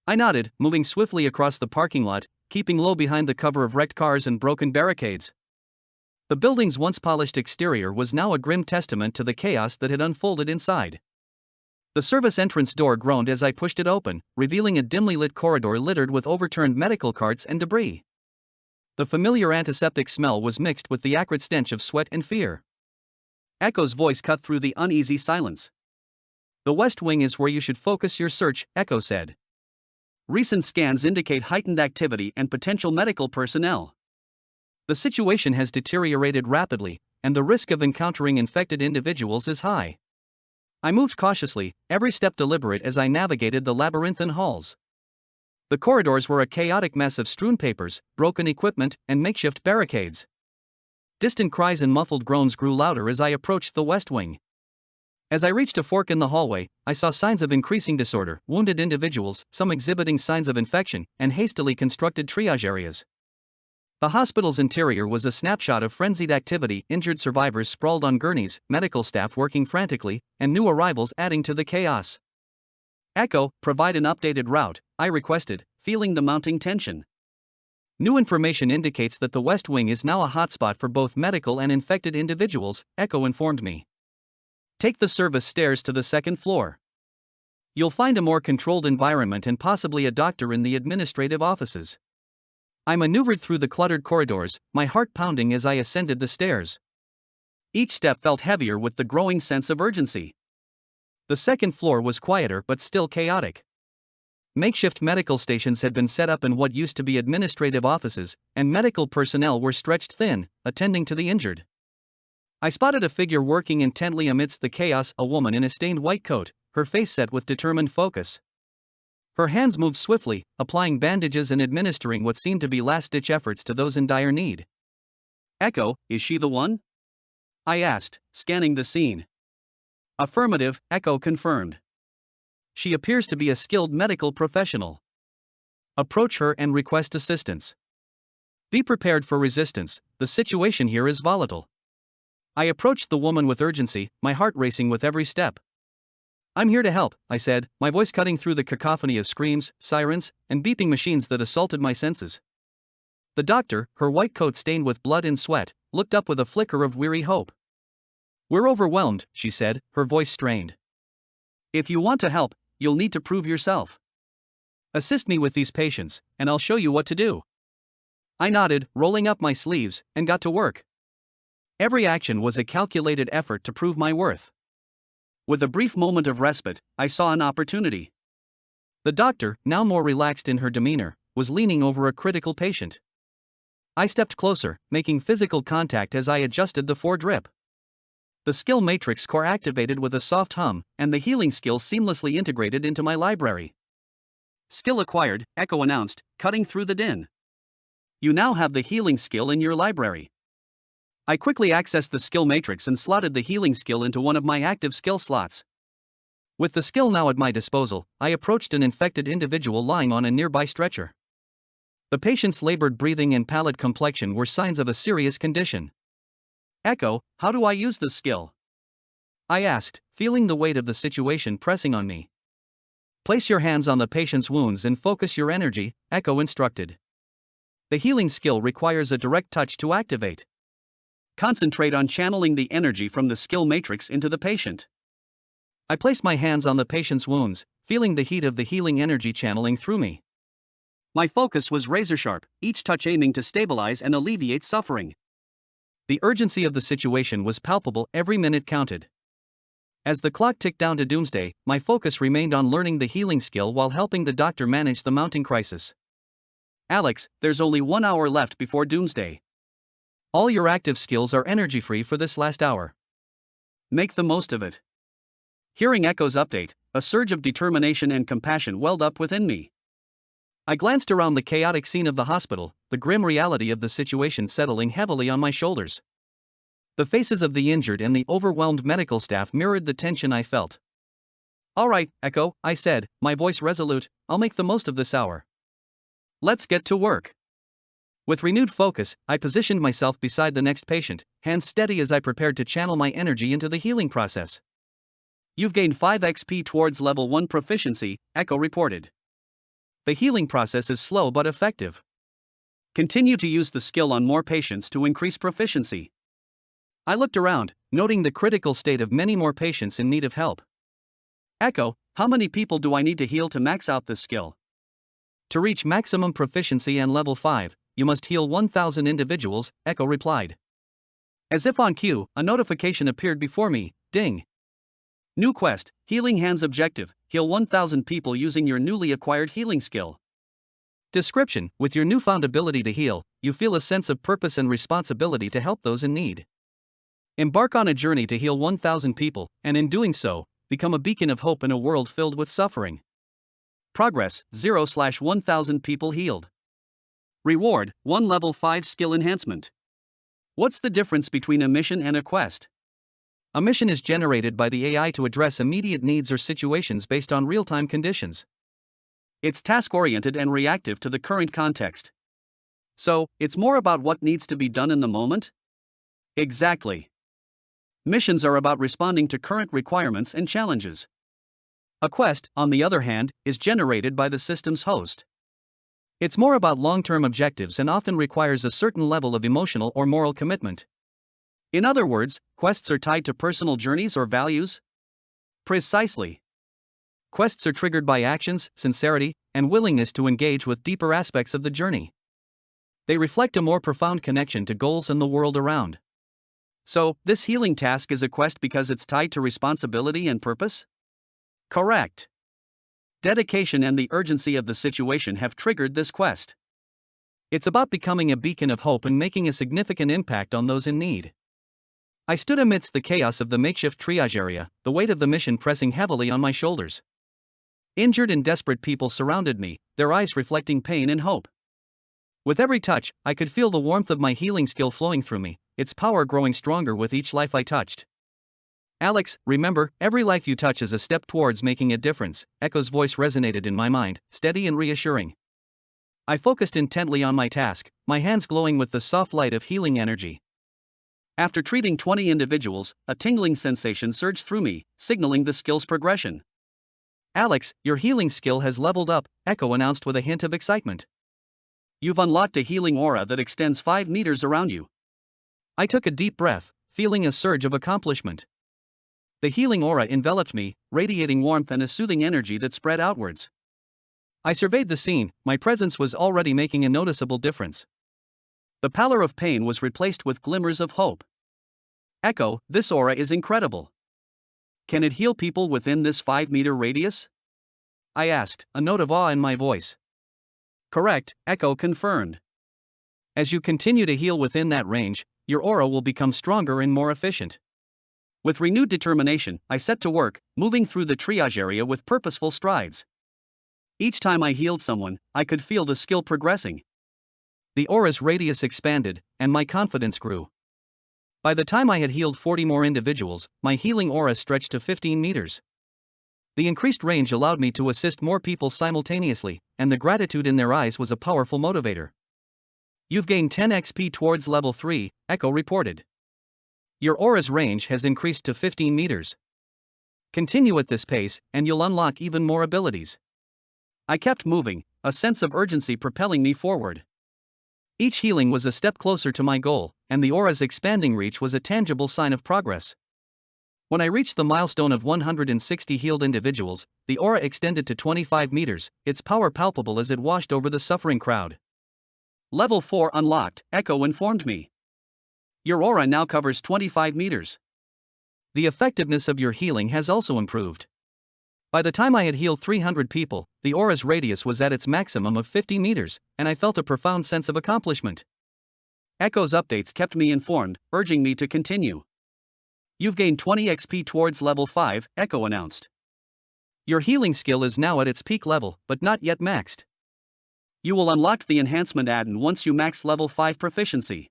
I nodded, moving swiftly across the parking lot, keeping low behind the cover of wrecked cars and broken barricades. The building's once polished exterior was now a grim testament to the chaos that had unfolded inside. The service entrance door groaned as I pushed it open, revealing a dimly lit corridor littered with overturned medical carts and debris. The familiar antiseptic smell was mixed with the acrid stench of sweat and fear. Echo's voice cut through the uneasy silence. "The West Wing is where you should focus your search," Echo said. "Recent scans indicate heightened activity and potential medical personnel. The situation has deteriorated rapidly, and the risk of encountering infected individuals is high." I moved cautiously, every step deliberate as I navigated the labyrinthine halls. The corridors were a chaotic mess of strewn papers, broken equipment, and makeshift barricades. Distant cries and muffled groans grew louder as I approached the West Wing. As I reached a fork in the hallway, I saw signs of increasing disorder, wounded individuals, some exhibiting signs of infection, and hastily constructed triage areas. The hospital's interior was a snapshot of frenzied activity, injured survivors sprawled on gurneys, medical staff working frantically, and new arrivals adding to the chaos. "Echo, provide an updated route," I requested, feeling the mounting tension. "New information indicates that the West Wing is now a hotspot for both medical and infected individuals," Echo informed me. "Take the service stairs to the second floor. You'll find a more controlled environment and possibly a doctor in the administrative offices." I maneuvered through the cluttered corridors, my heart pounding as I ascended the stairs. Each step felt heavier with the growing sense of urgency. The second floor was quieter but still chaotic. Makeshift medical stations had been set up in what used to be administrative offices, and medical personnel were stretched thin, attending to the injured. I spotted a figure working intently amidst the chaos, a woman in a stained white coat, her face set with determined focus. Her hands moved swiftly, applying bandages and administering what seemed to be last-ditch efforts to those in dire need. "Echo, is she the one?" I asked, scanning the scene. "Affirmative," Echo confirmed. "She appears to be a skilled medical professional. Approach her and request assistance. Be prepared for resistance, the situation here is volatile." I approached the woman with urgency, my heart racing with every step. "I'm here to help," I said, my voice cutting through the cacophony of screams, sirens, and beeping machines that assaulted my senses. The doctor, her white coat stained with blood and sweat, looked up with a flicker of weary hope. "We're overwhelmed," she said, her voice strained. "If you want to help, you'll need to prove yourself. Assist me with these patients, and I'll show you what to do." I nodded, rolling up my sleeves, and got to work. Every action was a calculated effort to prove my worth. With a brief moment of respite, I saw an opportunity. The doctor, now more relaxed in her demeanor, was leaning over a critical patient. I stepped closer, making physical contact as I adjusted the foredrip. The skill matrix core activated with a soft hum, and the healing skill seamlessly integrated into my library. "Skill acquired," Echo announced, cutting through the din. "You now have the healing skill in your library." I quickly accessed the skill matrix and slotted the healing skill into one of my active skill slots. With the skill now at my disposal, I approached an infected individual lying on a nearby stretcher. The patient's labored breathing and pallid complexion were signs of a serious condition. "Echo, how do I use the skill?" I asked, feeling the weight of the situation pressing on me. "Place your hands on the patient's wounds and focus your energy," Echo instructed. "The healing skill requires a direct touch to activate. Concentrate on channeling the energy from the skill matrix into the patient." I placed my hands on the patient's wounds, feeling the heat of the healing energy channeling through me. My focus was razor-sharp, each touch aiming to stabilize and alleviate suffering. The urgency of the situation was palpable, every minute counted. As the clock ticked down to Doomsday, my focus remained on learning the healing skill while helping the doctor manage the mounting crisis. "Alex, there's only 1 hour left before Doomsday. All your active skills are energy-free for this last hour. Make the most of it." Hearing Echo's update, a surge of determination and compassion welled up within me. I glanced around the chaotic scene of the hospital, the grim reality of the situation settling heavily on my shoulders. The faces of the injured and the overwhelmed medical staff mirrored the tension I felt. "All right, Echo," I said, my voice resolute, "I'll make the most of this hour. Let's get to work." With renewed focus, I positioned myself beside the next patient, hands steady as I prepared to channel my energy into the healing process. You've gained 5 XP towards level 1 proficiency, Echo reported. The healing process is slow but effective. Continue to use the skill on more patients to increase proficiency. I looked around, noting the critical state of many more patients in need of help. Echo, how many people do I need to heal to max out this skill? To reach maximum proficiency and level 5, you must heal 1,000 individuals, Echo replied. As if on cue, a notification appeared before me, ding. New quest, Healing Hands objective, heal 1,000 people using your newly acquired healing skill. Description, with your newfound ability to heal, you feel a sense of purpose and responsibility to help those in need. Embark on a journey to heal 1,000 people, and in doing so, become a beacon of hope in a world filled with suffering. Progress, 0/1,000 people healed. Reward, 1 level 5 skill enhancement. What's the difference between a mission and a quest? A mission is generated by the AI to address immediate needs or situations based on real-time conditions. It's task-oriented and reactive to the current context. So, it's more about what needs to be done in the moment? Exactly. Missions are about responding to current requirements and challenges. A quest, on the other hand, is generated by the system's host. It's more about long-term objectives and often requires a certain level of emotional or moral commitment. In other words, quests are tied to personal journeys or values? Precisely. Quests are triggered by actions, sincerity, and willingness to engage with deeper aspects of the journey. They reflect a more profound connection to goals and the world around. So, this healing task is a quest because it's tied to responsibility and purpose? Correct. Dedication and the urgency of the situation have triggered this quest. It's about becoming a beacon of hope and making a significant impact on those in need. I stood amidst the chaos of the makeshift triage area, the weight of the mission pressing heavily on my shoulders. Injured and desperate people surrounded me, their eyes reflecting pain and hope. With every touch, I could feel the warmth of my healing skill flowing through me, its power growing stronger with each life I touched. Alex, remember, every life you touch is a step towards making a difference, Echo's voice resonated in my mind, steady and reassuring. I focused intently on my task, my hands glowing with the soft light of healing energy. After treating 20 individuals, a tingling sensation surged through me, signaling the skill's progression. Alex, your healing skill has leveled up, Echo announced with a hint of excitement. You've unlocked a healing aura that extends 5 meters around you. I took a deep breath, feeling a surge of accomplishment. The healing aura enveloped me, radiating warmth and a soothing energy that spread outwards. I surveyed the scene, my presence was already making a noticeable difference. The pallor of pain was replaced with glimmers of hope. Echo, this aura is incredible. Can it heal people within this 5-meter radius? I asked, a note of awe in my voice. Correct, Echo confirmed. As you continue to heal within that range, your aura will become stronger and more efficient. With renewed determination, I set to work, moving through the triage area with purposeful strides. Each time I healed someone, I could feel the skill progressing. The aura's radius expanded, and my confidence grew. By the time I had healed 40 more individuals, my healing aura stretched to 15 meters. The increased range allowed me to assist more people simultaneously, and the gratitude in their eyes was a powerful motivator. You've gained 10 XP towards level 3, Echo reported. Your aura's range has increased to 15 meters. Continue at this pace, and you'll unlock even more abilities. I kept moving, a sense of urgency propelling me forward. Each healing was a step closer to my goal, and the aura's expanding reach was a tangible sign of progress. When I reached the milestone of 160 healed individuals, the aura extended to 25 meters, its power palpable as it washed over the suffering crowd. Level 4 unlocked, Echo informed me. Your aura now covers 25 meters. The effectiveness of your healing has also improved. By the time I had healed 300 people, the aura's radius was at its maximum of 50 meters, and I felt a profound sense of accomplishment. Echo's updates kept me informed, urging me to continue. You've gained 20 XP towards level 5, Echo announced. Your healing skill is now at its peak level, but not yet maxed. You will unlock the enhancement add-on once you max level 5 proficiency.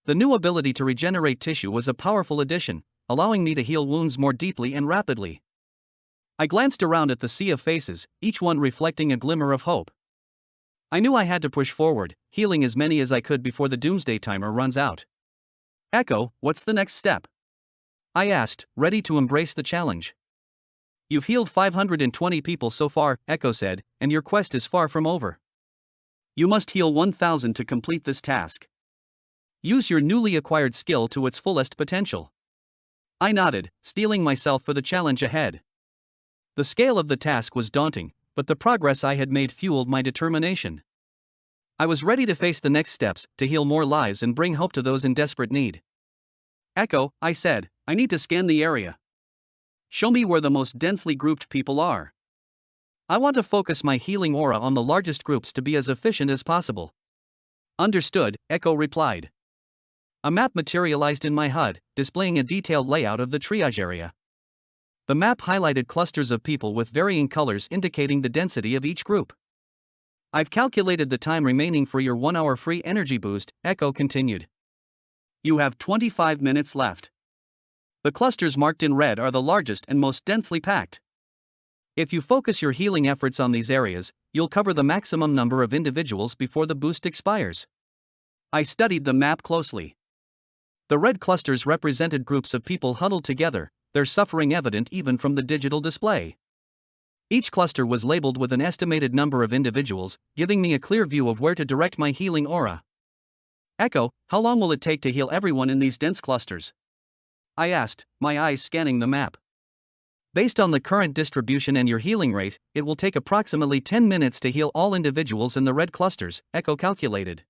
The new ability to regenerate tissue was a powerful addition, allowing me to heal wounds more deeply and rapidly. I glanced around at the sea of faces, each one reflecting a glimmer of hope. I knew I had to push forward, healing as many as I could before the Doomsday timer runs out. Echo, what's the next step? I asked, ready to embrace the challenge. You've healed 520 people so far, Echo said, and your quest is far from over. You must heal 1,000 to complete this task. Use your newly acquired skill to its fullest potential. I nodded, steeling myself for the challenge ahead. The scale of the task was daunting, but the progress I had made fueled my determination. I was ready to face the next steps, to heal more lives and bring hope to those in desperate need. Echo, I said, I need to scan the area. Show me where the most densely grouped people are. I want to focus my healing aura on the largest groups to be as efficient as possible. Understood, Echo replied. A map materialized in my HUD, displaying a detailed layout of the triage area. The map highlighted clusters of people with varying colors indicating the density of each group. I've calculated the time remaining for your 1-hour free energy boost, Echo continued. You have 25 minutes left. The clusters marked in red are the largest and most densely packed. If you focus your healing efforts on these areas, you'll cover the maximum number of individuals before the boost expires. I studied the map closely. The red clusters represented groups of people huddled together, their suffering evident even from the digital display. Each cluster was labeled with an estimated number of individuals, giving me a clear view of where to direct my healing aura. Echo, how long will it take to heal everyone in these dense clusters? I asked, my eyes scanning the map. Based on the current distribution and your healing rate, it will take approximately 10 minutes to heal all individuals in the red clusters, Echo calculated.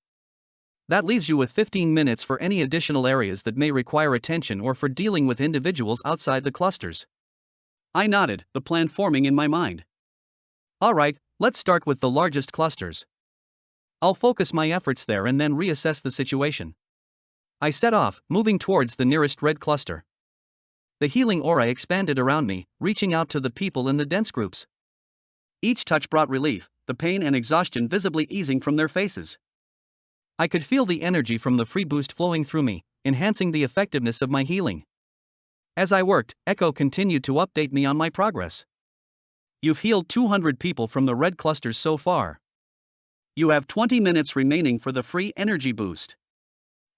That leaves you with 15 minutes for any additional areas that may require attention or for dealing with individuals outside the clusters. I nodded, the plan forming in my mind. Alright, let's start with the largest clusters. I'll focus my efforts there and then reassess the situation. I set off, moving towards the nearest red cluster. The healing aura expanded around me, reaching out to the people in the dense groups. Each touch brought relief, the pain and exhaustion visibly easing from their faces. I could feel the energy from the free boost flowing through me, enhancing the effectiveness of my healing. As I worked, Echo continued to update me on my progress. You've healed 200 people from the red clusters so far. You have 20 minutes remaining for the free energy boost.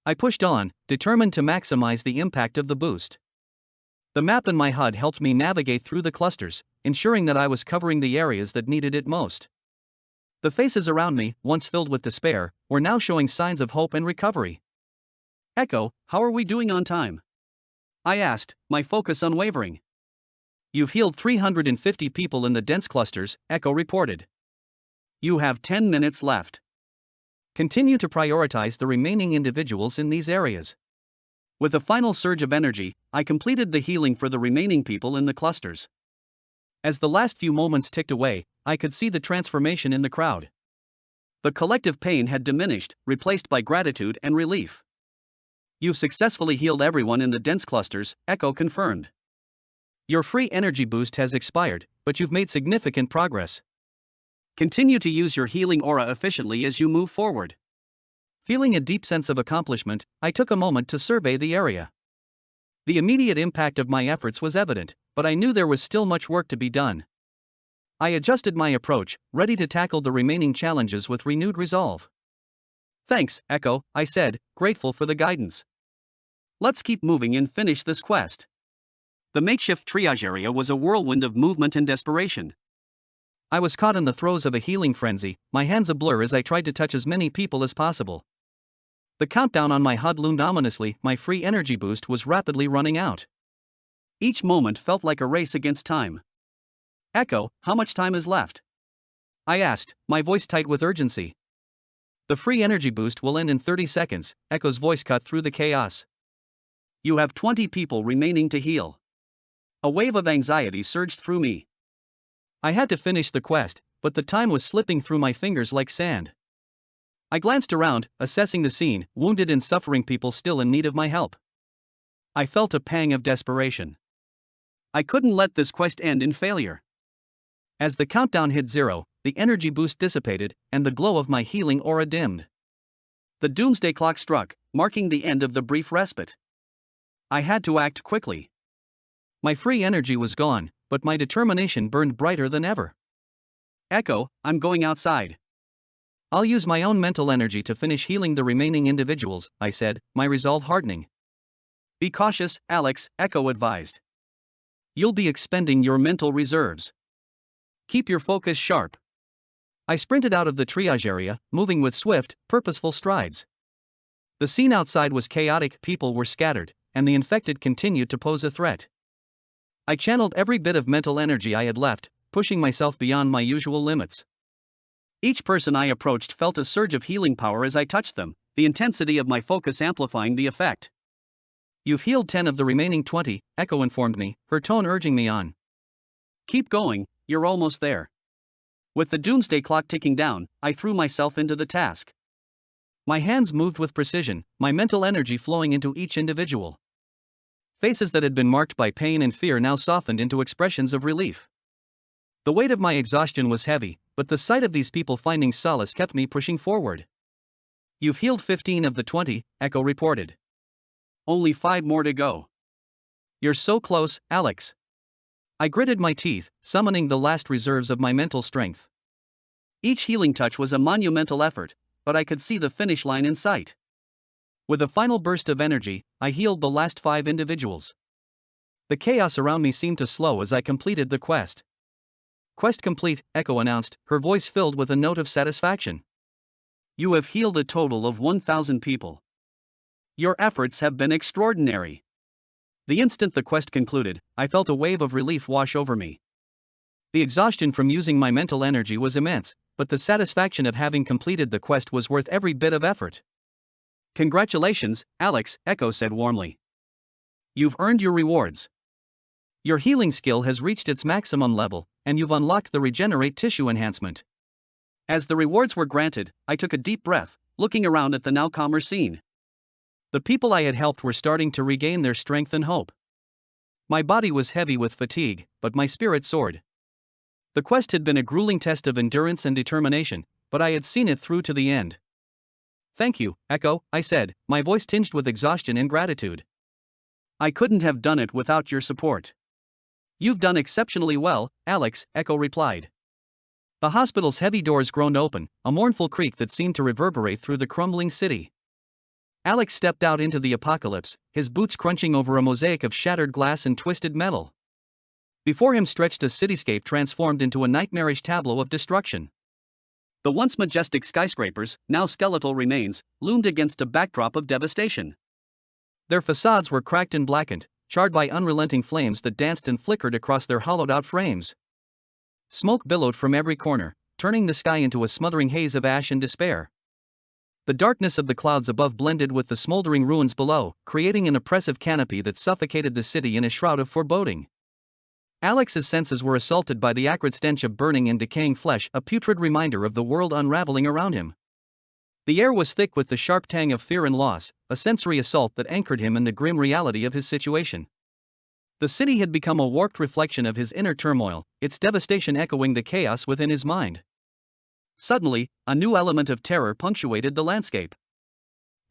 I pushed on, determined to maximize the impact of the boost. The map in my HUD helped me navigate through the clusters, ensuring that I was covering the areas that needed it most. The faces around me, once filled with despair, were now showing signs of hope and recovery. Echo, how are we doing on time? I asked, my focus unwavering. You've healed 350 people in the dense clusters, Echo reported. You have 10 minutes left. Continue to prioritize the remaining individuals in these areas. With a final surge of energy, I completed the healing for the remaining people in the clusters. As the last few moments ticked away, I could see the transformation in the crowd. The collective pain had diminished, replaced by gratitude and relief. You've successfully healed everyone in the dense clusters, Echo confirmed. Your free energy boost has expired, but you've made significant progress. Continue to use your healing aura efficiently as you move forward. Feeling a deep sense of accomplishment, I took a moment to survey the area. The immediate impact of my efforts was evident, but I knew there was still much work to be done. I adjusted my approach, ready to tackle the remaining challenges with renewed resolve. Thanks, Echo, I said, grateful for the guidance. Let's keep moving and finish this quest. The makeshift triage area was a whirlwind of movement and desperation. I was caught in the throes of a healing frenzy, my hands a blur as I tried to touch as many people as possible. The countdown on my HUD loomed ominously, my free energy boost was rapidly running out. Each moment felt like a race against time. Echo, how much time is left? I asked, my voice tight with urgency. The free energy boost will end in 30 seconds, Echo's voice cut through the chaos. You have 20 people remaining to heal. A wave of anxiety surged through me. I had to finish the quest, but the time was slipping through my fingers like sand. I glanced around, assessing the scene, wounded and suffering people still in need of my help. I felt a pang of desperation. I couldn't let this quest end in failure. As the countdown hit 0, the energy boost dissipated, and the glow of my healing aura dimmed. The Doomsday clock struck, marking the end of the brief respite. I had to act quickly. My free energy was gone, but my determination burned brighter than ever. Echo, I'm going outside. I'll use my own mental energy to finish healing the remaining individuals, I said, my resolve hardening. Be cautious, Alex, Echo advised. You'll be expending your mental reserves. Keep your focus sharp. I sprinted out of the triage area, moving with swift, purposeful strides. The scene outside was chaotic, people were scattered, and the infected continued to pose a threat. I channeled every bit of mental energy I had left, pushing myself beyond my usual limits. Each person I approached felt a surge of healing power as I touched them, the intensity of my focus amplifying the effect. You've healed 10 of the remaining 20, Echo informed me, her tone urging me on. Keep going, you're almost there. With the doomsday clock ticking down, I threw myself into the task. My hands moved with precision, my mental energy flowing into each individual. Faces that had been marked by pain and fear now softened into expressions of relief. The weight of my exhaustion was heavy, but the sight of these people finding solace kept me pushing forward. You've healed 15 of the 20, Echo reported. Only 5 more to go. You're so close, Alex. I gritted my teeth, summoning the last reserves of my mental strength. Each healing touch was a monumental effort, but I could see the finish line in sight. With a final burst of energy, I healed the last 5 individuals. The chaos around me seemed to slow as I completed the quest. Quest complete, Echo announced, her voice filled with a note of satisfaction. You have healed a total of 1,000 people. Your efforts have been extraordinary. The instant the quest concluded, I felt a wave of relief wash over me. The exhaustion from using my mental energy was immense, but the satisfaction of having completed the quest was worth every bit of effort. Congratulations, Alex, Echo said warmly. You've earned your rewards. Your healing skill has reached its maximum level, and you've unlocked the regenerate tissue enhancement. As the rewards were granted, I took a deep breath, looking around at the now calmer scene. The people I had helped were starting to regain their strength and hope. My body was heavy with fatigue, but my spirit soared. The quest had been a grueling test of endurance and determination, but I had seen it through to the end. Thank you, Echo, I said, my voice tinged with exhaustion and gratitude. I couldn't have done it without your support. You've done exceptionally well, Alex, Echo replied. The hospital's heavy doors groaned open, a mournful creak that seemed to reverberate through the crumbling city. Alex stepped out into the apocalypse, his boots crunching over a mosaic of shattered glass and twisted metal. Before him stretched a cityscape transformed into a nightmarish tableau of destruction. The once majestic skyscrapers, now skeletal remains, loomed against a backdrop of devastation. Their facades were cracked and blackened, charred by unrelenting flames that danced and flickered across their hollowed-out frames. Smoke billowed from every corner, turning the sky into a smothering haze of ash and despair. The darkness of the clouds above blended with the smoldering ruins below, creating an oppressive canopy that suffocated the city in a shroud of foreboding. Alex's senses were assaulted by the acrid stench of burning and decaying flesh, a putrid reminder of the world unraveling around him. The air was thick with the sharp tang of fear and loss, a sensory assault that anchored him in the grim reality of his situation. The city had become a warped reflection of his inner turmoil, its devastation echoing the chaos within his mind. Suddenly, a new element of terror punctuated the landscape.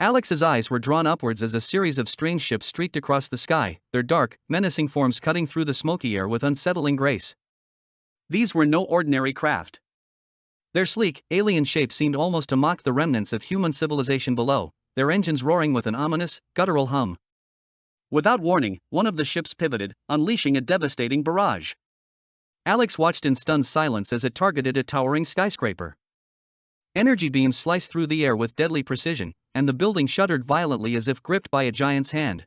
Alex's eyes were drawn upwards as a series of strange ships streaked across the sky, their dark, menacing forms cutting through the smoky air with unsettling grace. These were no ordinary craft. Their sleek, alien shape seemed almost to mock the remnants of human civilization below, their engines roaring with an ominous, guttural hum. Without warning, one of the ships pivoted, unleashing a devastating barrage. Alex watched in stunned silence as it targeted a towering skyscraper. Energy beams sliced through the air with deadly precision, and the building shuddered violently as if gripped by a giant's hand.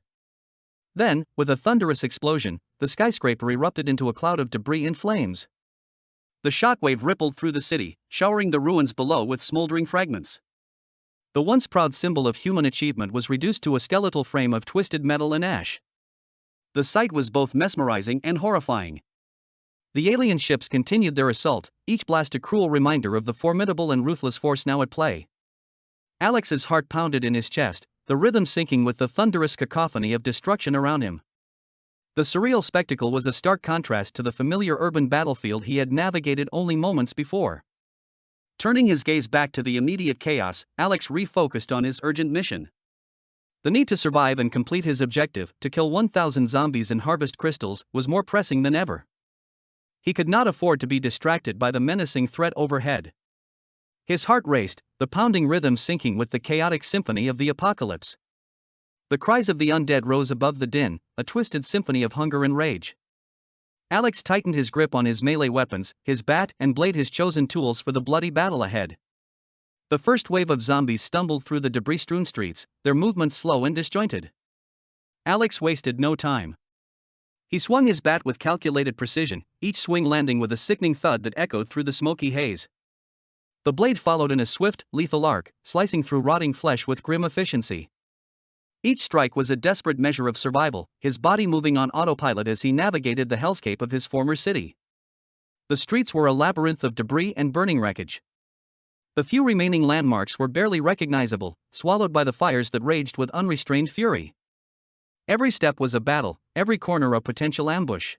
Then, with a thunderous explosion, the skyscraper erupted into a cloud of debris and flames. The shockwave rippled through the city, showering the ruins below with smoldering fragments. The once proud symbol of human achievement was reduced to a skeletal frame of twisted metal and ash. The sight was both mesmerizing and horrifying. The alien ships continued their assault, each blast a cruel reminder of the formidable and ruthless force now at play. Alex's heart pounded in his chest, the rhythm syncing with the thunderous cacophony of destruction around him. The surreal spectacle was a stark contrast to the familiar urban battlefield he had navigated only moments before. Turning his gaze back to the immediate chaos, Alex refocused on his urgent mission. The need to survive and complete his objective, to kill 1,000 zombies and harvest crystals, was more pressing than ever. He could not afford to be distracted by the menacing threat overhead. His heart raced, the pounding rhythm syncing with the chaotic symphony of the apocalypse. The cries of the undead rose above the din, a twisted symphony of hunger and rage. Alex tightened his grip on his melee weapons, his bat and blade his chosen tools for the bloody battle ahead. The first wave of zombies stumbled through the debris-strewn streets, their movements slow and disjointed. Alex wasted no time. He swung his bat with calculated precision, each swing landing with a sickening thud that echoed through the smoky haze. The blade followed in a swift, lethal arc, slicing through rotting flesh with grim efficiency. Each strike was a desperate measure of survival, his body moving on autopilot as he navigated the hellscape of his former city. The streets were a labyrinth of debris and burning wreckage. The few remaining landmarks were barely recognizable, swallowed by the fires that raged with unrestrained fury. Every step was a battle, every corner a potential ambush.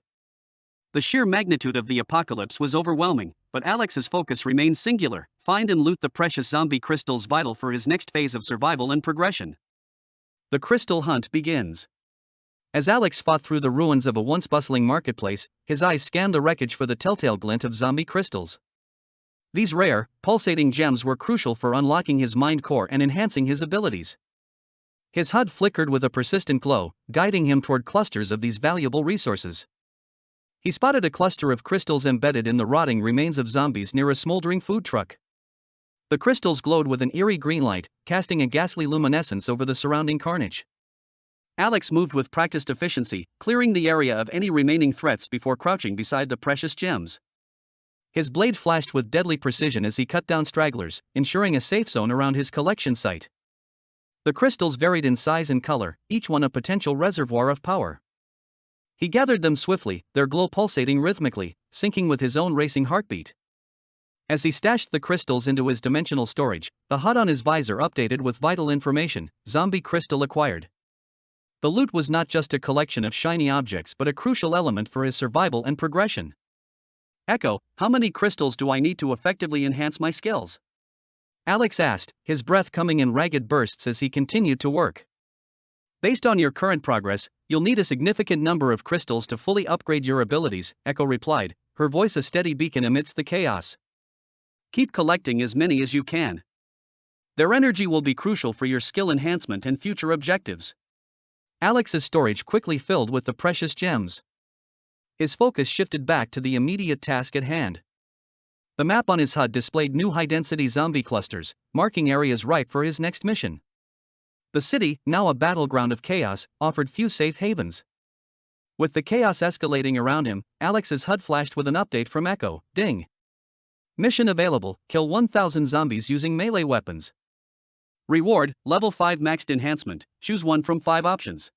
The sheer magnitude of the apocalypse was overwhelming, but Alex's focus remained singular: find and loot the precious zombie crystals vital for his next phase of survival and progression. The crystal hunt begins. As Alex fought through the ruins of a once bustling marketplace, his eyes scanned the wreckage for the telltale glint of zombie crystals. These rare, pulsating gems were crucial for unlocking his mind core and enhancing his abilities. His HUD flickered with a persistent glow, guiding him toward clusters of these valuable resources. He spotted a cluster of crystals embedded in the rotting remains of zombies near a smoldering food truck. The crystals glowed with an eerie green light, casting a ghastly luminescence over the surrounding carnage. Alex moved with practiced efficiency, clearing the area of any remaining threats before crouching beside the precious gems. His blade flashed with deadly precision as he cut down stragglers, ensuring a safe zone around his collection site. The crystals varied in size and color, each one a potential reservoir of power. He gathered them swiftly, their glow pulsating rhythmically, syncing with his own racing heartbeat. As he stashed the crystals into his dimensional storage, the HUD on his visor updated with vital information: zombie crystal acquired. The loot was not just a collection of shiny objects but a crucial element for his survival and progression. Echo, how many crystals do I need to effectively enhance my skills? Alex asked, his breath coming in ragged bursts as he continued to work. Based on your current progress, you'll need a significant number of crystals to fully upgrade your abilities, Echo replied, her voice a steady beacon amidst the chaos. Keep collecting as many as you can. Their energy will be crucial for your skill enhancement and future objectives. Alex's storage quickly filled with the precious gems. His focus shifted back to the immediate task at hand. The map on his HUD displayed new high-density zombie clusters, marking areas ripe for his next mission. The city, now a battleground of chaos, offered few safe havens. With the chaos escalating around him, Alex's HUD flashed with an update from Echo. Ding! Mission available: kill 1,000 zombies using melee weapons. Reward: level 5 maxed enhancement, choose one from 5 options.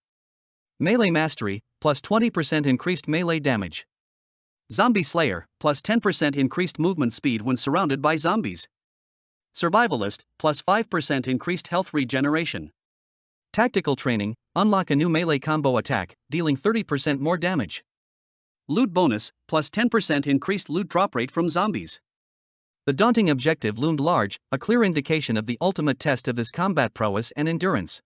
Melee mastery, plus 20% increased melee damage. Zombie Slayer, plus 10% increased movement speed when surrounded by zombies. Survivalist, plus 5% increased health regeneration. Tactical training, unlock a new melee combo attack, dealing 30% more damage. Loot bonus, plus 10% increased loot drop rate from zombies. The daunting objective loomed large, a clear indication of the ultimate test of his combat prowess and endurance.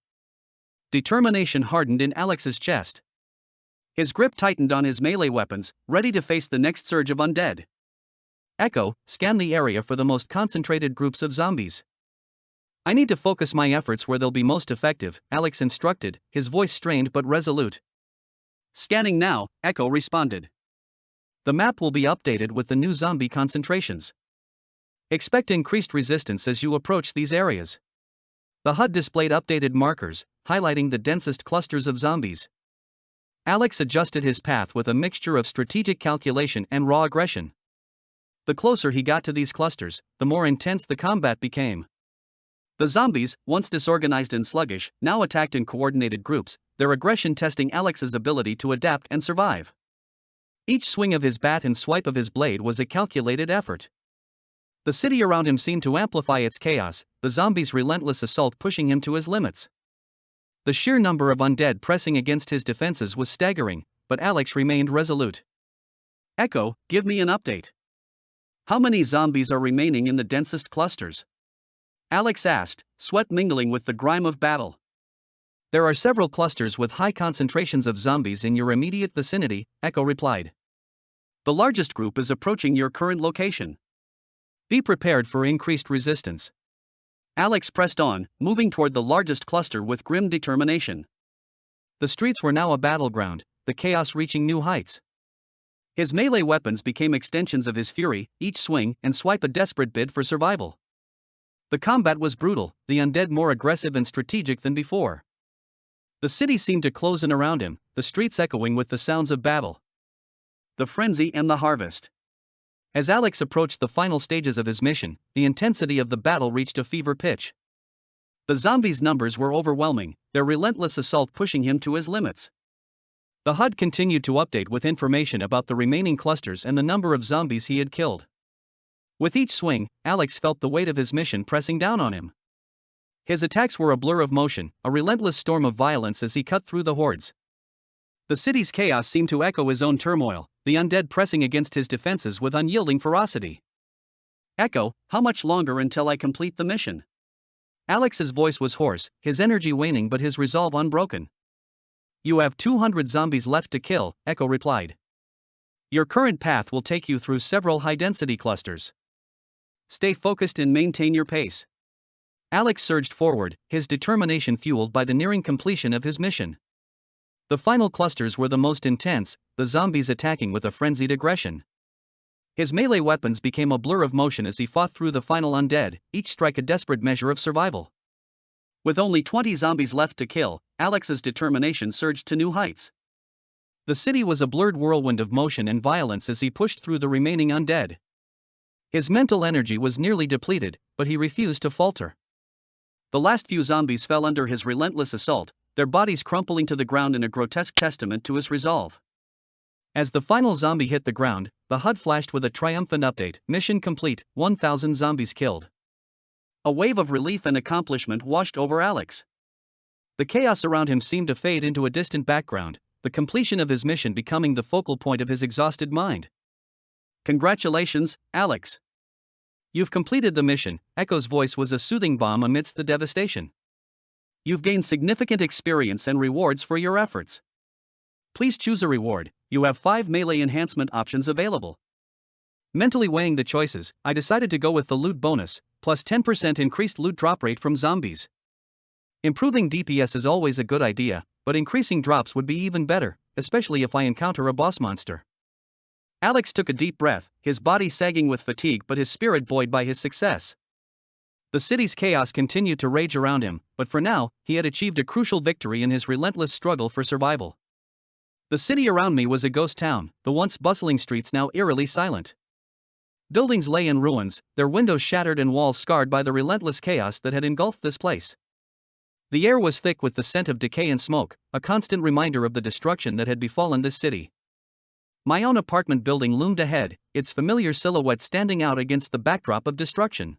Determination hardened in Alex's chest. His grip tightened on his melee weapons, ready to face the next surge of undead. Echo, scan the area for the most concentrated groups of zombies. I need to focus my efforts where they'll be most effective, Alex instructed, his voice strained but resolute. Scanning now, Echo responded. The map will be updated with the new zombie concentrations. Expect increased resistance as you approach these areas. The HUD displayed updated markers, highlighting the densest clusters of zombies. Alex adjusted his path with a mixture of strategic calculation and raw aggression. The closer he got to these clusters, the more intense the combat became. The zombies, once disorganized and sluggish, now attacked in coordinated groups, their aggression testing Alex's ability to adapt and survive. Each swing of his bat and swipe of his blade was a calculated effort. The city around him seemed to amplify its chaos, the zombies' relentless assault pushing him to his limits. The sheer number of undead pressing against his defenses was staggering, but Alex remained resolute. Echo, give me an update. How many zombies are remaining in the densest clusters? Alex asked, sweat mingling with the grime of battle. There are several clusters with high concentrations of zombies in your immediate vicinity, Echo replied. The largest group is approaching your current location. Be prepared for increased resistance. Alex pressed on, moving toward the largest cluster with grim determination. The streets were now a battleground, the chaos reaching new heights. His melee weapons became extensions of his fury, each swing and swipe a desperate bid for survival. The combat was brutal, the undead more aggressive and strategic than before. The city seemed to close in around him, the streets echoing with the sounds of battle. The frenzy and the harvest. As Alex approached the final stages of his mission, the intensity of the battle reached a fever pitch. The zombies' numbers were overwhelming, their relentless assault pushing him to his limits. The HUD continued to update with information about the remaining clusters and the number of zombies he had killed. With each swing, Alex felt the weight of his mission pressing down on him. His attacks were a blur of motion, a relentless storm of violence as he cut through the hordes. The city's chaos seemed to echo his own turmoil, the undead pressing against his defenses with unyielding ferocity. Echo, how much longer until I complete the mission? Alex's voice was hoarse, his energy waning but his resolve unbroken. You have 200 zombies left to kill, Echo replied. Your current path will take you through several high-density clusters. Stay focused and maintain your pace. Alex surged forward, his determination fueled by the nearing completion of his mission. The final clusters were the most intense, the zombies attacking with a frenzied aggression. His melee weapons became a blur of motion as he fought through the final undead, each strike a desperate measure of survival. With only 20 zombies left to kill, Alex's determination surged to new heights. The city was a blurred whirlwind of motion and violence as he pushed through the remaining undead. His mental energy was nearly depleted, but he refused to falter. The last few zombies fell under his relentless assault, their bodies crumpling to the ground in a grotesque testament to his resolve. As the final zombie hit the ground, the HUD flashed with a triumphant update: mission complete, 1,000 zombies killed. A wave of relief and accomplishment washed over Alex. The chaos around him seemed to fade into a distant background, the completion of his mission becoming the focal point of his exhausted mind. Congratulations, Alex. You've completed the mission, Echo's voice was a soothing balm amidst the devastation. You've gained significant experience and rewards for your efforts. Please choose a reward, you have 5 melee enhancement options available. Mentally weighing the choices, I decided to go with the loot bonus, plus 10% increased loot drop rate from zombies. Improving DPS is always a good idea, but increasing drops would be even better, especially if I encounter a boss monster. Alex took a deep breath, his body sagging with fatigue but his spirit buoyed by his success. The city's chaos continued to rage around him, but for now, he had achieved a crucial victory in his relentless struggle for survival. The city around me was a ghost town, the once bustling streets now eerily silent. Buildings lay in ruins, their windows shattered and walls scarred by the relentless chaos that had engulfed this place. The air was thick with the scent of decay and smoke, a constant reminder of the destruction that had befallen this city. My own apartment building loomed ahead, its familiar silhouette standing out against the backdrop of destruction.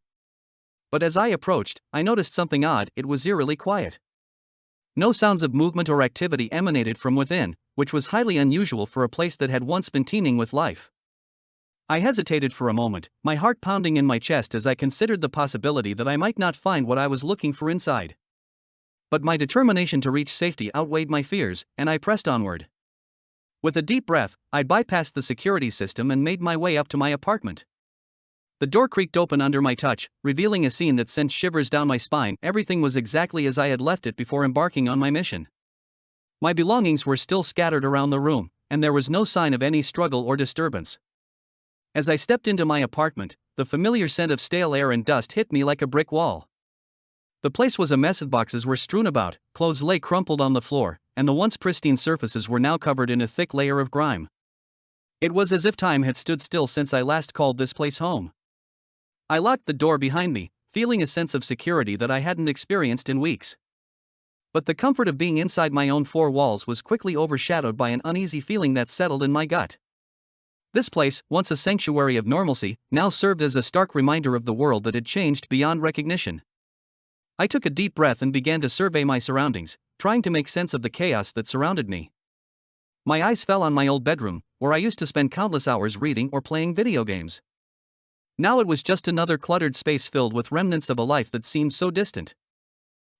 But as I approached, I noticed something odd: it was eerily quiet. No sounds of movement or activity emanated from within, which was highly unusual for a place that had once been teeming with life. I hesitated for a moment, my heart pounding in my chest as I considered the possibility that I might not find what I was looking for inside. But my determination to reach safety outweighed my fears, and I pressed onward. With a deep breath, I bypassed the security system and made my way up to my apartment. The door creaked open under my touch, revealing a scene that sent shivers down my spine. Everything was exactly as I had left it before embarking on my mission. My belongings were still scattered around the room, and there was no sign of any struggle or disturbance. As I stepped into my apartment, the familiar scent of stale air and dust hit me like a brick wall. The place was a mess. Boxes were strewn about, clothes lay crumpled on the floor, and the once pristine surfaces were now covered in a thick layer of grime. It was as if time had stood still since I last called this place home. I locked the door behind me, feeling a sense of security that I hadn't experienced in weeks. But the comfort of being inside my own 4 walls was quickly overshadowed by an uneasy feeling that settled in my gut. This place, once a sanctuary of normalcy, now served as a stark reminder of the world that had changed beyond recognition. I took a deep breath and began to survey my surroundings, trying to make sense of the chaos that surrounded me. My eyes fell on my old bedroom, where I used to spend countless hours reading or playing video games. Now it was just another cluttered space filled with remnants of a life that seemed so distant.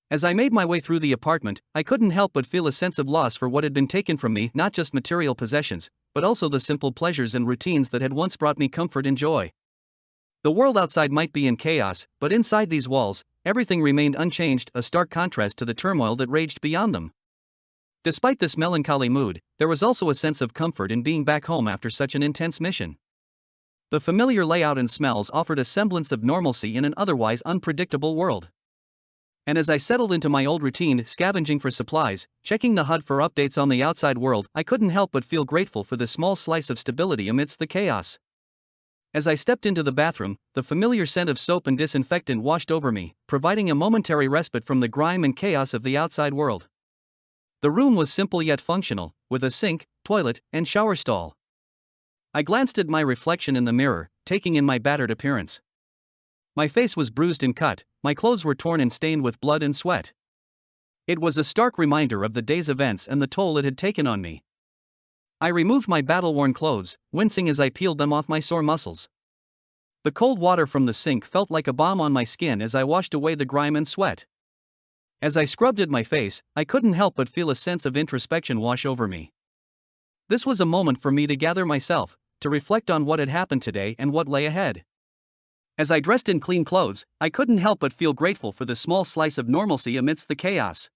As I made my way through the apartment, I couldn't help but feel a sense of loss for what had been taken from me, not just material possessions, but also the simple pleasures and routines that had once brought me comfort and joy. The world outside might be in chaos, but inside these walls, everything remained unchanged, a stark contrast to the turmoil that raged beyond them. Despite this melancholy mood, there was also a sense of comfort in being back home after such an intense mission. The familiar layout and smells offered a semblance of normalcy in an otherwise unpredictable world. And as I settled into my old routine, scavenging for supplies, checking the HUD for updates on the outside world, I couldn't help but feel grateful for the small slice of stability amidst the chaos. As I stepped into the bathroom, the familiar scent of soap and disinfectant washed over me, providing a momentary respite from the grime and chaos of the outside world. The room was simple yet functional, with a sink, toilet, and shower stall. I glanced at my reflection in the mirror, taking in my battered appearance. My face was bruised and cut, my clothes were torn and stained with blood and sweat. It was a stark reminder of the day's events and the toll it had taken on me. I removed my battle-worn clothes, wincing as I peeled them off my sore muscles. The cold water from the sink felt like a balm on my skin as I washed away the grime and sweat. As I scrubbed at my face, I couldn't help but feel a sense of introspection wash over me. This was a moment for me to gather myself, to reflect on what had happened today and what lay ahead. As I dressed in clean clothes, I couldn't help but feel grateful for the small slice of normalcy amidst the chaos.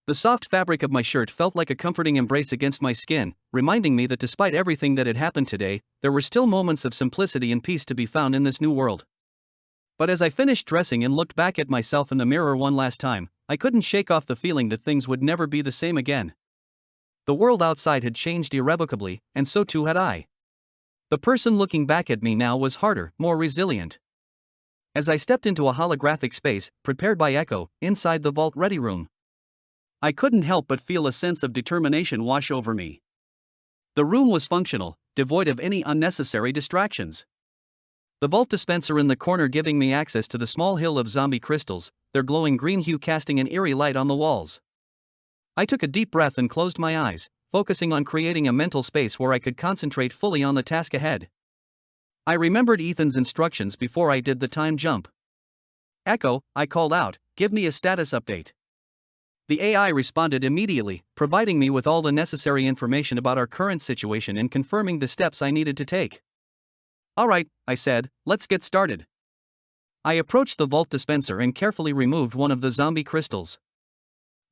The soft fabric of my shirt felt like a comforting embrace against my skin, reminding me that despite everything that had happened today, there were still moments of simplicity and peace to be found in this new world. But as I finished dressing and looked back at myself in the mirror one last time, I couldn't shake off the feeling that things would never be the same again. The world outside had changed irrevocably, and so too had I. The person looking back at me now was harder, more resilient. As I stepped into a holographic space, prepared by Echo, inside the Vault Ready room, I couldn't help but feel a sense of determination wash over me. The room was functional, devoid of any unnecessary distractions. The vault dispenser in the corner giving me access to the small hill of zombie crystals, their glowing green hue casting an eerie light on the walls. I took a deep breath and closed my eyes, focusing on creating a mental space where I could concentrate fully on the task ahead. I remembered Ethan's instructions before I did the time jump. Echo, I called out, give me a status update. The AI responded immediately, providing me with all the necessary information about our current situation and confirming the steps I needed to take. Alright, I said, let's get started. I approached the vault dispenser and carefully removed one of the zombie crystals.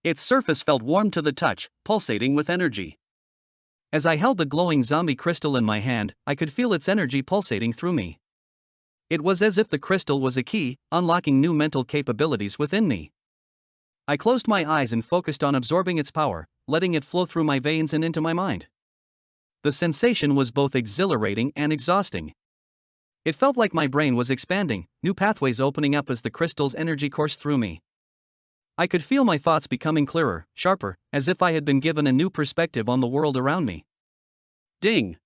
Its surface felt warm to the touch, pulsating with energy. As I held the glowing zombie crystal in my hand, I could feel its energy pulsating through me. It was as if the crystal was a key, unlocking new mental capabilities within me. I closed my eyes and focused on absorbing its power, letting it flow through my veins and into my mind. The sensation was both exhilarating and exhausting. It felt like my brain was expanding, new pathways opening up as the crystal's energy coursed through me. I could feel my thoughts becoming clearer, sharper, as if I had been given a new perspective on the world around me. Ding!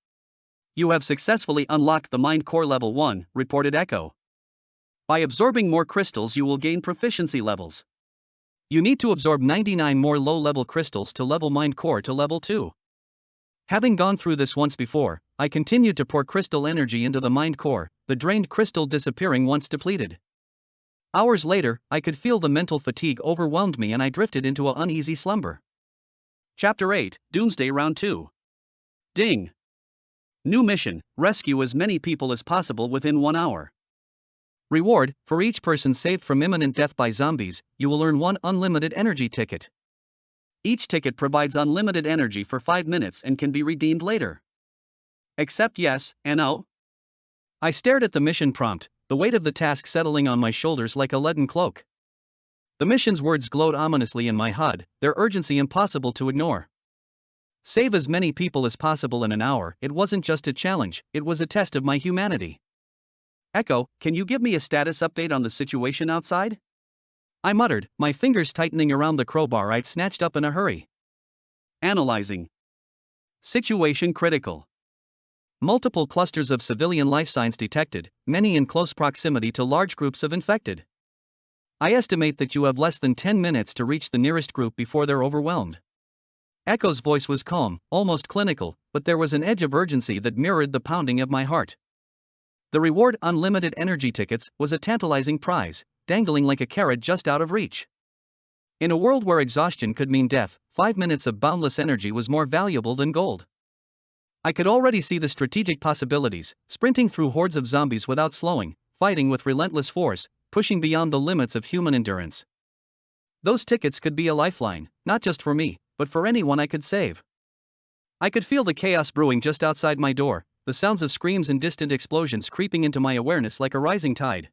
You have successfully unlocked the Mind Core Level 1, reported Echo. By absorbing more crystals you will gain proficiency levels. You need to absorb 99 more low-level crystals to level Mind Core to Level 2. Having gone through this once before, I continued to pour crystal energy into the Mind Core, the drained crystal disappearing once depleted. Hours later, I could feel the mental fatigue overwhelmed me and I drifted into an uneasy slumber. Chapter 8, Doomsday Round 2. Ding! New mission, rescue as many people as possible within 1 hour. Reward, for each person saved from imminent death by zombies, you will earn 1 unlimited energy ticket. Each ticket provides unlimited energy for 5 minutes and can be redeemed later. Accept yes, and no? I stared at the mission prompt, the weight of the task settling on my shoulders like a leaden cloak. The mission's words glowed ominously in my HUD, their urgency impossible to ignore. Save as many people as possible in 1 hour. It wasn't just a challenge, it was a test of my humanity. Echo, can you give me a status update on the situation outside? I muttered, my fingers tightening around the crowbar I'd snatched up in a hurry. Analyzing. Situation critical. Multiple clusters of civilian life signs detected, many in close proximity to large groups of infected. I estimate that you have less than 10 minutes to reach the nearest group before they're overwhelmed. Echo's voice was calm, almost clinical, but there was an edge of urgency that mirrored the pounding of my heart. The reward, unlimited energy tickets, was a tantalizing prize, dangling like a carrot just out of reach. In a world where exhaustion could mean death, 5 minutes of boundless energy was more valuable than gold. I could already see the strategic possibilities, sprinting through hordes of zombies without slowing, fighting with relentless force, pushing beyond the limits of human endurance. Those tickets could be a lifeline, not just for me, but for anyone I could save. I could feel the chaos brewing just outside my door, the sounds of screams and distant explosions creeping into my awareness like a rising tide.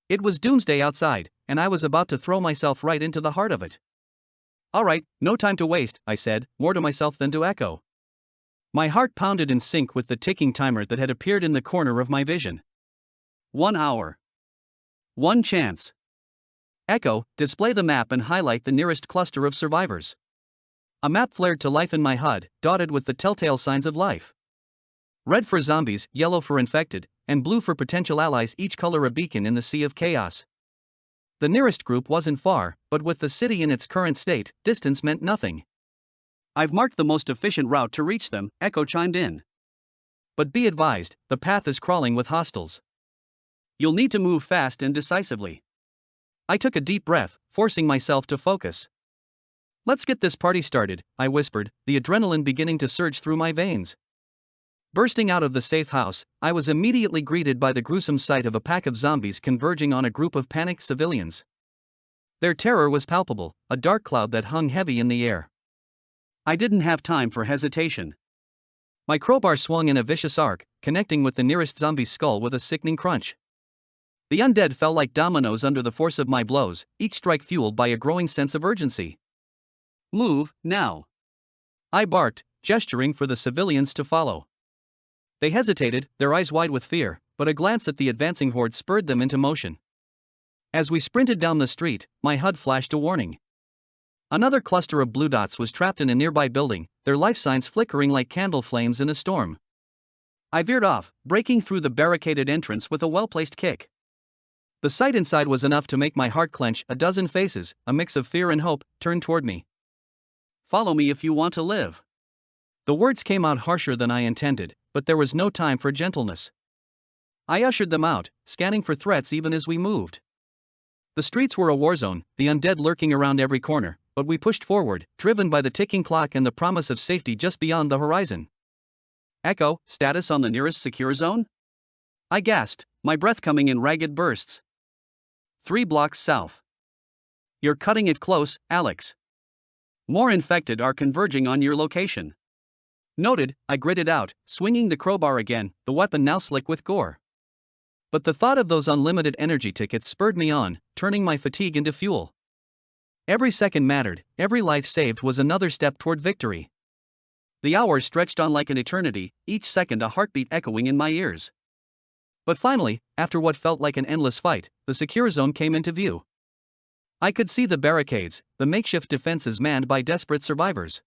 It was doomsday outside, and I was about to throw myself right into the heart of it. Alright, no time to waste, I said, more to myself than to Echo. My heart pounded in sync with the ticking timer that had appeared in the corner of my vision. 1 hour. 1 chance. Echo, display the map and highlight the nearest cluster of survivors. A map flared to life in my HUD, dotted with the telltale signs of life. Red for zombies, yellow for infected, and blue for potential allies, each color a beacon in the sea of chaos. The nearest group wasn't far, but with the city in its current state, distance meant nothing. I've marked the most efficient route to reach them, Echo chimed in. But be advised, the path is crawling with hostiles. You'll need to move fast and decisively. I took a deep breath, forcing myself to focus. Let's get this party started, I whispered, the adrenaline beginning to surge through my veins. Bursting out of the safe house, I was immediately greeted by the gruesome sight of a pack of zombies converging on a group of panicked civilians. Their terror was palpable, a dark cloud that hung heavy in the air. I didn't have time for hesitation. My crowbar swung in a vicious arc, connecting with the nearest zombie's skull with a sickening crunch. The undead fell like dominoes under the force of my blows, each strike fueled by a growing sense of urgency. Move, now. I barked, gesturing for the civilians to follow. They hesitated, their eyes wide with fear, but a glance at the advancing horde spurred them into motion. As we sprinted down the street, my HUD flashed a warning. Another cluster of blue dots was trapped in a nearby building, their life signs flickering like candle flames in a storm. I veered off, breaking through the barricaded entrance with a well-placed kick. The sight inside was enough to make my heart clench. A dozen faces, a mix of fear and hope, turned toward me. Follow me if you want to live. The words came out harsher than I intended, but there was no time for gentleness. I ushered them out, scanning for threats even as we moved. The streets were a war zone, the undead lurking around every corner, but we pushed forward, driven by the ticking clock and the promise of safety just beyond the horizon. Echo, status on the nearest secure zone? I gasped, my breath coming in ragged bursts. 3 blocks south. You're cutting it close, Alex. More infected are converging on your location. Noted, I gritted out, swinging the crowbar again, the weapon now slick with gore. But the thought of those unlimited energy tickets spurred me on, turning my fatigue into fuel. Every second mattered, every life saved was another step toward victory. The hours stretched on like an eternity, each second a heartbeat echoing in my ears. But finally, after what felt like an endless fight, the secure zone came into view. I could see the barricades, the makeshift defenses manned by desperate survivors.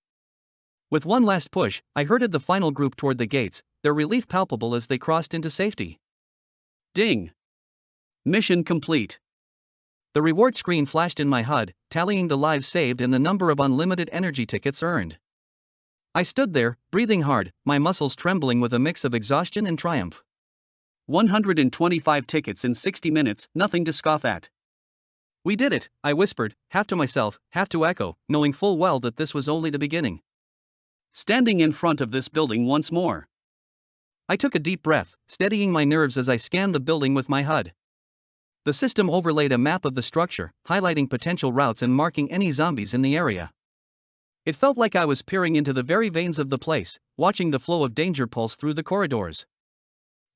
With one last push, I herded the final group toward the gates, their relief palpable as they crossed into safety. Ding! Mission complete. The reward screen flashed in my HUD, tallying the lives saved and the number of unlimited energy tickets earned. I stood there, breathing hard, my muscles trembling with a mix of exhaustion and triumph. 125 tickets in 60 minutes, nothing to scoff at. We did it, I whispered, half to myself, half to Echo, knowing full well that this was only the beginning. Standing in front of this building once more. I took a deep breath, steadying my nerves as I scanned the building with my HUD. The system overlaid a map of the structure, highlighting potential routes and marking any zombies in the area. It felt like I was peering into the very veins of the place, watching the flow of danger pulse through the corridors.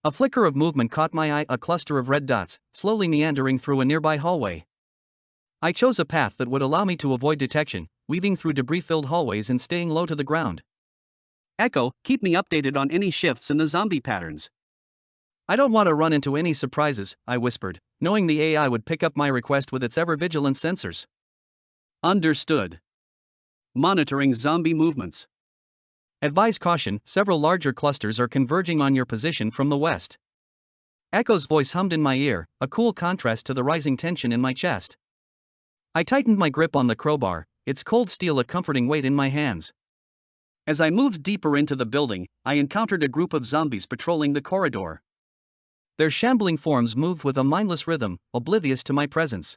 A flicker of movement caught my eye, a cluster of red dots, slowly meandering through a nearby hallway. I chose a path that would allow me to avoid detection, weaving through debris-filled hallways and staying low to the ground. Echo, keep me updated on any shifts in the zombie patterns. I don't want to run into any surprises, I whispered, knowing the AI would pick up my request with its ever-vigilant sensors. Understood. Monitoring zombie movements. Advise caution, several larger clusters are converging on your position from the west. Echo's voice hummed in my ear, a cool contrast to the rising tension in my chest. I tightened my grip on the crowbar, its cold steel a comforting weight in my hands. As I moved deeper into the building, I encountered a group of zombies patrolling the corridor. Their shambling forms moved with a mindless rhythm, oblivious to my presence.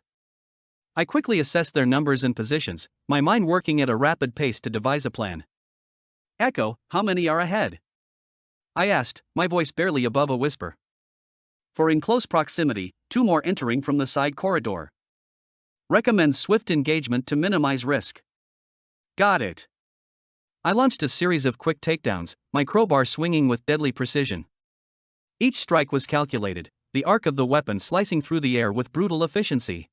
I quickly assessed their numbers and positions, my mind working at a rapid pace to devise a plan. Echo, how many are ahead? I asked, my voice barely above a whisper. For in close proximity, 2 more entering from the side corridor. Recommends swift engagement to minimize risk. Got it. I launched a series of quick takedowns, my crowbar swinging with deadly precision. Each strike was calculated, the arc of the weapon slicing through the air with brutal efficiency.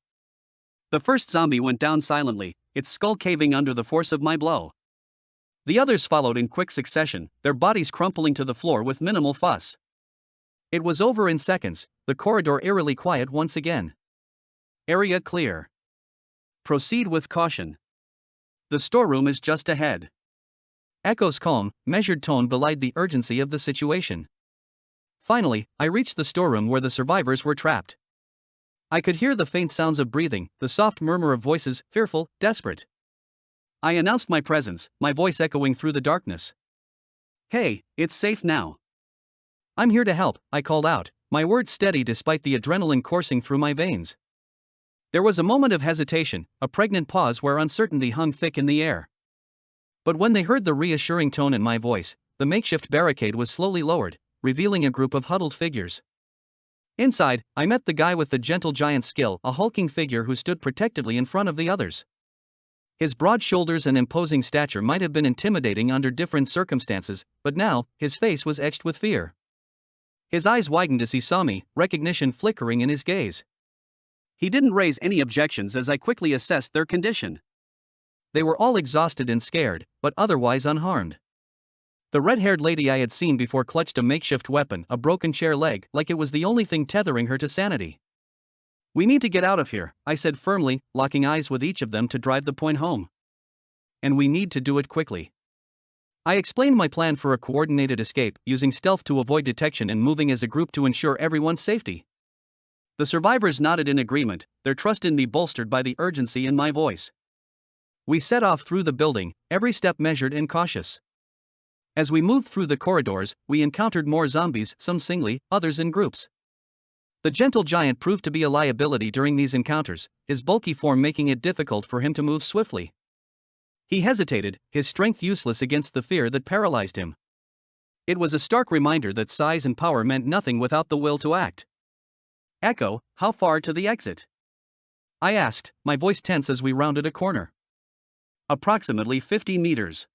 The first zombie went down silently, its skull caving under the force of my blow. The others followed in quick succession, their bodies crumpling to the floor with minimal fuss. It was over in seconds, the corridor eerily quiet once again. Area clear. Proceed with caution. The storeroom is just ahead. Echo's calm, measured tone belied the urgency of the situation. Finally, I reached the storeroom where the survivors were trapped. I could hear the faint sounds of breathing, the soft murmur of voices, fearful, desperate. I announced my presence, my voice echoing through the darkness. "Hey, it's safe now." "I'm here to help," I called out, my words steady despite the adrenaline coursing through my veins. There was a moment of hesitation, a pregnant pause where uncertainty hung thick in the air. But when they heard the reassuring tone in my voice, the makeshift barricade was slowly lowered, revealing a group of huddled figures. Inside, I met the guy with the gentle giant's skill, a hulking figure who stood protectively in front of the others. His broad shoulders and imposing stature might have been intimidating under different circumstances, but now, his face was etched with fear. His eyes widened as he saw me, recognition flickering in his gaze. He didn't raise any objections as I quickly assessed their condition. They were all exhausted and scared, but otherwise unharmed. The red-haired lady I had seen before clutched a makeshift weapon, a broken chair leg, like it was the only thing tethering her to sanity. "We need to get out of here," I said firmly, locking eyes with each of them to drive the point home. "And we need to do it quickly." I explained my plan for a coordinated escape, using stealth to avoid detection and moving as a group to ensure everyone's safety. The survivors nodded in agreement, their trust in me bolstered by the urgency in my voice. We set off through the building, every step measured and cautious. As we moved through the corridors, we encountered more zombies, some singly, others in groups. The gentle giant proved to be a liability during these encounters, his bulky form making it difficult for him to move swiftly. He hesitated, his strength useless against the fear that paralyzed him. It was a stark reminder that size and power meant nothing without the will to act. "Echo, how far to the exit?" I asked, my voice tense as we rounded a corner. "Approximately 50 meters.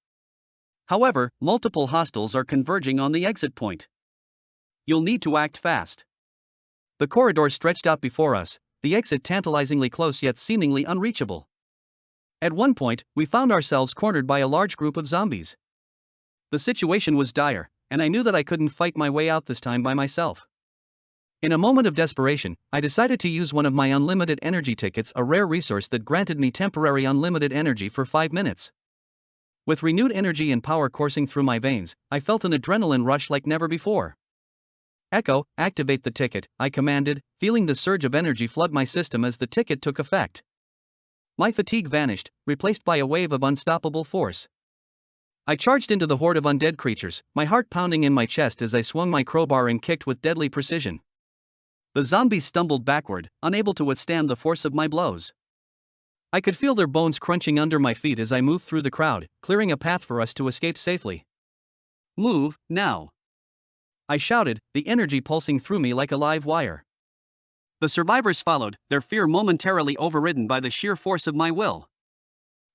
However, multiple hostiles are converging on the exit point. You'll need to act fast." The corridor stretched out before us, the exit tantalizingly close yet seemingly unreachable. At one point, we found ourselves cornered by a large group of zombies. The situation was dire, and I knew that I couldn't fight my way out this time by myself. In a moment of desperation, I decided to use one of my unlimited energy tickets, a rare resource that granted me temporary unlimited energy for 5 minutes. With renewed energy and power coursing through my veins, I felt an adrenaline rush like never before. "Echo, activate the ticket," I commanded, feeling the surge of energy flood my system as the ticket took effect. My fatigue vanished, replaced by a wave of unstoppable force. I charged into the horde of undead creatures, my heart pounding in my chest as I swung my crowbar and kicked with deadly precision. The zombies stumbled backward, unable to withstand the force of my blows. I could feel their bones crunching under my feet as I moved through the crowd, clearing a path for us to escape safely. "Move, now!" I shouted, the energy pulsing through me like a live wire. The survivors followed, their fear momentarily overridden by the sheer force of my will.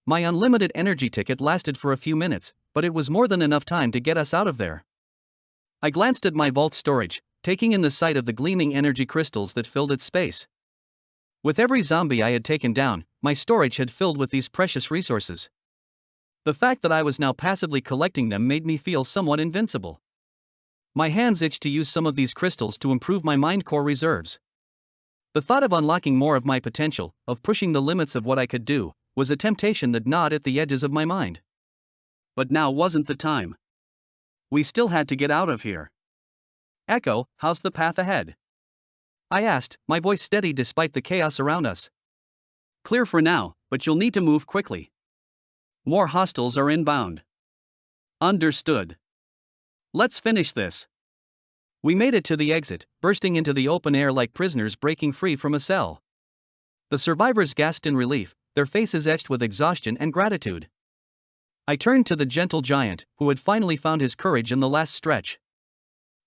My unlimited energy ticket lasted for a few minutes, but it was more than enough time to get us out of there. I glanced at my vault storage, taking in the sight of the gleaming energy crystals that filled its space. With every zombie I had taken down, my storage had filled with these precious resources. The fact that I was now passively collecting them made me feel somewhat invincible. My hands itched to use some of these crystals to improve my mind core reserves. The thought of unlocking more of my potential, of pushing the limits of what I could do, was a temptation that gnawed at the edges of my mind. But now wasn't the time. We still had to get out of here. "Echo, how's the path ahead?" I asked, my voice steady despite the chaos around us. "Clear for now, but you'll need to move quickly. More hostiles are inbound." "Understood. Let's finish this." We made it to the exit, bursting into the open air like prisoners breaking free from a cell. The survivors gasped in relief, their faces etched with exhaustion and gratitude. I turned to the gentle giant, who had finally found his courage in the last stretch.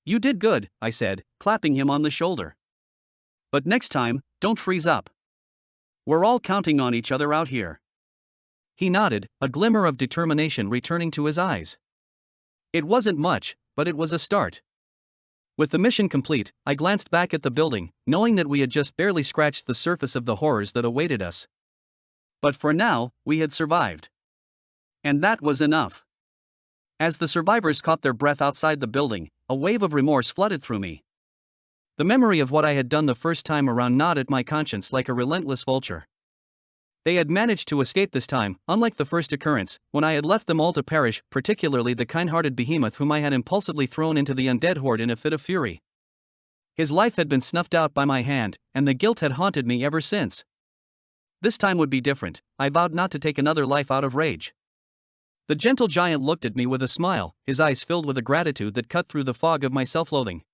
"You did good," I said, clapping him on the shoulder. "But next time, don't freeze up. We're all counting on each other out here." He nodded, a glimmer of determination returning to his eyes. It wasn't much, but it was a start. With the mission complete, I glanced back at the building, knowing that we had just barely scratched the surface of the horrors that awaited us. But for now, we had survived. And that was enough. As the survivors caught their breath outside the building, a wave of remorse flooded through me. The memory of what I had done the first time around gnawed at my conscience like a relentless vulture. They had managed to escape this time, unlike the first occurrence, when I had left them all to perish, particularly the kind-hearted behemoth whom I had impulsively thrown into the undead horde in a fit of fury. His life had been snuffed out by my hand, and the guilt had haunted me ever since. This time would be different. I vowed not to take another life out of rage. The gentle giant looked at me with a smile, his eyes filled with a gratitude that cut through the fog of my self-loathing.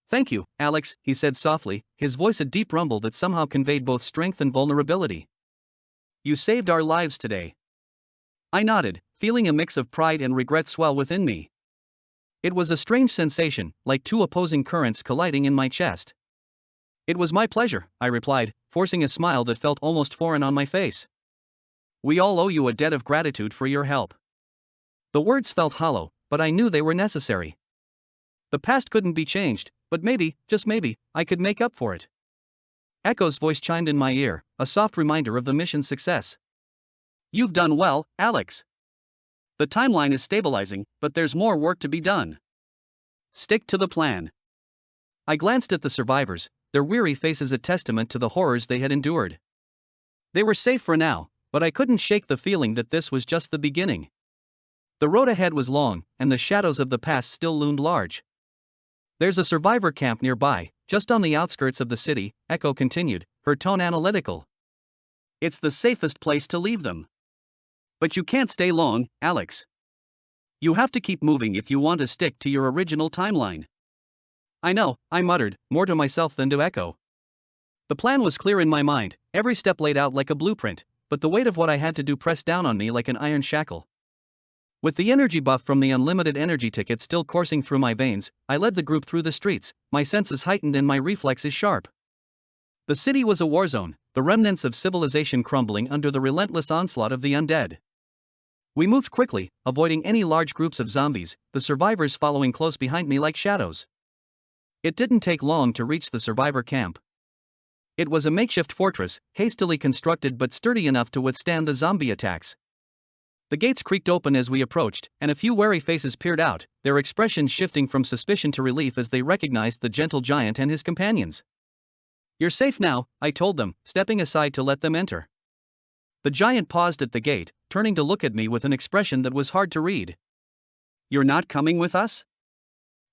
"Thank you, Alex," he said softly, his voice a deep rumble that somehow conveyed both strength and vulnerability. "You saved our lives today." I nodded, feeling a mix of pride and regret swell within me. It was a strange sensation, like two opposing currents colliding in my chest. "It was my pleasure," I replied, forcing a smile that felt almost foreign on my face. "We all owe you a debt of gratitude for your help." The words felt hollow, but I knew they were necessary. The past couldn't be changed, but maybe, just maybe, I could make up for it. Echo's voice chimed in my ear, a soft reminder of the mission's success. "You've done well, Alex. The timeline is stabilizing, but there's more work to be done. Stick to the plan." I glanced at the survivors, their weary faces a testament to the horrors they had endured. They were safe for now, but I couldn't shake the feeling that this was just the beginning. The road ahead was long, and the shadows of the past still loomed large. "There's a survivor camp nearby, just on the outskirts of the city," Echo continued, her tone analytical. "It's the safest place to leave them. But you can't stay long, Alex. You have to keep moving if you want to stick to your original timeline." "I know," I muttered, more to myself than to Echo. The plan was clear in my mind, every step laid out like a blueprint, but the weight of what I had to do pressed down on me like an iron shackle. With the energy buff from the unlimited energy ticket still coursing through my veins, I led the group through the streets, my senses heightened and my reflexes sharp. The city was a war zone, the remnants of civilization crumbling under the relentless onslaught of the undead. We moved quickly, avoiding any large groups of zombies, the survivors following close behind me like shadows. It didn't take long to reach the survivor camp. It was a makeshift fortress, hastily constructed but sturdy enough to withstand the zombie attacks. The gates creaked open as we approached, and a few wary faces peered out, their expressions shifting from suspicion to relief as they recognized the gentle giant and his companions. "You're safe now," I told them, stepping aside to let them enter. The giant paused at the gate, turning to look at me with an expression that was hard to read. "You're not coming with us?"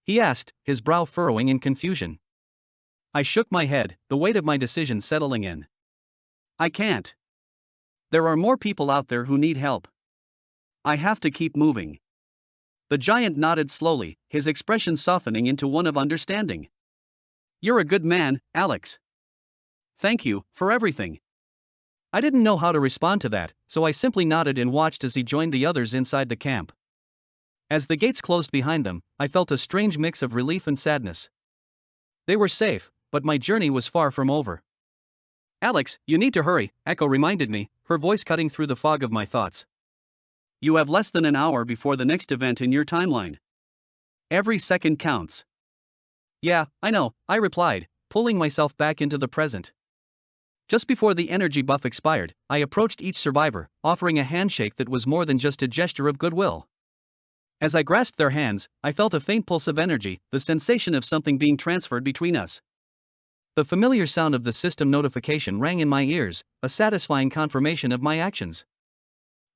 he asked, his brow furrowing in confusion. I shook my head, the weight of my decision settling in. "I can't. There are more people out there who need help. I have to keep moving." The giant nodded slowly, his expression softening into one of understanding. "You're a good man, Alex. Thank you for everything." I didn't know how to respond to that, so I simply nodded and watched as he joined the others inside the camp. As the gates closed behind them, I felt a strange mix of relief and sadness. They were safe, but my journey was far from over. "Alex, you need to hurry," Echo reminded me, her voice cutting through the fog of my thoughts. "You have less than an hour before the next event in your timeline. Every second counts." "Yeah, I know," I replied, pulling myself back into the present. Just before the energy buff expired, I approached each survivor, offering a handshake that was more than just a gesture of goodwill. As I grasped their hands, I felt a faint pulse of energy, the sensation of something being transferred between us. The familiar sound of the system notification rang in my ears, a satisfying confirmation of my actions.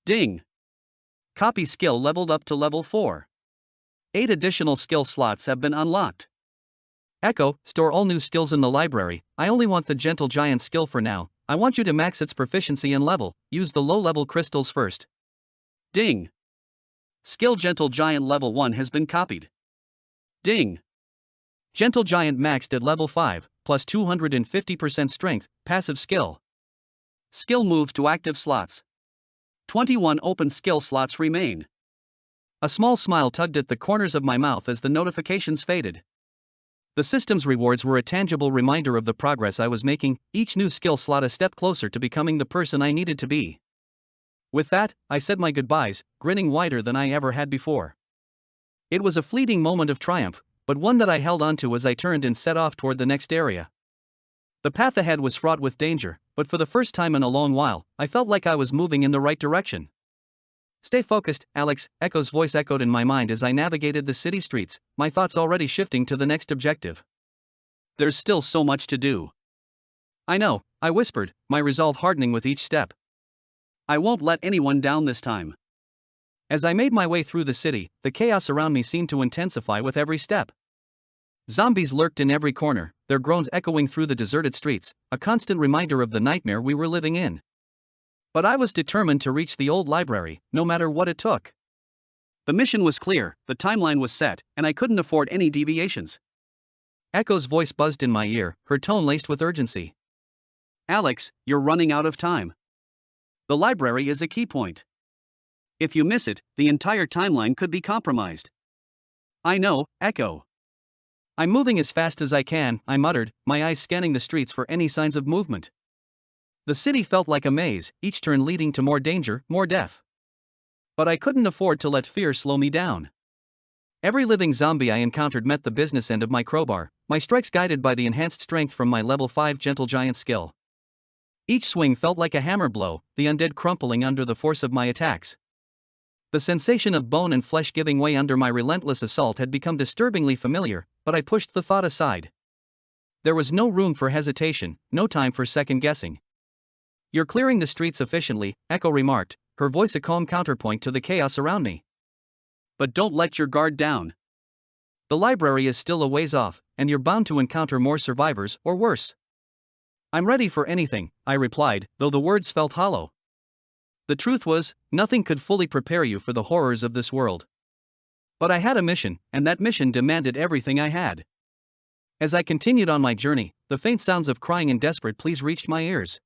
Ding! Copy skill leveled up to level 4. 8 additional skill slots have been unlocked. Echo, store all new skills in the library. I only want the gentle giant skill for now. I want you to max its proficiency and level. Use the low-level crystals first. Ding! Skill Gentle Giant level 1 has been copied. Ding! Gentle Giant maxed at level 5, plus 250% strength, passive skill. Skill moved to active slots. 21 open skill slots remain. A small smile tugged at the corners of my mouth as the notifications faded. The system's rewards were a tangible reminder of the progress I was making, each new skill slot a step closer to becoming the person I needed to be. With that, I said my goodbyes, grinning wider than I ever had before. It was a fleeting moment of triumph, but one that I held onto as I turned and set off toward the next area. The path ahead was fraught with danger, but for the first time in a long while, I felt like I was moving in the right direction. Stay focused, Alex, Echo's voice echoed in my mind as I navigated the city streets, my thoughts already shifting to the next objective. There's still so much to do. I know, I whispered, my resolve hardening with each step. I won't let anyone down this time. As I made my way through the city, the chaos around me seemed to intensify with every step. Zombies lurked in every corner, their groans echoing through the deserted streets, a constant reminder of the nightmare we were living in. But I was determined to reach the old library, no matter what it took. The mission was clear, the timeline was set, and I couldn't afford any deviations. Echo's voice buzzed in my ear, her tone laced with urgency. Alex, you're running out of time. The library is a key point. If you miss it, the entire timeline could be compromised. I know, Echo. I'm moving as fast as I can, I muttered, my eyes scanning the streets for any signs of movement. The city felt like a maze, each turn leading to more danger, more death. But I couldn't afford to let fear slow me down. Every living zombie I encountered met the business end of my crowbar, my strikes guided by the enhanced strength from my level 5 gentle giant skill. Each swing felt like a hammer blow, the undead crumpling under the force of my attacks. The sensation of bone and flesh giving way under my relentless assault had become disturbingly familiar, but I pushed the thought aside. There was no room for hesitation, no time for second guessing. You're clearing the streets efficiently, Echo remarked, her voice a calm counterpoint to the chaos around me. But don't let your guard down. The library is still a ways off, and you're bound to encounter more survivors, or worse. I'm ready for anything, I replied, though the words felt hollow. The truth was, nothing could fully prepare you for the horrors of this world. But I had a mission, and that mission demanded everything I had. As I continued on my journey, the faint sounds of crying and desperate pleas reached my ears.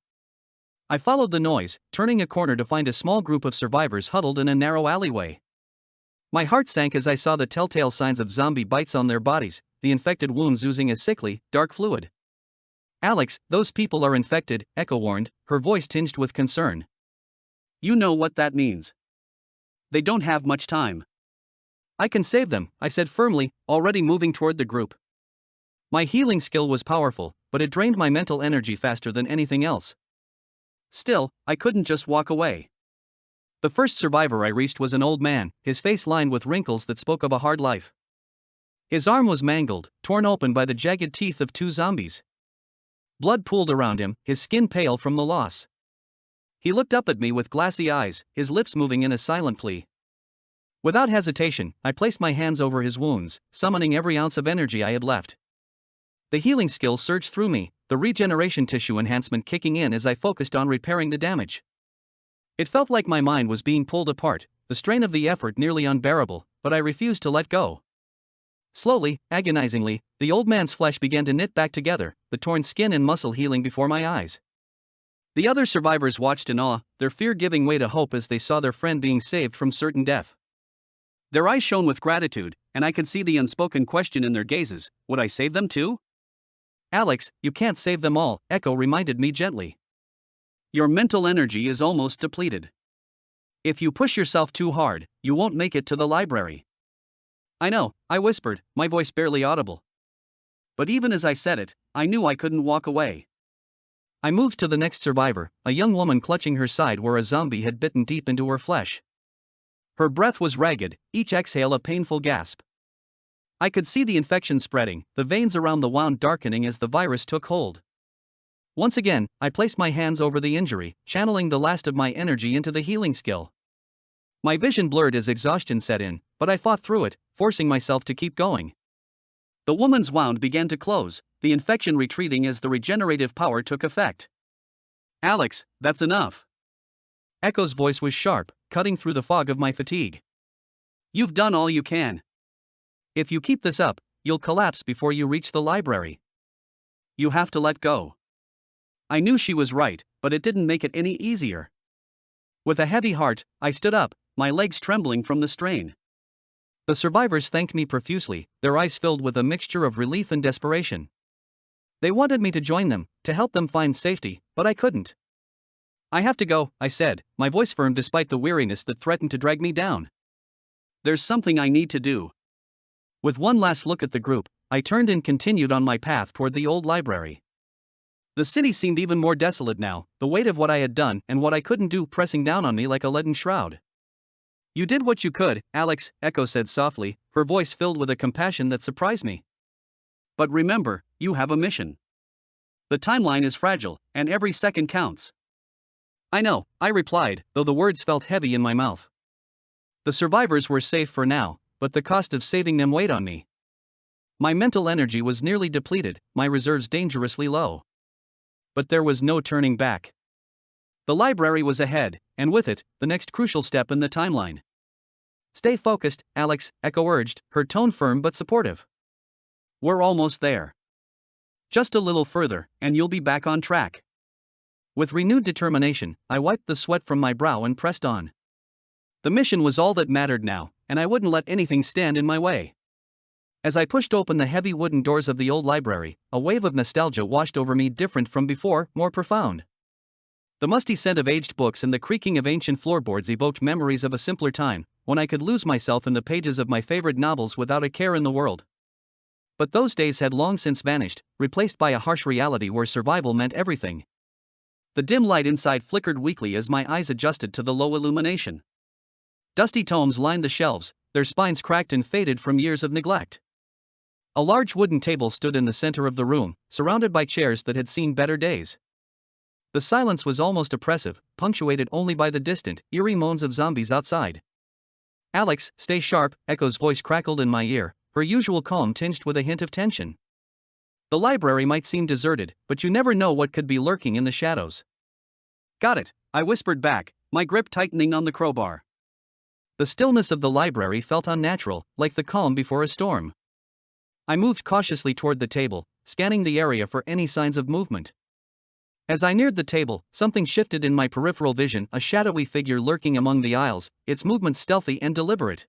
I followed the noise, turning a corner to find a small group of survivors huddled in a narrow alleyway. My heart sank as I saw the telltale signs of zombie bites on their bodies, the infected wounds oozing a sickly, dark fluid. Alex, those people are infected, Echo warned, her voice tinged with concern. You know what that means. They don't have much time. I can save them, I said firmly, already moving toward the group. My healing skill was powerful, but it drained my mental energy faster than anything else. Still, I couldn't just walk away. The first survivor I reached was an old man, his face lined with wrinkles that spoke of a hard life. His arm was mangled, torn open by the jagged teeth of 2 zombies. Blood pooled around him, his skin pale from the loss. He looked up at me with glassy eyes, his lips moving in a silent plea. Without hesitation, I placed my hands over his wounds, summoning every ounce of energy I had left. The healing skill surged through me, the regeneration tissue enhancement kicking in as I focused on repairing the damage. It felt like my mind was being pulled apart, the strain of the effort nearly unbearable, but I refused to let go. Slowly, agonizingly, the old man's flesh began to knit back together, the torn skin and muscle healing before my eyes. The other survivors watched in awe, their fear giving way to hope as they saw their friend being saved from certain death. Their eyes shone with gratitude, and I could see the unspoken question in their gazes, would I save them too? Alex, you can't save them all, Echo reminded me gently. Your mental energy is almost depleted. If you push yourself too hard, you won't make it to the library. I know, I whispered, my voice barely audible. But even as I said it, I knew I couldn't walk away. I moved to the next survivor, a young woman clutching her side where a zombie had bitten deep into her flesh. Her breath was ragged, each exhale a painful gasp. I could see the infection spreading, the veins around the wound darkening as the virus took hold. Once again, I placed my hands over the injury, channeling the last of my energy into the healing skill. My vision blurred as exhaustion set in, but I fought through it, forcing myself to keep going. The woman's wound began to close, the infection retreating as the regenerative power took effect. Alex, that's enough. Echo's voice was sharp, cutting through the fog of my fatigue. You've done all you can. If you keep this up, you'll collapse before you reach the library. You have to let go. I knew she was right, but it didn't make it any easier. With a heavy heart, I stood up, my legs trembling from the strain. The survivors thanked me profusely, their eyes filled with a mixture of relief and desperation. They wanted me to join them, to help them find safety, but I couldn't. I have to go, I said, my voice firm despite the weariness that threatened to drag me down. There's something I need to do. With one last look at the group, I turned and continued on my path toward the old library. The city seemed even more desolate now, the weight of what I had done and what I couldn't do pressing down on me like a leaden shroud. You did what you could, Alex, Echo said softly, her voice filled with a compassion that surprised me. But remember, you have a mission. The timeline is fragile, and every second counts. I know, I replied, though the words felt heavy in my mouth. The survivors were safe for now, but the cost of saving them weighed on me. My mental energy was nearly depleted, my reserves dangerously low. But there was no turning back. The library was ahead, and with it, the next crucial step in the timeline. Stay focused, Alex, Echo urged, her tone firm but supportive. We're almost there. Just a little further, and you'll be back on track. With renewed determination, I wiped the sweat from my brow and pressed on. The mission was all that mattered now, and I wouldn't let anything stand in my way. As I pushed open the heavy wooden doors of the old library, a wave of nostalgia washed over me, different from before, more profound. The musty scent of aged books and the creaking of ancient floorboards evoked memories of a simpler time, when I could lose myself in the pages of my favorite novels without a care in the world. But those days had long since vanished, replaced by a harsh reality where survival meant everything. The dim light inside flickered weakly as my eyes adjusted to the low illumination. Dusty tomes lined the shelves, their spines cracked and faded from years of neglect. A large wooden table stood in the center of the room, surrounded by chairs that had seen better days. The silence was almost oppressive, punctuated only by the distant, eerie moans of zombies outside. Alex, stay sharp, Echo's voice crackled in my ear, her usual calm tinged with a hint of tension. The library might seem deserted, but you never know what could be lurking in the shadows. Got it, I whispered back, my grip tightening on the crowbar. The stillness of the library felt unnatural, like the calm before a storm. I moved cautiously toward the table, scanning the area for any signs of movement. As I neared the table, something shifted in my peripheral vision, a shadowy figure lurking among the aisles, its movements stealthy and deliberate.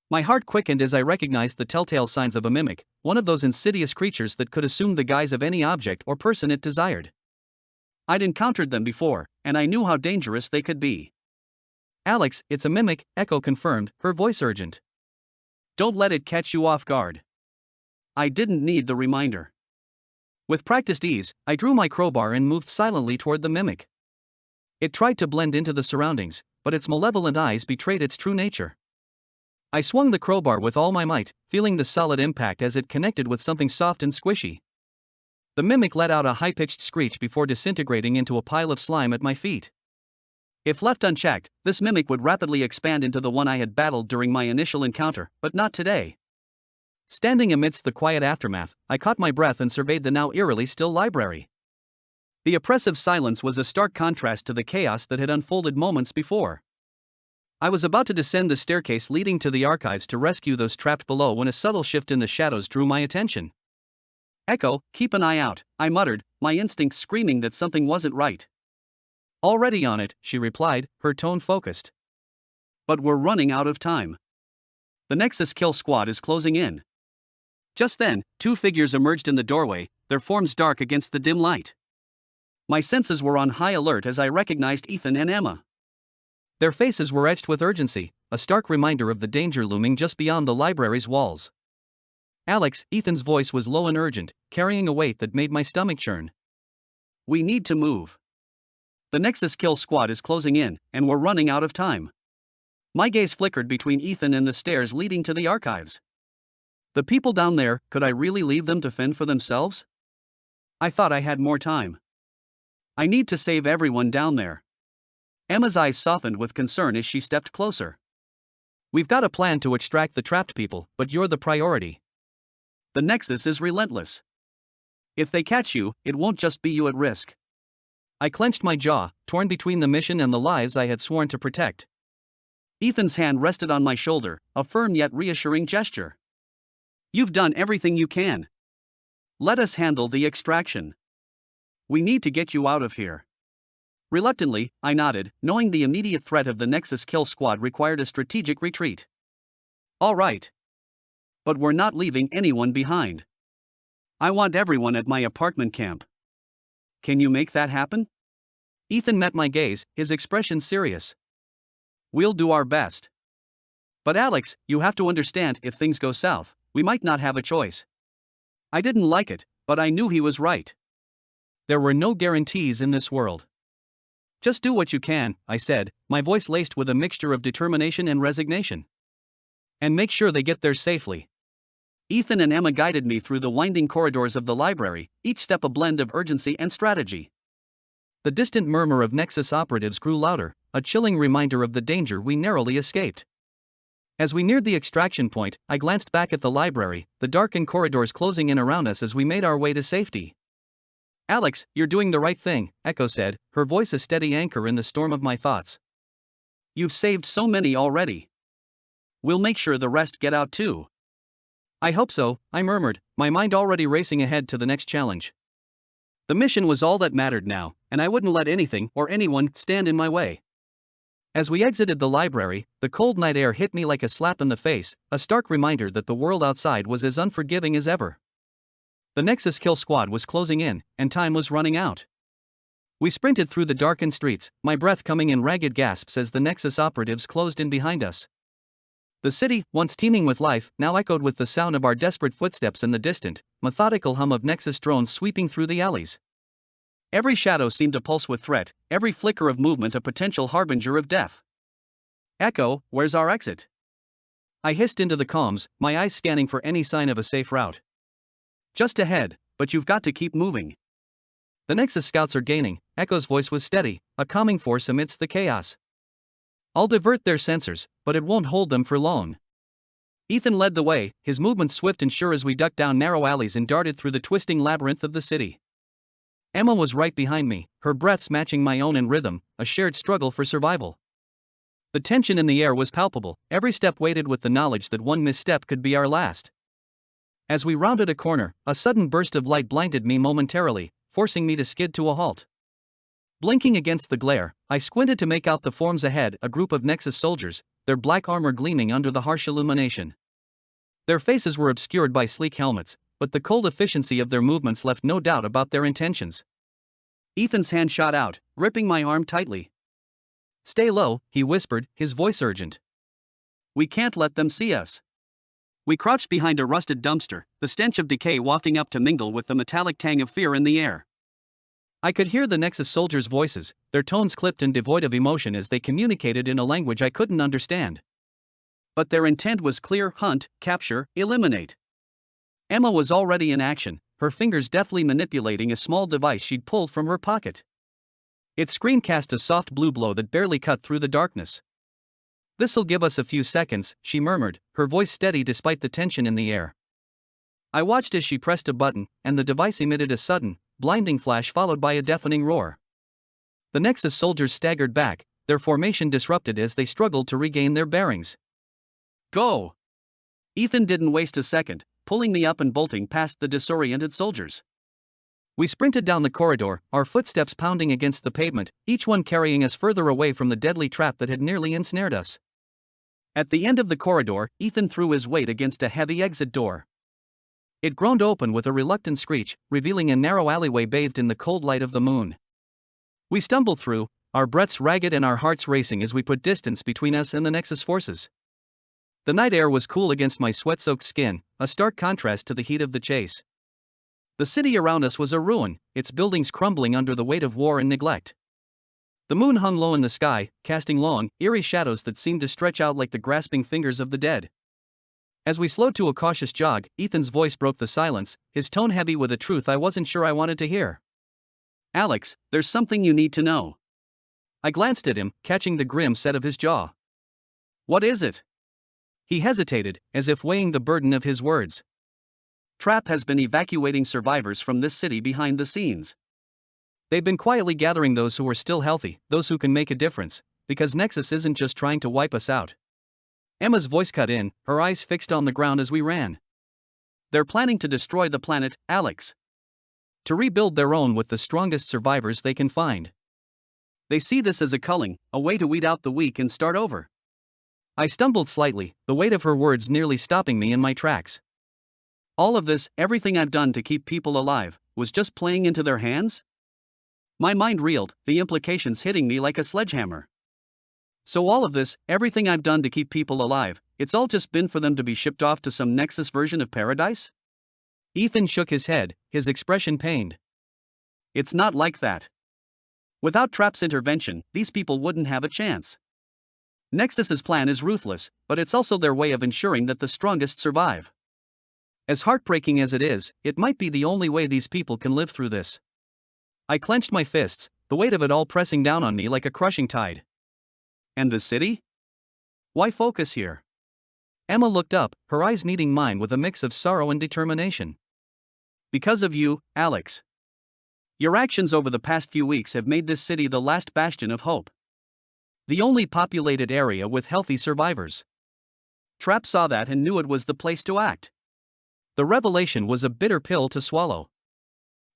My heart quickened as I recognized the telltale signs of a mimic, one of those insidious creatures that could assume the guise of any object or person it desired. I'd encountered them before, and I knew how dangerous they could be. Alex, it's a mimic, Echo confirmed, her voice urgent. Don't let it catch you off guard. I didn't need the reminder. With practiced ease, I drew my crowbar and moved silently toward the mimic. It tried to blend into the surroundings, but its malevolent eyes betrayed its true nature. I swung the crowbar with all my might, feeling the solid impact as it connected with something soft and squishy. The mimic let out a high-pitched screech before disintegrating into a pile of slime at my feet. If left unchecked, this mimic would rapidly expand into the one I had battled during my initial encounter, but not today. Standing amidst the quiet aftermath, I caught my breath and surveyed the now eerily still library. The oppressive silence was a stark contrast to the chaos that had unfolded moments before. I was about to descend the staircase leading to the archives to rescue those trapped below when a subtle shift in the shadows drew my attention. Echo, keep an eye out, I muttered, my instincts screaming that something wasn't right. Already on it, she replied, her tone focused. But we're running out of time. The Nexus kill squad is closing in. Just then, two figures emerged in the doorway, their forms dark against the dim light. My senses were on high alert as I recognized Ethan and Emma. Their faces were etched with urgency, a stark reminder of the danger looming just beyond the library's walls. Alex, Ethan's voice was low and urgent, carrying a weight that made my stomach churn. We need to move. The Nexus kill squad is closing in, and we're running out of time. My gaze flickered between Ethan and the stairs leading to the archives. The people down there, could I really leave them to fend for themselves? I thought I had more time. I need to save everyone down there. Emma's eyes softened with concern as she stepped closer. We've got a plan to extract the trapped people, but you're the priority. The Nexus is relentless. If they catch you, it won't just be you at risk. I clenched my jaw, torn between the mission and the lives I had sworn to protect. Ethan's hand rested on my shoulder, a firm yet reassuring gesture. You've done everything you can. Let us handle the extraction. We need to get you out of here. Reluctantly, I nodded, knowing the immediate threat of the Nexus kill squad required a strategic retreat. All right. But we're not leaving anyone behind. I want everyone at my apartment camp. Can you make that happen? Ethan met my gaze, his expression serious. We'll do our best. But Alex, you have to understand, if things go south, we might not have a choice. I didn't like it, but I knew he was right. There were no guarantees in this world. Just do what you can, I said, my voice laced with a mixture of determination and resignation. And make sure they get there safely. Ethan and Emma guided me through the winding corridors of the library, each step a blend of urgency and strategy. The distant murmur of Nexus operatives grew louder, a chilling reminder of the danger we narrowly escaped. As we neared the extraction point, I glanced back at the library, the darkened corridors closing in around us as we made our way to safety. Alex, you're doing the right thing, Echo said, her voice a steady anchor in the storm of my thoughts. You've saved so many already. We'll make sure the rest get out too. I hope so, I murmured, my mind already racing ahead to the next challenge. The mission was all that mattered now, and I wouldn't let anything or anyone stand in my way. As we exited the library, the cold night air hit me like a slap in the face, a stark reminder that the world outside was as unforgiving as ever. The Nexus kill squad was closing in, and time was running out. We sprinted through the darkened streets, my breath coming in ragged gasps as the Nexus operatives closed in behind us. The city, once teeming with life, now echoed with the sound of our desperate footsteps and the distant, methodical hum of Nexus drones sweeping through the alleys. Every shadow seemed to pulse with threat, every flicker of movement a potential harbinger of death. Echo, where's our exit? I hissed into the comms, my eyes scanning for any sign of a safe route. Just ahead, but you've got to keep moving. The Nexus scouts are gaining, Echo's voice was steady, a calming force amidst the chaos. I'll divert their sensors, but it won't hold them for long. Ethan led the way, his movements swift and sure as we ducked down narrow alleys and darted through the twisting labyrinth of the city. Emma was right behind me, her breaths matching my own in rhythm, a shared struggle for survival. The tension in the air was palpable, every step weighted with the knowledge that one misstep could be our last. As we rounded a corner, a sudden burst of light blinded me momentarily, forcing me to skid to a halt. Blinking against the glare, I squinted to make out the forms ahead, a group of Nexus soldiers, their black armor gleaming under the harsh illumination. Their faces were obscured by sleek helmets, but the cold efficiency of their movements left no doubt about their intentions. Ethan's hand shot out, gripping my arm tightly. Stay low, he whispered, his voice urgent. We can't let them see us. We crouched behind a rusted dumpster, the stench of decay wafting up to mingle with the metallic tang of fear in the air. I could hear the Nexus soldiers' voices, their tones clipped and devoid of emotion as they communicated in a language I couldn't understand. But their intent was clear: hunt, capture, eliminate. Emma was already in action, her fingers deftly manipulating a small device she'd pulled from her pocket. Its screen cast a soft blue glow that barely cut through the darkness. This'll give us a few seconds, she murmured, her voice steady despite the tension in the air. I watched as she pressed a button, and the device emitted a sudden, blinding flash followed by a deafening roar. The Nexus soldiers staggered back, their formation disrupted as they struggled to regain their bearings. Go! Ethan didn't waste a second, pulling me up and bolting past the disoriented soldiers. We sprinted down the corridor, our footsteps pounding against the pavement, each one carrying us further away from the deadly trap that had nearly ensnared us. At the end of the corridor, Ethan threw his weight against a heavy exit door. It groaned open with a reluctant screech, revealing a narrow alleyway bathed in the cold light of the moon. We stumbled through, our breaths ragged and our hearts racing as we put distance between us and the Nexus forces. The night air was cool against my sweat-soaked skin, a stark contrast to the heat of the chase. The city around us was a ruin, its buildings crumbling under the weight of war and neglect. The moon hung low in the sky, casting long, eerie shadows that seemed to stretch out like the grasping fingers of the dead. As we slowed to a cautious jog, Ethan's voice broke the silence, his tone heavy with a truth I wasn't sure I wanted to hear. Alex, there's something you need to know. I glanced at him, catching the grim set of his jaw. What is it? He hesitated, as if weighing the burden of his words. Trap has been evacuating survivors from this city behind the scenes. They've been quietly gathering those who are still healthy, those who can make a difference, because Nexus isn't just trying to wipe us out. Emma's voice cut in, her eyes fixed on the ground as we ran. They're planning to destroy the planet, Alex. To rebuild their own with the strongest survivors they can find. They see this as a culling, a way to weed out the weak and start over. I stumbled slightly, the weight of her words nearly stopping me in my tracks. All of this, everything I've done to keep people alive, was just playing into their hands? My mind reeled, the implications hitting me like a sledgehammer. So all of this, everything I've done to keep people alive, it's all just been for them to be shipped off to some Nexus version of paradise? Ethan shook his head, his expression pained. It's not like that. Without Trap's intervention, these people wouldn't have a chance. Nexus's plan is ruthless, but it's also their way of ensuring that the strongest survive. As heartbreaking as it is, it might be the only way these people can live through this. I clenched my fists, the weight of it all pressing down on me like a crushing tide. And the city? Why focus here? Emma looked up, her eyes meeting mine with a mix of sorrow and determination. Because of you, Alex. Your actions over the past few weeks have made this city the last bastion of hope. The only populated area with healthy survivors. Trap saw that and knew it was the place to act. The revelation was a bitter pill to swallow.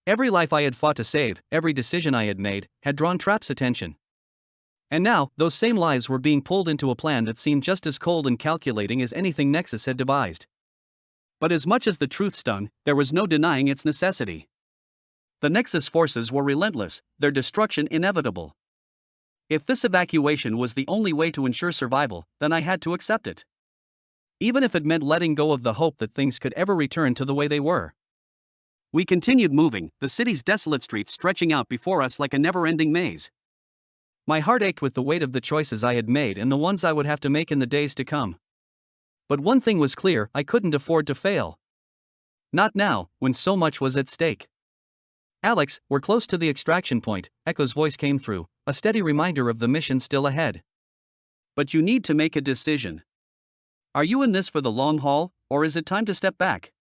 Every life I had fought to save, every decision I had made, had drawn Trap's attention. And now, those same lives were being pulled into a plan that seemed just as cold and calculating as anything Nexus had devised. But as much as the truth stung, there was no denying its necessity. The Nexus forces were relentless, their destruction inevitable. If this evacuation was the only way to ensure survival, then I had to accept it. Even if it meant letting go of the hope that things could ever return to the way they were. We continued moving, the city's desolate streets stretching out before us like a never-ending maze. My heart ached with the weight of the choices I had made and the ones I would have to make in the days to come. But one thing was clear, I couldn't afford to fail. Not now, when so much was at stake. Alex, we're close to the extraction point, Echo's voice came through, a steady reminder of the mission still ahead. But you need to make a decision. Are you in this for the long haul, or is it time to step back?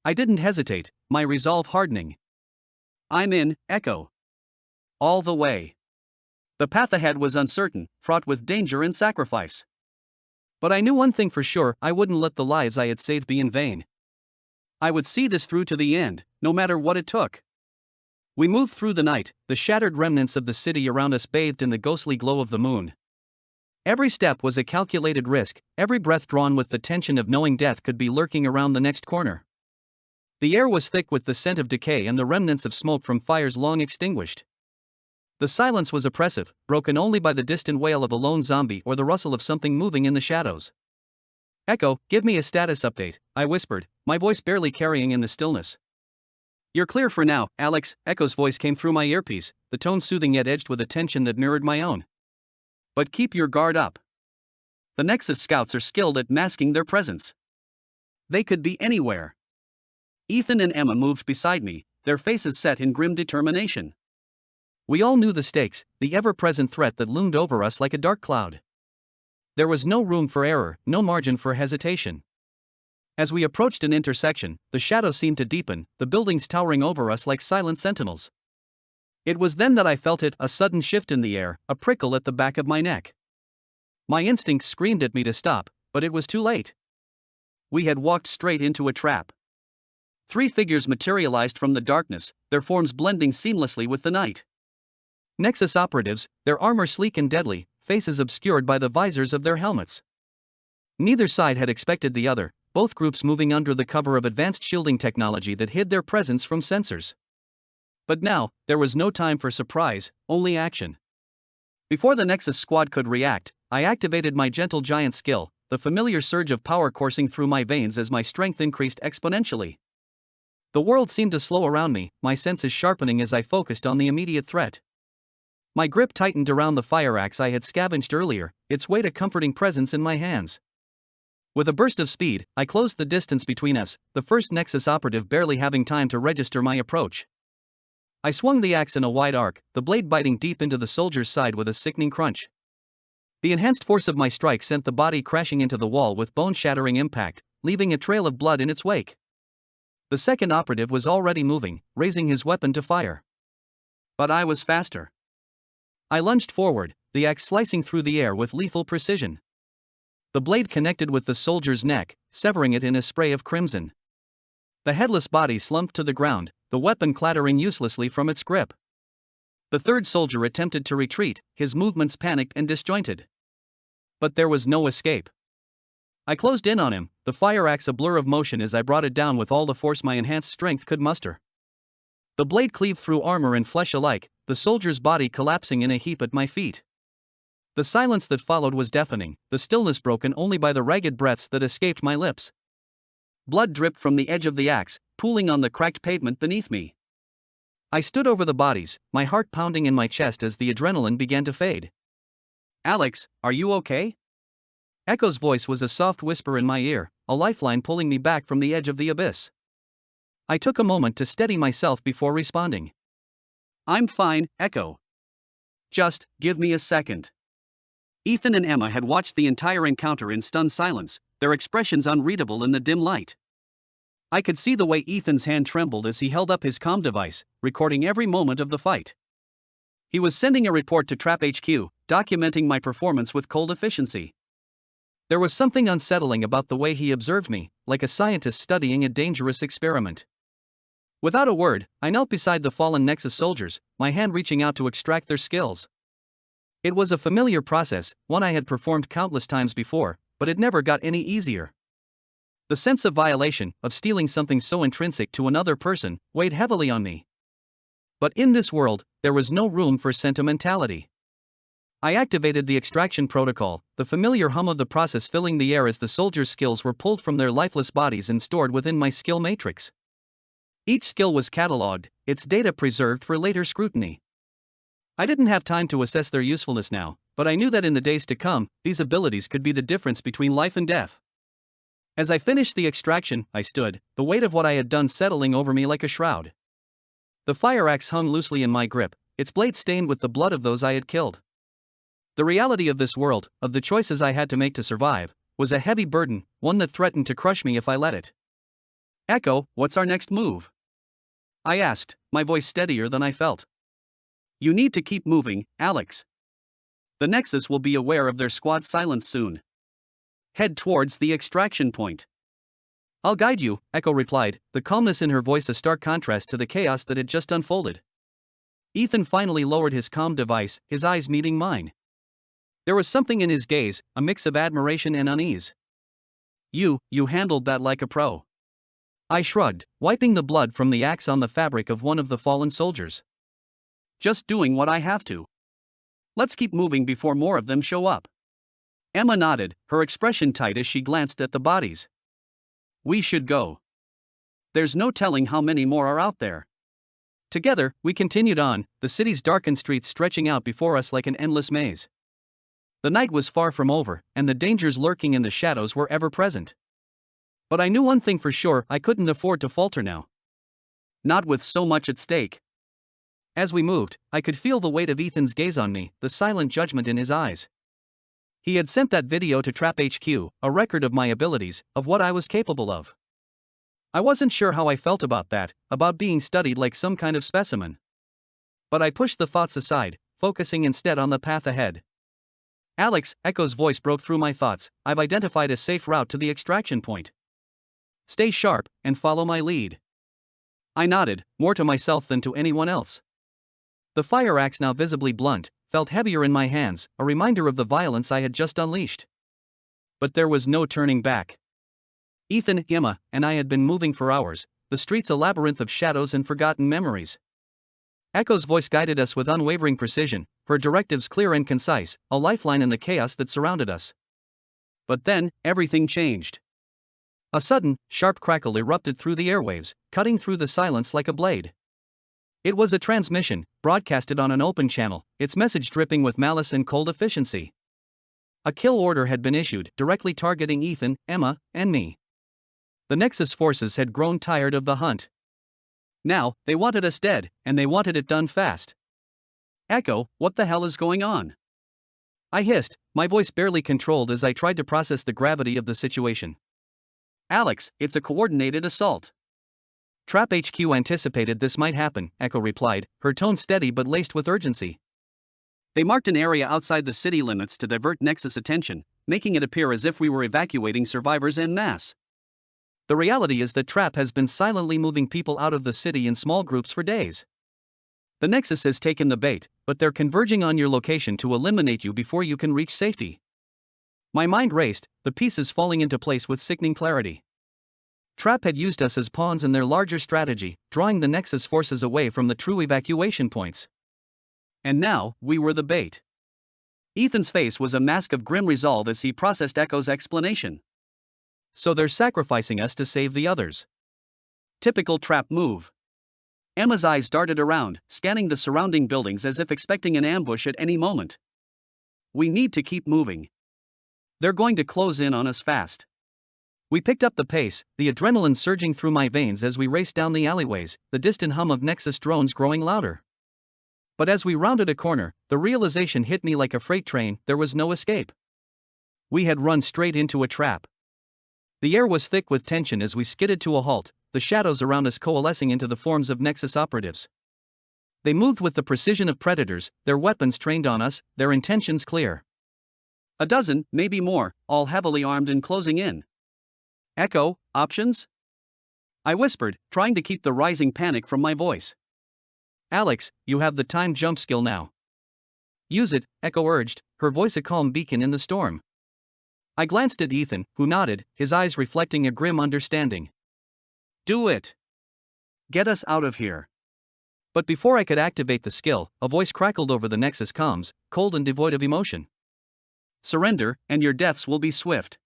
I didn't hesitate, my resolve hardening. I'm in, Echo. All the way. The path ahead was uncertain, fraught with danger and sacrifice. But I knew one thing for sure, I wouldn't let the lives I had saved be in vain. I would see this through to the end, no matter what it took. We moved through the night, the shattered remnants of the city around us bathed in the ghostly glow of the moon. Every step was a calculated risk, every breath drawn with the tension of knowing death could be lurking around the next corner. The air was thick with the scent of decay and the remnants of smoke from fires long extinguished. The silence was oppressive, broken only by the distant wail of a lone zombie or the rustle of something moving in the shadows. Echo, give me a status update, I whispered, my voice barely carrying in the stillness. You're clear for now, Alex, Echo's voice came through my earpiece, the tone soothing yet edged with a tension that mirrored my own. But keep your guard up. The Nexus scouts are skilled at masking their presence. They could be anywhere. Ethan and Emma moved beside me, their faces set in grim determination. We all knew the stakes, the ever-present threat that loomed over us like a dark cloud. There was no room for error, no margin for hesitation. As we approached an intersection, the shadows seemed to deepen, the buildings towering over us like silent sentinels. It was then that I felt it, a sudden shift in the air, a prickle at the back of my neck. My instincts screamed at me to stop, but it was too late. We had walked straight into a trap. 3 figures materialized from the darkness, their forms blending seamlessly with the night. Nexus operatives, their armor sleek and deadly, faces obscured by the visors of their helmets. Neither side had expected the other, both groups moving under the cover of advanced shielding technology that hid their presence from sensors. But now, there was no time for surprise, only action. Before the Nexus squad could react, I activated my gentle giant skill, the familiar surge of power coursing through my veins as my strength increased exponentially. The world seemed to slow around me, my senses sharpening as I focused on the immediate threat. My grip tightened around the fire axe I had scavenged earlier, its weight a comforting presence in my hands. With a burst of speed, I closed the distance between us, the first Nexus operative barely having time to register my approach. I swung the axe in a wide arc, the blade biting deep into the soldier's side with a sickening crunch. The enhanced force of my strike sent the body crashing into the wall with bone-shattering impact, leaving a trail of blood in its wake. The second operative was already moving, raising his weapon to fire. But I was faster. I lunged forward, the axe slicing through the air with lethal precision. The blade connected with the soldier's neck, severing it in a spray of crimson. The headless body slumped to the ground, the weapon clattering uselessly from its grip. The third soldier attempted to retreat, his movements panicked and disjointed. But there was no escape. I closed in on him, the fire axe a blur of motion as I brought it down with all the force my enhanced strength could muster. The blade cleaved through armor and flesh alike, the soldier's body collapsing in a heap at my feet. The silence that followed was deafening, the stillness broken only by the ragged breaths that escaped my lips. Blood dripped from the edge of the axe, pooling on the cracked pavement beneath me. I stood over the bodies, my heart pounding in my chest as the adrenaline began to fade. "Alex, are you okay?" Echo's voice was a soft whisper in my ear, a lifeline pulling me back from the edge of the abyss. I took a moment to steady myself before responding. "I'm fine, Echo. Just give me a second." Ethan and Emma had watched the entire encounter in stunned silence, their expressions unreadable in the dim light. I could see the way Ethan's hand trembled as he held up his comm device, recording every moment of the fight. He was sending a report to Trap HQ, documenting my performance with cold efficiency. There was something unsettling about the way he observed me, like a scientist studying a dangerous experiment. Without a word, I knelt beside the fallen Nexus soldiers, my hand reaching out to extract their skills. It was a familiar process, one I had performed countless times before, but it never got any easier. The sense of violation, of stealing something so intrinsic to another person, weighed heavily on me. But in this world, there was no room for sentimentality. I activated the extraction protocol, the familiar hum of the process filling the air as the soldiers' skills were pulled from their lifeless bodies and stored within my skill matrix. Each skill was catalogued, its data preserved for later scrutiny. I didn't have time to assess their usefulness now, but I knew that in the days to come, these abilities could be the difference between life and death. As I finished the extraction, I stood, the weight of what I had done settling over me like a shroud. The fire axe hung loosely in my grip, its blade stained with the blood of those I had killed. The reality of this world, of the choices I had to make to survive, was a heavy burden, one that threatened to crush me if I let it. "Echo, what's our next move?" I asked, my voice steadier than I felt. "You need to keep moving, Alex. The Nexus will be aware of their squad silence soon. Head towards the extraction point." "I'll guide you," Echo replied, the calmness in her voice a stark contrast to the chaos that had just unfolded. Ethan finally lowered his comm device, his eyes meeting mine. There was something in his gaze, a mix of admiration and unease. You handled that like a pro." I shrugged, wiping the blood from the axe on the fabric of one of the fallen soldiers. "Just doing what I have to. Let's keep moving before more of them show up." Emma nodded, her expression tight as she glanced at the bodies. "We should go. There's no telling how many more are out there." Together, we continued on, the city's darkened streets stretching out before us like an endless maze. The night was far from over, and the dangers lurking in the shadows were ever present. But I knew one thing for sure, I couldn't afford to falter now. Not with so much at stake. As we moved, I could feel the weight of Ethan's gaze on me, the silent judgment in his eyes. He had sent that video to Trap HQ, a record of my abilities, of what I was capable of. I wasn't sure how I felt about that, about being studied like some kind of specimen. But I pushed the thoughts aside, focusing instead on the path ahead. "Alex," Echo's voice broke through my thoughts, "I've identified a safe route to the extraction point. Stay sharp, and follow my lead." I nodded, more to myself than to anyone else. The fire axe, now visibly blunt, felt heavier in my hands, a reminder of the violence I had just unleashed. But there was no turning back. Ethan, Emma, and I had been moving for hours, the streets a labyrinth of shadows and forgotten memories. Echo's voice guided us with unwavering precision, her directives clear and concise, a lifeline in the chaos that surrounded us. But then, everything changed. A sudden, sharp crackle erupted through the airwaves, cutting through the silence like a blade. It was a transmission, broadcasted on an open channel, its message dripping with malice and cold efficiency. A kill order had been issued, directly targeting Ethan, Emma, and me. The Nexus forces had grown tired of the hunt. Now, they wanted us dead, and they wanted it done fast. "Echo, what the hell is going on?" I hissed, my voice barely controlled as I tried to process the gravity of the situation. "Alex, it's a coordinated assault." "Trap HQ anticipated this might happen," Echo replied, her tone steady but laced with urgency. "They marked an area outside the city limits to divert Nexus attention, making it appear as if we were evacuating survivors en masse. The reality is that Trap has been silently moving people out of the city in small groups for days. The Nexus has taken the bait, but they're converging on your location to eliminate you before you can reach safety." My mind raced, the pieces falling into place with sickening clarity. Trap had used us as pawns in their larger strategy, drawing the Nexus forces away from the true evacuation points. And now, we were the bait. Ethan's face was a mask of grim resolve as he processed Echo's explanation. So they're sacrificing us to save the others. Typical trap move. Emma's eyes darted around, scanning the surrounding buildings as if expecting an ambush at any moment. We need to keep moving. They're going to close in on us fast. We picked up the pace, the adrenaline surging through my veins as we raced down the alleyways, the distant hum of Nexus drones growing louder. But as we rounded a corner, the realization hit me like a freight train: there was no escape. We had run straight into a trap. The air was thick with tension as we skidded to a halt, the shadows around us coalescing into the forms of Nexus operatives. They moved with the precision of predators, their weapons trained on us, their intentions clear. A dozen, maybe more, all heavily armed and closing in. Echo, options? I whispered, trying to keep the rising panic from my voice. Alex, you have the time jump skill now. Use it, Echo urged, her voice a calm beacon in the storm. I glanced at Ethan, who nodded, his eyes reflecting a grim understanding. Do it. Get us out of here. But before I could activate the skill, a voice crackled over the Nexus comms, cold and devoid of emotion. Surrender, and your deaths will be swift.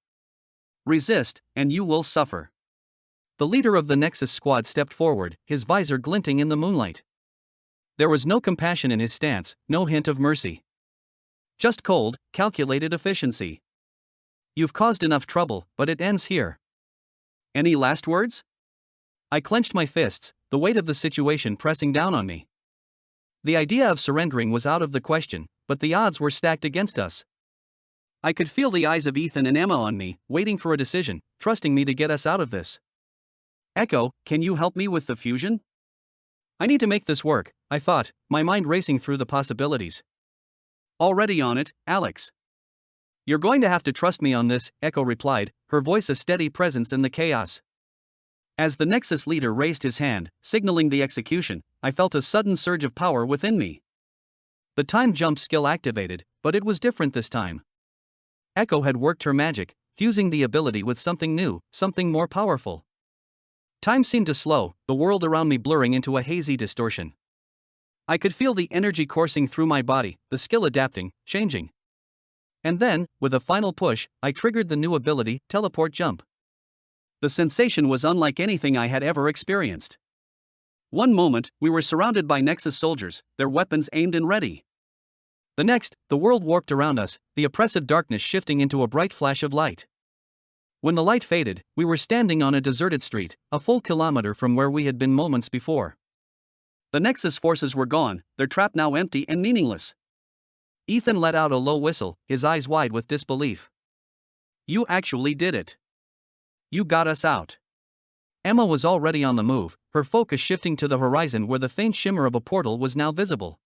Resist, and you will suffer. The leader of the Nexus squad stepped forward, his visor glinting in the moonlight. There was no compassion in his stance, no hint of mercy. Just cold, calculated efficiency. You've caused enough trouble, but it ends here. Any last words? I clenched my fists, the weight of the situation pressing down on me. The idea of surrendering was out of the question, but the odds were stacked against us. I could feel the eyes of Ethan and Emma on me, waiting for a decision, trusting me to get us out of this. Echo, can you help me with the fusion? I need to make this work, I thought, my mind racing through the possibilities. Already on it, Alex. You're going to have to trust me on this, Echo replied, her voice a steady presence in the chaos. As the Nexus leader raised his hand, signaling the execution, I felt a sudden surge of power within me. The time jump skill activated, but it was different this time. Echo had worked her magic, fusing the ability with something new, something more powerful. Time seemed to slow, the world around me blurring into a hazy distortion. I could feel the energy coursing through my body, the skill adapting, changing. And then, with a final push, I triggered the new ability, Teleport Jump. The sensation was unlike anything I had ever experienced. One moment, we were surrounded by Nexus soldiers, their weapons aimed and ready. The next, the world warped around us, the oppressive darkness shifting into a bright flash of light. When the light faded, we were standing on a deserted street, a full kilometer from where we had been moments before. The Nexus forces were gone, their trap now empty and meaningless. Ethan let out a low whistle, his eyes wide with disbelief. You actually did it. You got us out. Emma was already on the move, her focus shifting to the horizon where the faint shimmer of a portal was now visible.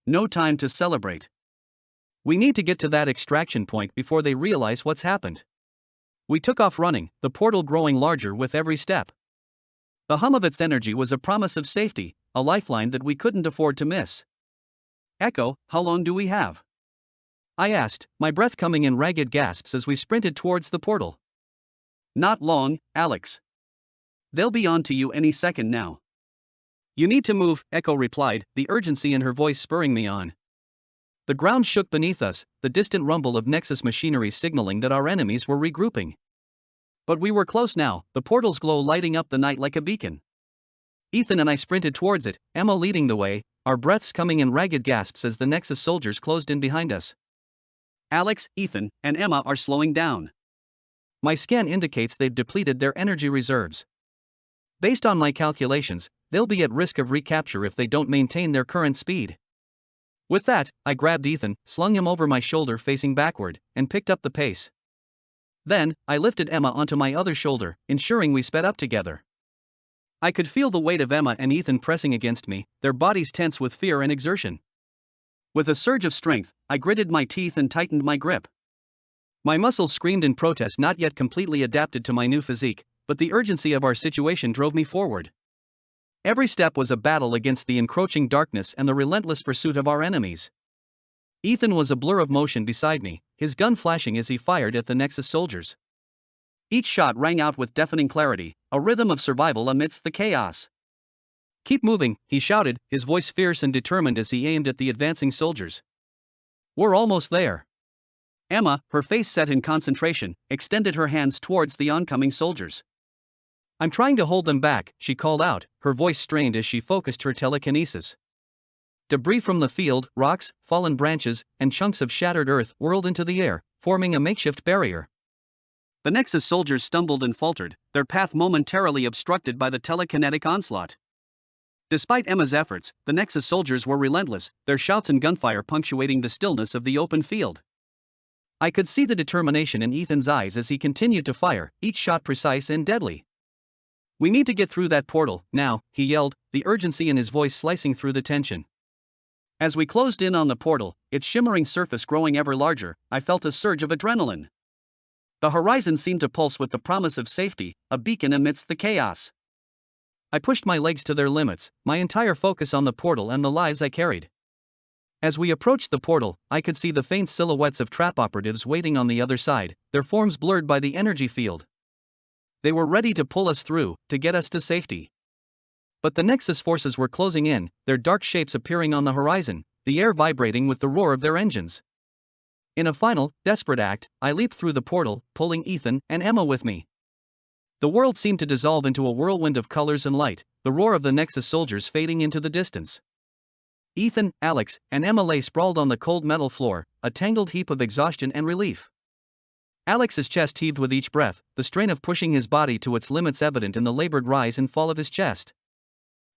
No time to celebrate. We need to get to that extraction point before they realize what's happened. We took off running, the portal growing larger with every step. The hum of its energy was a promise of safety, a lifeline that we couldn't afford to miss. Echo, how long do we have? I asked, my breath coming in ragged gasps as we sprinted towards the portal. Not long, Alex. They'll be on to you any second now. You need to move, Echo replied, the urgency in her voice spurring me on. The ground shook beneath us, the distant rumble of Nexus machinery signaling that our enemies were regrouping. But we were close now, the portal's glow lighting up the night like a beacon. Ethan and I sprinted towards it, Emma leading the way, our breaths coming in ragged gasps as the Nexus soldiers closed in behind us. Alex, Ethan, and Emma are slowing down. My scan indicates they've depleted their energy reserves. Based on my calculations, they'll be at risk of recapture if they don't maintain their current speed. With that, I grabbed Ethan, slung him over my shoulder facing backward, and picked up the pace. Then, I lifted Emma onto my other shoulder, ensuring we sped up together. I could feel the weight of Emma and Ethan pressing against me, their bodies tense with fear and exertion. With a surge of strength, I gritted my teeth and tightened my grip. My muscles screamed in protest, not yet completely adapted to my new physique, but the urgency of our situation drove me forward. Every step was a battle against the encroaching darkness and the relentless pursuit of our enemies. Ethan was a blur of motion beside me, his gun flashing as he fired at the Nexus soldiers. Each shot rang out with deafening clarity, a rhythm of survival amidst the chaos. Keep moving, he shouted, his voice fierce and determined as he aimed at the advancing soldiers. We're almost there. Emma, her face set in concentration, extended her hands towards the oncoming soldiers. I'm trying to hold them back, she called out, her voice strained as she focused her telekinesis. Debris from the field, rocks, fallen branches, and chunks of shattered earth whirled into the air, forming a makeshift barrier. The Nexus soldiers stumbled and faltered, their path momentarily obstructed by the telekinetic onslaught. Despite Emma's efforts, the Nexus soldiers were relentless, their shouts and gunfire punctuating the stillness of the open field. I could see the determination in Ethan's eyes as he continued to fire, each shot precise and deadly. We need to get through that portal, now, he yelled, the urgency in his voice slicing through the tension. As we closed in on the portal, its shimmering surface growing ever larger, I felt a surge of adrenaline. The horizon seemed to pulse with the promise of safety, a beacon amidst the chaos. I pushed my legs to their limits, my entire focus on the portal and the lives I carried. As we approached the portal, I could see the faint silhouettes of trap operatives waiting on the other side, their forms blurred by the energy field. They were ready to pull us through, to get us to safety. But the Nexus forces were closing in, their dark shapes appearing on the horizon, the air vibrating with the roar of their engines. In a final, desperate act, I leaped through the portal, pulling Ethan and Emma with me. The world seemed to dissolve into a whirlwind of colors and light, the roar of the Nexus soldiers fading into the distance. Ethan, Alex, and Emma lay sprawled on the cold metal floor, a tangled heap of exhaustion and relief. Alex's chest heaved with each breath, the strain of pushing his body to its limits evident in the labored rise and fall of his chest.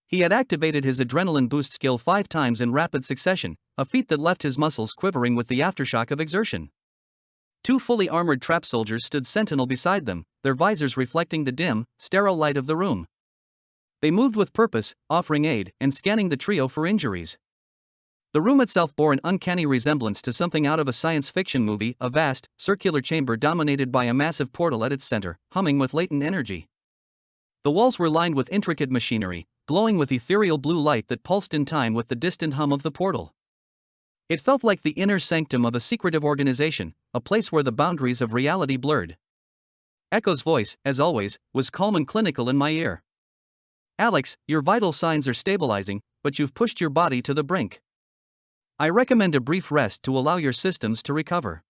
He had activated his adrenaline boost skill 5 times in rapid succession, a feat that left his muscles quivering with the aftershock of exertion. 2 fully armored trap soldiers stood sentinel beside them, their visors reflecting the dim, sterile light of the room. They moved with purpose, offering aid and scanning the trio for injuries. The room itself bore an uncanny resemblance to something out of a science fiction movie, a vast, circular chamber dominated by a massive portal at its center, humming with latent energy. The walls were lined with intricate machinery, glowing with ethereal blue light that pulsed in time with the distant hum of the portal. It felt like the inner sanctum of a secretive organization, a place where the boundaries of reality blurred. Echo's voice, as always, was calm and clinical in my ear. Alex, your vital signs are stabilizing, but you've pushed your body to the brink. I recommend a brief rest to allow your systems to recover.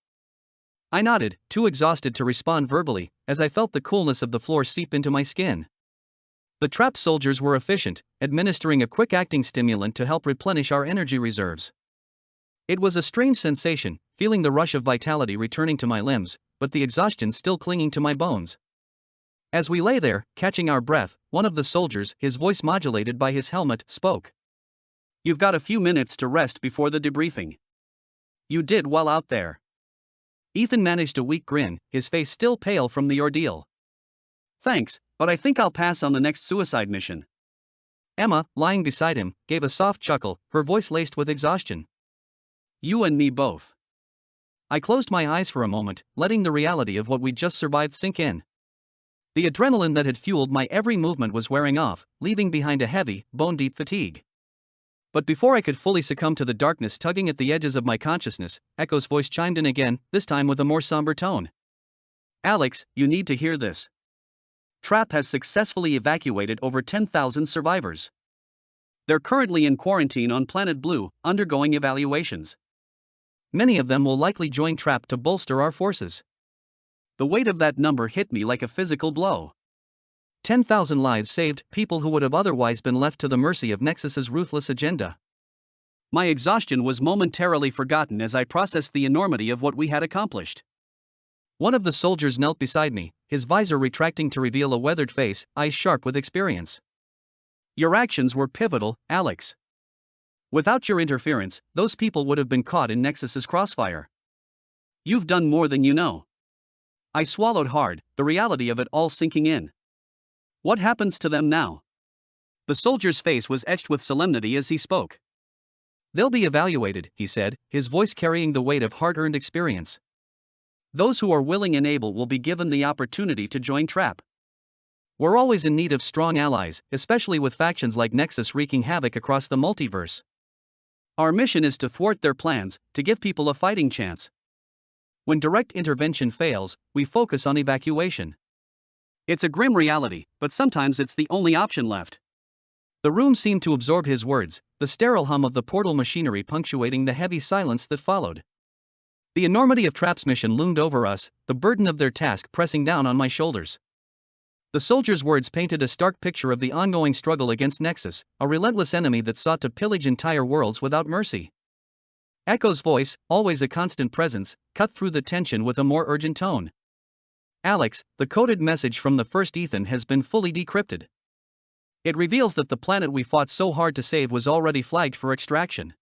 I nodded, too exhausted to respond verbally, as I felt the coolness of the floor seep into my skin. The trap soldiers were efficient, administering a quick-acting stimulant to help replenish our energy reserves. It was a strange sensation, feeling the rush of vitality returning to my limbs, but the exhaustion still clinging to my bones. As we lay there, catching our breath, one of the soldiers, his voice modulated by his helmet, spoke. You've got a few minutes to rest before the debriefing. You did well out there. Ethan managed a weak grin, his face still pale from the ordeal. Thanks, but I think I'll pass on the next suicide mission. Emma, lying beside him, gave a soft chuckle, her voice laced with exhaustion. You and me both. I closed my eyes for a moment, letting the reality of what we'd just survived sink in. The adrenaline that had fueled my every movement was wearing off, leaving behind a heavy, bone-deep fatigue. But before I could fully succumb to the darkness tugging at the edges of my consciousness, Echo's voice chimed in again, this time with a more somber tone. Alex, you need to hear this. Trap has successfully evacuated over 10,000 survivors. They're currently in quarantine on Planet Blue, undergoing evaluations. Many of them will likely join Trap to bolster our forces. The weight of that number hit me like a physical blow. 10,000 lives saved, people who would have otherwise been left to the mercy of Nexus's ruthless agenda. My exhaustion was momentarily forgotten as I processed the enormity of what we had accomplished. One of the soldiers knelt beside me, his visor retracting to reveal a weathered face, eyes sharp with experience. Your actions were pivotal, Alex. Without your interference, those people would have been caught in Nexus's crossfire. You've done more than you know. I swallowed hard, the reality of it all sinking in. What happens to them now? The soldier's face was etched with solemnity as he spoke. They'll be evaluated, he said, his voice carrying the weight of hard-earned experience. Those who are willing and able will be given the opportunity to join Trap. We're always in need of strong allies, especially with factions like Nexus wreaking havoc across the multiverse. Our mission is to thwart their plans, to give people a fighting chance. When direct intervention fails, we focus on evacuation. It's a grim reality, but sometimes it's the only option left. The room seemed to absorb his words, the sterile hum of the portal machinery punctuating the heavy silence that followed. The enormity of Trap's mission loomed over us, the burden of their task pressing down on my shoulders. The soldier's words painted a stark picture of the ongoing struggle against Nexus, a relentless enemy that sought to pillage entire worlds without mercy. Echo's voice, always a constant presence, cut through the tension with a more urgent tone. Alex, the coded message from the first Ethan has been fully decrypted. It reveals that the planet we fought so hard to save was already flagged for extraction.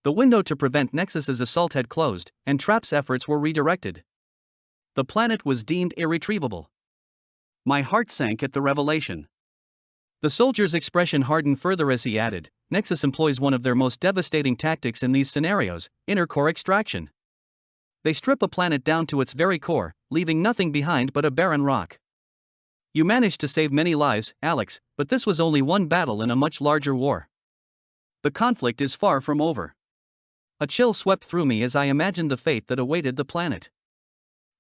The window to prevent Nexus's assault had closed, and Trap's efforts were redirected. The planet was deemed irretrievable. My heart sank at the revelation. The soldier's expression hardened further as he added, Nexus employs one of their most devastating tactics in these scenarios, inner core extraction. They strip a planet down to its very core, leaving nothing behind but a barren rock. You managed to save many lives, Alex, but this was only one battle in a much larger war. The conflict is far from over. A chill swept through me as I imagined the fate that awaited the planet.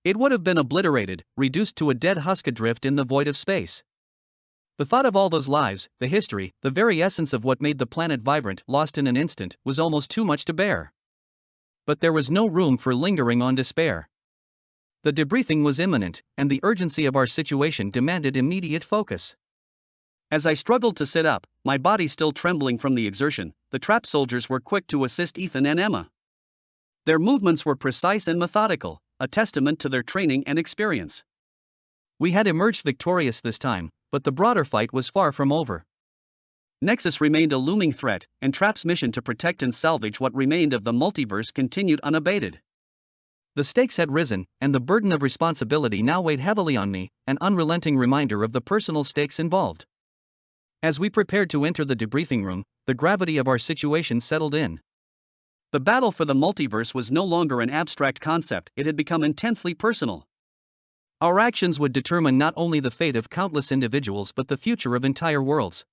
It would have been obliterated, reduced to a dead husk adrift in the void of space. The thought of all those lives, the history, the very essence of what made the planet vibrant, lost in an instant, was almost too much to bear. But there was no room for lingering on despair. The debriefing was imminent, and the urgency of our situation demanded immediate focus. As I struggled to sit up, my body still trembling from the exertion, the Trap soldiers were quick to assist Ethan and Emma. Their movements were precise and methodical, a testament to their training and experience. We had emerged victorious this time, but the broader fight was far from over. Nexus remained a looming threat, and Trap's mission to protect and salvage what remained of the multiverse continued unabated. The stakes had risen, and the burden of responsibility now weighed heavily on me, an unrelenting reminder of the personal stakes involved. As we prepared to enter the debriefing room, the gravity of our situation settled in. The battle for the multiverse was no longer an abstract concept, it had become intensely personal. Our actions would determine not only the fate of countless individuals but the future of entire worlds.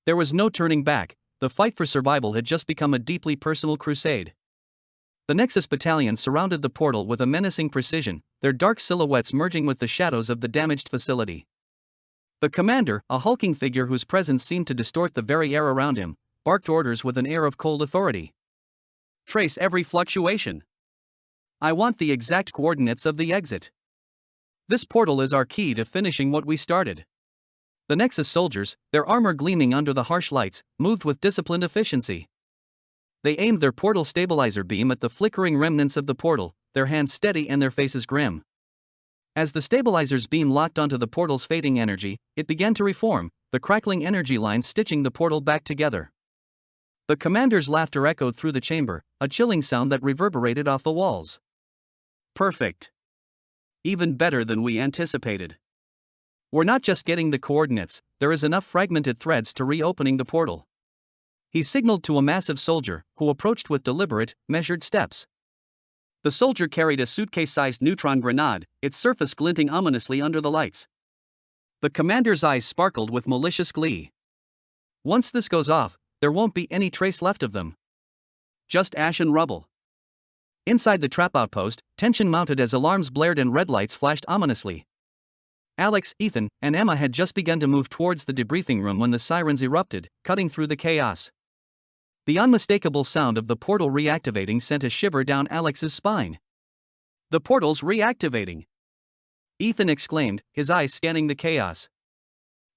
There was no turning back, the fight for survival had just become a deeply personal crusade. The Nexus battalion surrounded the portal with a menacing precision, their dark silhouettes merging with the shadows of the damaged facility. The commander, a hulking figure whose presence seemed to distort the very air around him, barked orders with an air of cold authority. Trace every fluctuation. I want the exact coordinates of the exit. This portal is our key to finishing what we started. The Nexus soldiers, their armor gleaming under the harsh lights, moved with disciplined efficiency. They aimed their portal stabilizer beam at the flickering remnants of the portal, their hands steady and their faces grim. As the stabilizer's beam locked onto the portal's fading energy, it began to reform, the crackling energy lines stitching the portal back together. The commander's laughter echoed through the chamber, a chilling sound that reverberated off the walls. Perfect. Even better than we anticipated. We're not just getting the coordinates, there is enough fragmented threads to reopening the portal. He signaled to a massive soldier, who approached with deliberate, measured steps. The soldier carried a suitcase-sized neutron grenade, its surface glinting ominously under the lights. The commander's eyes sparkled with malicious glee. Once this goes off, there won't be any trace left of them. Just ash and rubble. Inside the trap outpost, tension mounted as alarms blared and red lights flashed ominously. Alex, Ethan, and Emma had just begun to move towards the debriefing room when the sirens erupted, cutting through the chaos. The unmistakable sound of the portal reactivating sent a shiver down Alex's spine. The portal's reactivating! Ethan exclaimed, his eyes scanning the chaos.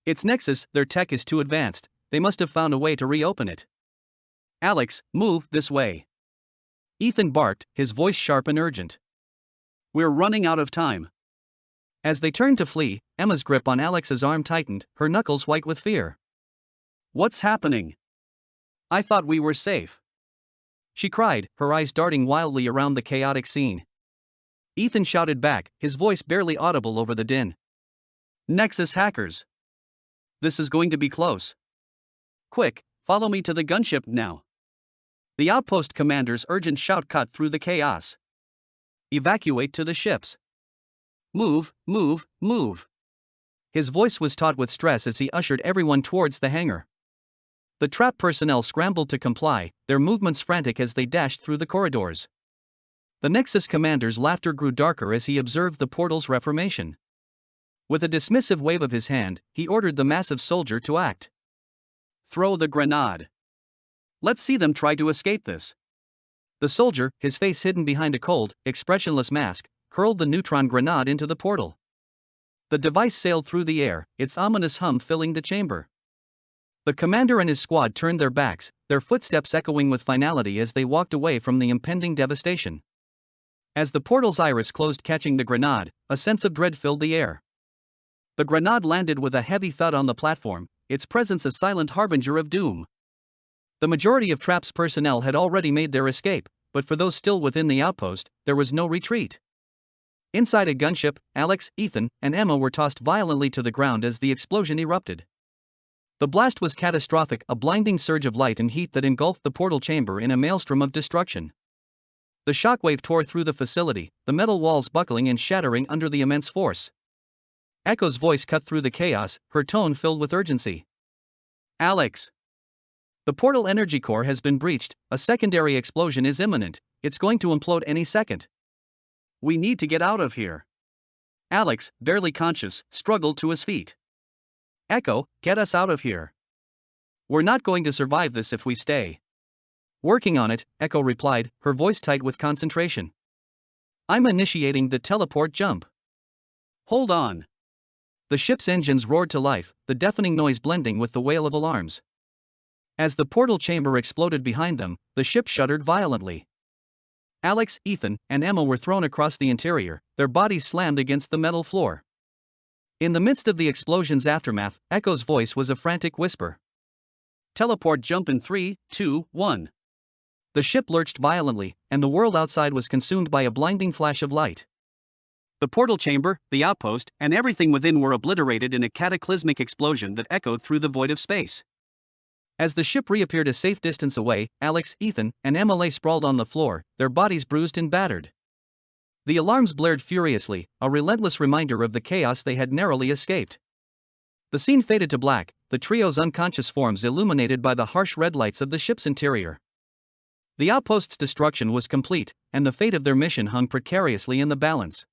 It's Nexus, their tech is too advanced, they must have found a way to reopen it. Alex, move this way. Ethan barked, his voice sharp and urgent. We're running out of time. As they turned to flee, Emma's grip on Alex's arm tightened, her knuckles white with fear. What's happening? I thought we were safe. She cried, her eyes darting wildly around the chaotic scene. Ethan shouted back, his voice barely audible over the din. Nexus hackers. This is going to be close. Quick, follow me to the gunship now. The outpost commander's urgent shout cut through the chaos. Evacuate to the ships. Move, move, move. His voice was taut with stress as he ushered everyone towards the hangar. The trap personnel scrambled to comply, their movements frantic as they dashed through the corridors. The Nexus commander's laughter grew darker as he observed the portal's reformation. With a dismissive wave of his hand, he ordered the massive soldier to act. Throw the grenade. Let's see them try to escape this. The soldier, his face hidden behind a cold, expressionless mask, hurled the neutron grenade into the portal. The device sailed through the air, its ominous hum filling the chamber. The commander and his squad turned their backs, their footsteps echoing with finality as they walked away from the impending devastation. As the portal's iris closed catching the grenade, a sense of dread filled the air. The grenade landed with a heavy thud on the platform, its presence a silent harbinger of doom. The majority of Trapp's personnel had already made their escape, but for those still within the outpost, there was no retreat. Inside a gunship, Alex, Ethan, and Emma were tossed violently to the ground as the explosion erupted. The blast was catastrophic, a blinding surge of light and heat that engulfed the portal chamber in a maelstrom of destruction. The shockwave tore through the facility, the metal walls buckling and shattering under the immense force. Echo's voice cut through the chaos, her tone filled with urgency. Alex! The portal energy core has been breached, a secondary explosion is imminent, it's going to implode any second. We need to get out of here. Alex, barely conscious, struggled to his feet. Echo, get us out of here. We're not going to survive this if we stay. Working on it, Echo replied, her voice tight with concentration. I'm initiating the teleport jump. Hold on. The ship's engines roared to life, the deafening noise blending with the wail of alarms. As the portal chamber exploded behind them, the ship shuddered violently. Alex, Ethan, and Emma were thrown across the interior, their bodies slammed against the metal floor. In the midst of the explosion's aftermath, Echo's voice was a frantic whisper. Teleport jump in 3, 2, 1. The ship lurched violently, and the world outside was consumed by a blinding flash of light. The portal chamber, the outpost, and everything within were obliterated in a cataclysmic explosion that echoed through the void of space. As the ship reappeared a safe distance away, Alex, Ethan, and Emma lay sprawled on the floor, their bodies bruised and battered. The alarms blared furiously, a relentless reminder of the chaos they had narrowly escaped. The scene faded to black, the trio's unconscious forms illuminated by the harsh red lights of the ship's interior. The outpost's destruction was complete, and the fate of their mission hung precariously in the balance.